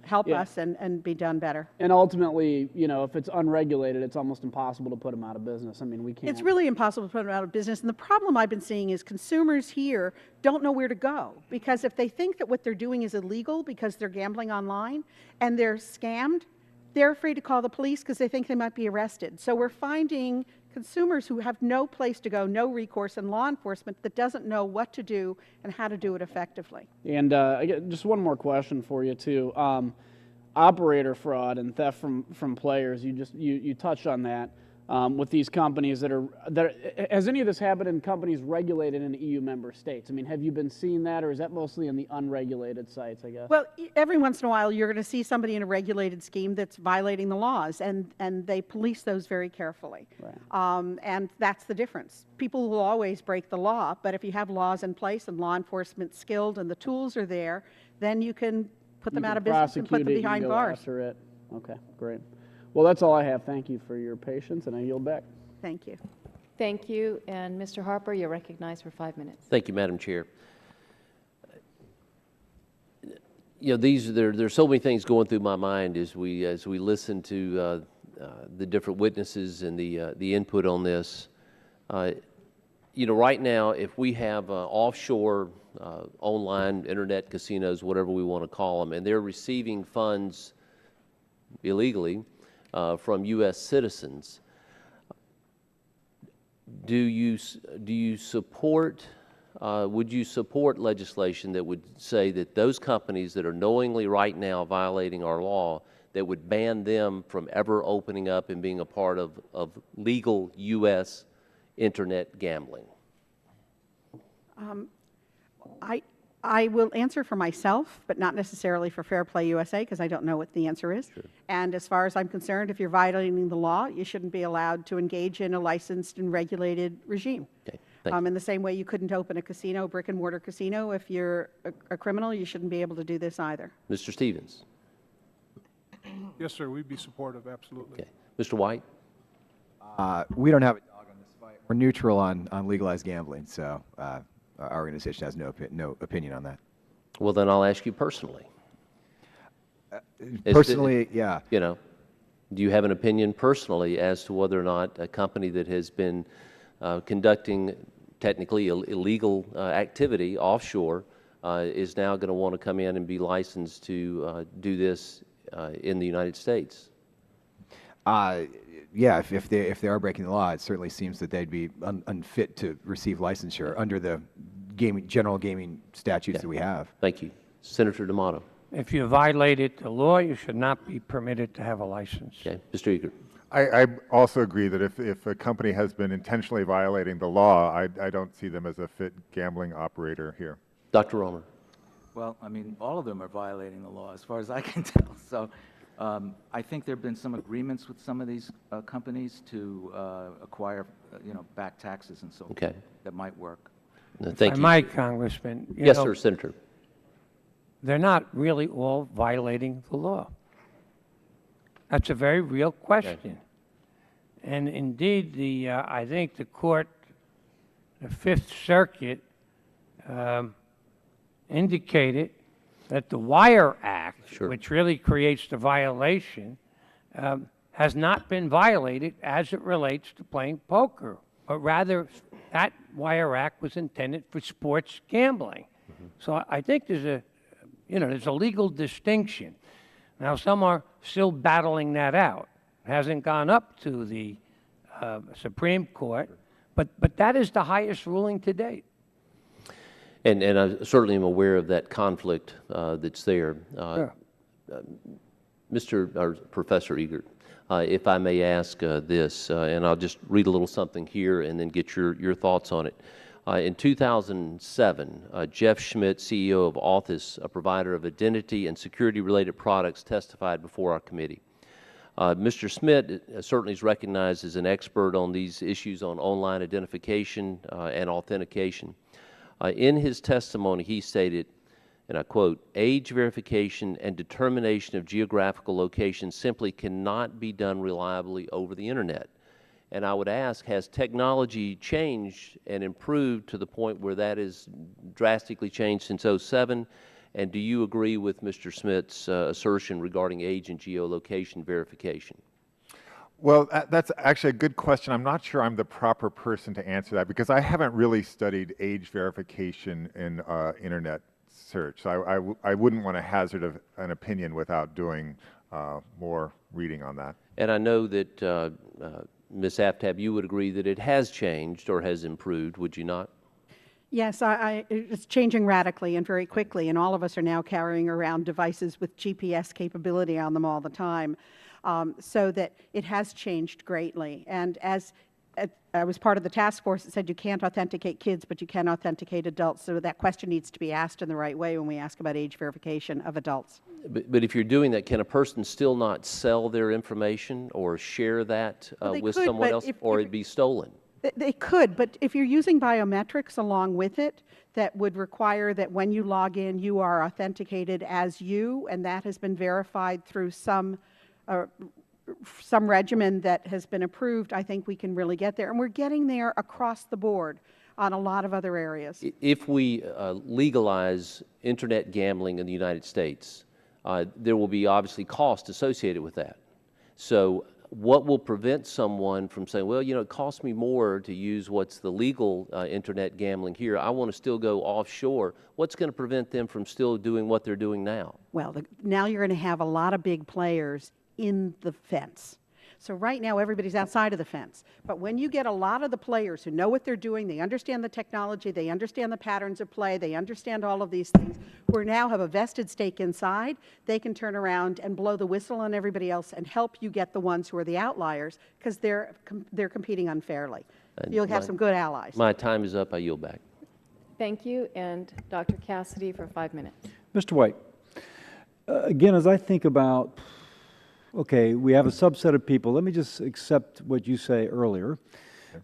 help us and be done better. And ultimately, if it's unregulated, it's almost impossible to put them out of business. I mean, we can't. It's really impossible to put them out of business. And the problem I've been seeing is consumers here don't know where to go, because if they think that what they're doing is illegal because they're gambling online and they're scammed, they're afraid to call the police because they think they might be arrested. So we're finding consumers who have no place to go, no recourse, and law enforcement that doesn't know what to do and how to do it effectively. And I get just one more question for you too. Operator fraud and theft from players. You touched on that with these companies that has any of this happened in companies regulated in EU member states? I mean, have you been seeing that, or is that mostly in the unregulated sites, I guess? Well, every once in a while you're going to see somebody in a regulated scheme that's violating the laws, and they police those very carefully. Right. And that's the difference. People will always break the law, but if you have laws in place and law enforcement skilled and the tools are there, then you can put them out of business and put them behind bars. After it. Okay, great. Well, that's all I have. Thank you for your patience, and I yield back. Thank you. Thank you. And Mr. Harper, you're recognized for 5 minutes. Thank you, Madam Chair. There's so many things going through my mind as we listen to the different witnesses and the input on this. Right now, if we have offshore online internet casinos, whatever we want to call them, and they're receiving funds illegally from U.S. citizens, do you support? Would you support legislation that would say that those companies that are knowingly right now violating our law, that would ban them from ever opening up and being a part of legal U.S. internet gambling? I will answer for myself, but not necessarily for Fair Play USA, because I don't know what the answer is. Sure. And as far as I'm concerned, if you're violating the law, you shouldn't be allowed to engage in a licensed and regulated regime. Okay. In the same way you couldn't open a casino, brick-and-mortar casino, if you're a criminal, you shouldn't be able to do this either. Mr. Stevens. Yes, sir. We'd be supportive, absolutely. Okay. Mr. White. We don't have a dog on this fight. We're neutral on legalized gambling, so our organization has no opinion on that. Well, then I'll ask you personally. Personally, yeah. Do you have an opinion personally as to whether or not a company that has been conducting technically illegal activity offshore is now going to want to come in and be licensed to do this in the United States? yeah, if they are breaking the law, it certainly seems that they'd be unfit to receive licensure under the general gaming statutes that we have. Thank you. Senator D'Amato. If you violated the law, you should not be permitted to have a license. Okay. Mr. Eager. I also agree that if a company has been intentionally violating the law, I don't see them as a fit gambling operator here. Dr. Romer. Well, I mean, all of them are violating the law as far as I can tell. So I think there have been some agreements with some of these companies to acquire, back taxes and so on. Okay. That might work. Thank you. Mike, Congressman. Yes, sir, Senator. They're not really all violating the law. That's a very real question. Okay. And indeed, I think the court, the Fifth Circuit, indicated that the Wire Act, which really creates the violation, has not been violated as it relates to playing poker, but rather that Wire Act was intended for sports gambling. So I think there's a legal distinction. Now, some are still battling that out. It hasn't gone up to the Supreme Court, but that is the highest ruling to date. And I certainly am aware of that conflict that's there. Sure. Professor Eager, if I may ask this, and I'll just read a little something here and then get your thoughts on it. In 2007, Jeff Schmidt, CEO of Authis, a provider of identity and security-related products, testified before our committee. Mr. Schmidt certainly is recognized as an expert on these issues on online identification and authentication. In his testimony, he stated, and I quote, "Age verification and determination of geographical location simply cannot be done reliably over the Internet." And I would ask, has technology changed and improved to the point where that is drastically changed since 2007? And do you agree with Mr. Smith's assertion regarding age and geolocation verification? Well, that's actually a good question. I'm not sure I'm the proper person to answer that because I haven't really studied age verification in Internet search. So I wouldn't want to hazard an opinion without doing more reading on that. And I know that Ms. Aftab, you would agree that it has changed or has improved, would you not? Yes, it's changing radically and very quickly, and all of us are now carrying around devices with GPS capability on them all the time, so that it has changed greatly. And as I was part of the task force that said you can't authenticate kids, but you can authenticate adults, so that question needs to be asked in the right way when we ask about age verification of adults. But if you're doing that, can a person still not sell their information or share that with someone else, or it'd be stolen? They could, but if you're using biometrics along with it, that would require that when you log in, you are authenticated as you, and that has been verified through some regimen that has been approved. I think we can really get there, and we're getting there across the board on a lot of other areas. If we legalize Internet gambling in the United States, there will be obviously cost associated with that. So what will prevent someone from saying, well, it costs me more to use what's the legal Internet gambling here. I want to still go offshore. What's going to prevent them from still doing what they're doing now? Well, now you're going to have a lot of big players in the fence. So right now, everybody's outside of the fence. But when you get a lot of the players who know what they're doing, they understand the technology, they understand the patterns of play, they understand all of these things, who now have a vested stake inside, they can turn around and blow the whistle on everybody else and help you get the ones who are the outliers, because they're competing unfairly. You'll have some good allies. My time is up. I yield back. Thank you. And Dr. Cassidy for 5 minutes. Mr. White, again, as I think about, okay, we have a subset of people. Let me just accept what you say earlier.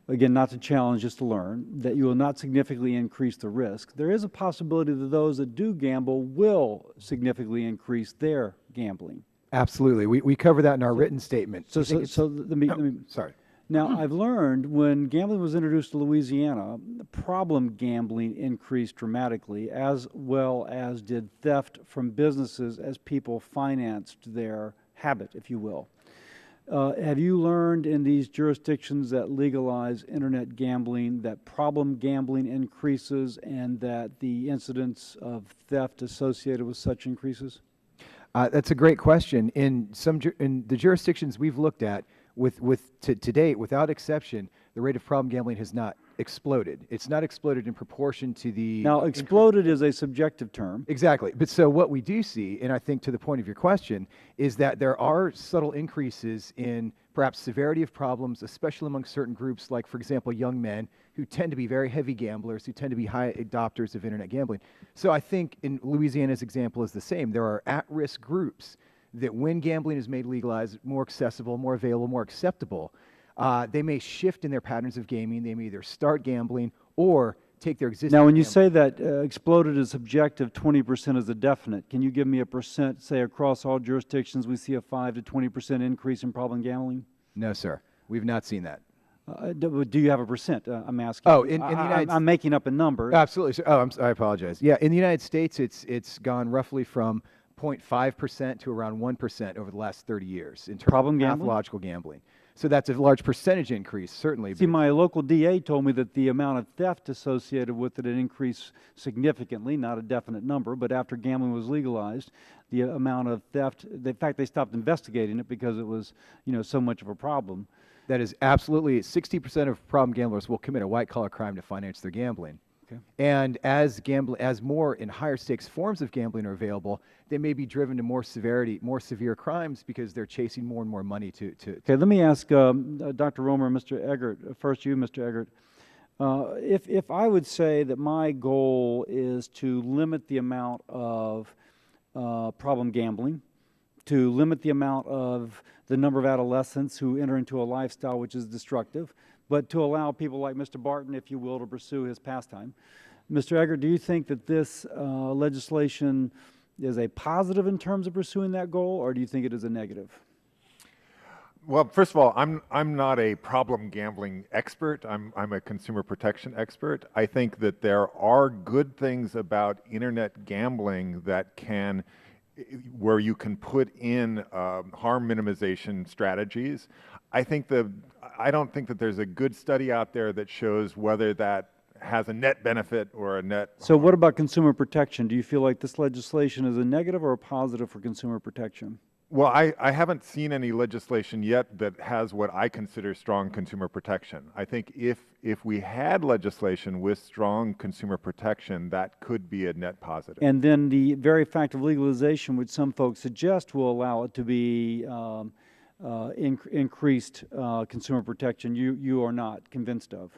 Again, not to challenge, just to learn, that you will not significantly increase the risk. There is a possibility that those that do gamble will significantly increase their gambling. Absolutely. We cover that in our written statement. So let me sorry. Now, I've learned when gambling was introduced to Louisiana, problem gambling increased dramatically, as well as did theft from businesses as people financed their habit, if you will. Have you learned in these jurisdictions that legalize Internet gambling that problem gambling increases and that the incidence of theft associated with such increases? That's a great question. In the jurisdictions we've looked at, to date, without exception, the rate of problem gambling has not exploded. It's not exploded in proportion to the... Now, exploded is a subjective term. Exactly. But so what we do see, and I think to the point of your question, is that there are subtle increases in perhaps severity of problems, especially among certain groups, like, for example, young men who tend to be very heavy gamblers, who tend to be high adopters of internet gambling. So I think in Louisiana's example is the same. There are at-risk groups that when gambling is made legalized, more accessible, more available, more acceptable, they may shift in their patterns of gaming. They may either start gambling or take their existing... Now, when you say that exploded is subjective, 20% is a definite. Can you give me a percent, say across all jurisdictions we see a 5 to 20% increase in problem gambling? No, sir. We've not seen that. Do you have a percent? I'm asking. Oh, in the United States... I'm making up a number. Absolutely, sir. Oh, I apologize. Yeah, in the United States, it's gone roughly from 0.5% to around 1% over the last 30 years in terms of pathological gambling. So that's a large percentage increase, certainly. See, my local DA told me that the amount of theft associated with it had increased significantly, not a definite number, but after gambling was legalized, the amount of theft, in fact, they stopped investigating it because it was, so much of a problem. That is absolutely, 60% of problem gamblers will commit a white-collar crime to finance their gambling. Okay. And as more and higher stakes forms of gambling are available, they may be driven to more severe crimes because they're chasing more and more money to Okay, let me ask Dr. Romer, Mr. Eggert, first you, Mr. Eggert. If I would say that my goal is to limit the amount of problem gambling, to limit the amount of the number of adolescents who enter into a lifestyle which is destructive, but to allow people like Mr. Barton, if you will, to pursue his pastime. Mr. Eggert, do you think that this legislation is a positive in terms of pursuing that goal, or do you think it is a negative? Well, first of all, I'm not a problem gambling expert. I'm a consumer protection expert. I think that there are good things about internet gambling where you can put in harm minimization strategies. I don't think that there's a good study out there that shows whether that has a net benefit or a net So what about consumer protection? Do you feel like this legislation is a negative or a positive for consumer protection? Well, I haven't seen any legislation yet that has what I consider strong consumer protection. I think if we had legislation with strong consumer protection, that could be a net positive. And then the very fact of legalization, which some folks suggest will allow it to be increased consumer protection, you are not convinced of?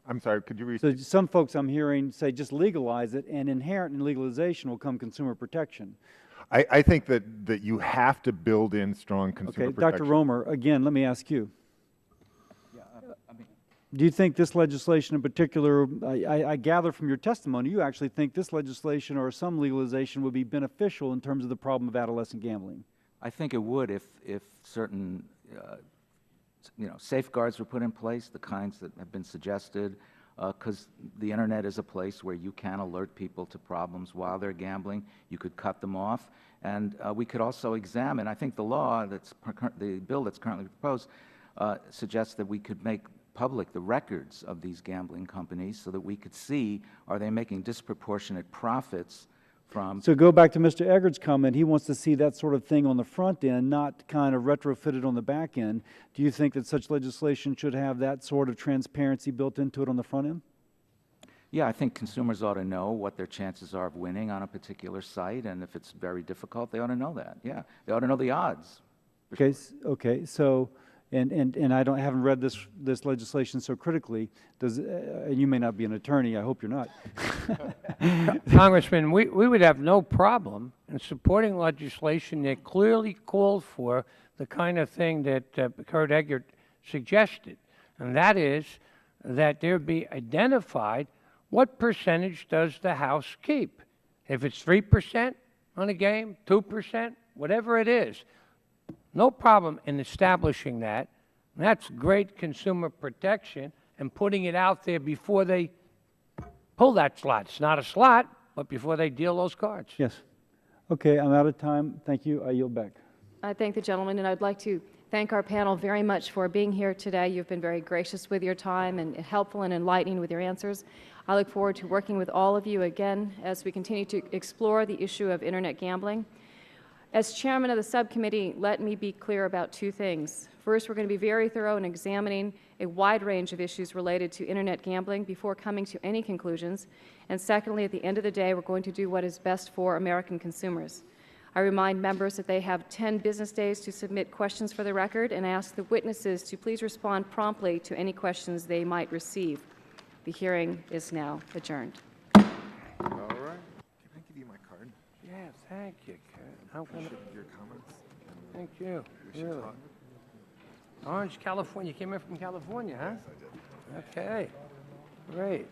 I'm sorry, could you repeat? So some folks I'm hearing say just legalize it, and inherent in legalization will come consumer protection. I think that you have to build in strong consumer protection. Dr. Romer, again, let me ask you. Do you think this legislation in particular, I gather from your testimony, you actually think this legislation or some legalization would be beneficial in terms of the problem of adolescent gambling? I think it would if certain safeguards were put in place, the kinds that have been suggested, because the internet is a place where you can alert people to problems while they're gambling. You could cut them off, and we could also examine. I think the bill that's currently proposed suggests that we could make public the records of these gambling companies so that we could see, are they making disproportionate profits from... So go back to Mr. Eggert's comment. He wants to see that sort of thing on the front end, not kind of retrofitted on the back end. Do you think that such legislation should have that sort of transparency built into it on the front end? Yeah, I think consumers ought to know what their chances are of winning on a particular site, and if it's very difficult, they ought to know that. Yeah, they ought to know the odds. Okay. So, and I haven't read this legislation so critically. You may not be an attorney. I hope you're not. Congressman, we would have no problem in supporting legislation that clearly called for the kind of thing that Kurt Eggert suggested, and that is that there be identified what percentage does the House keep. If it's 3% on a game, 2%, whatever it is, no problem in establishing that. That's great consumer protection and putting it out there before they pull that slot. It's not a slot, but before they deal those cards. Yes. Okay, I'm out of time. Thank you. I yield back. I thank the gentleman, and I'd like to thank our panel very much for being here today. You've been very gracious with your time and helpful and enlightening with your answers. I look forward to working with all of you again as we continue to explore the issue of internet gambling. As chairman of the subcommittee, let me be clear about two things. First, we're going to be very thorough in examining a wide range of issues related to Internet gambling before coming to any conclusions. And secondly, at the end of the day, we're going to do what is best for American consumers. I remind members that they have 10 business days to submit questions for the record and ask the witnesses to please respond promptly to any questions they might receive. The hearing is now adjourned. All right. Can I give you my card? Yeah, thank you, Ken. How can Your comments? Thank you. We should Really. talk. Orange, California. You came in from California, huh? Yes, I did. Okay. Great.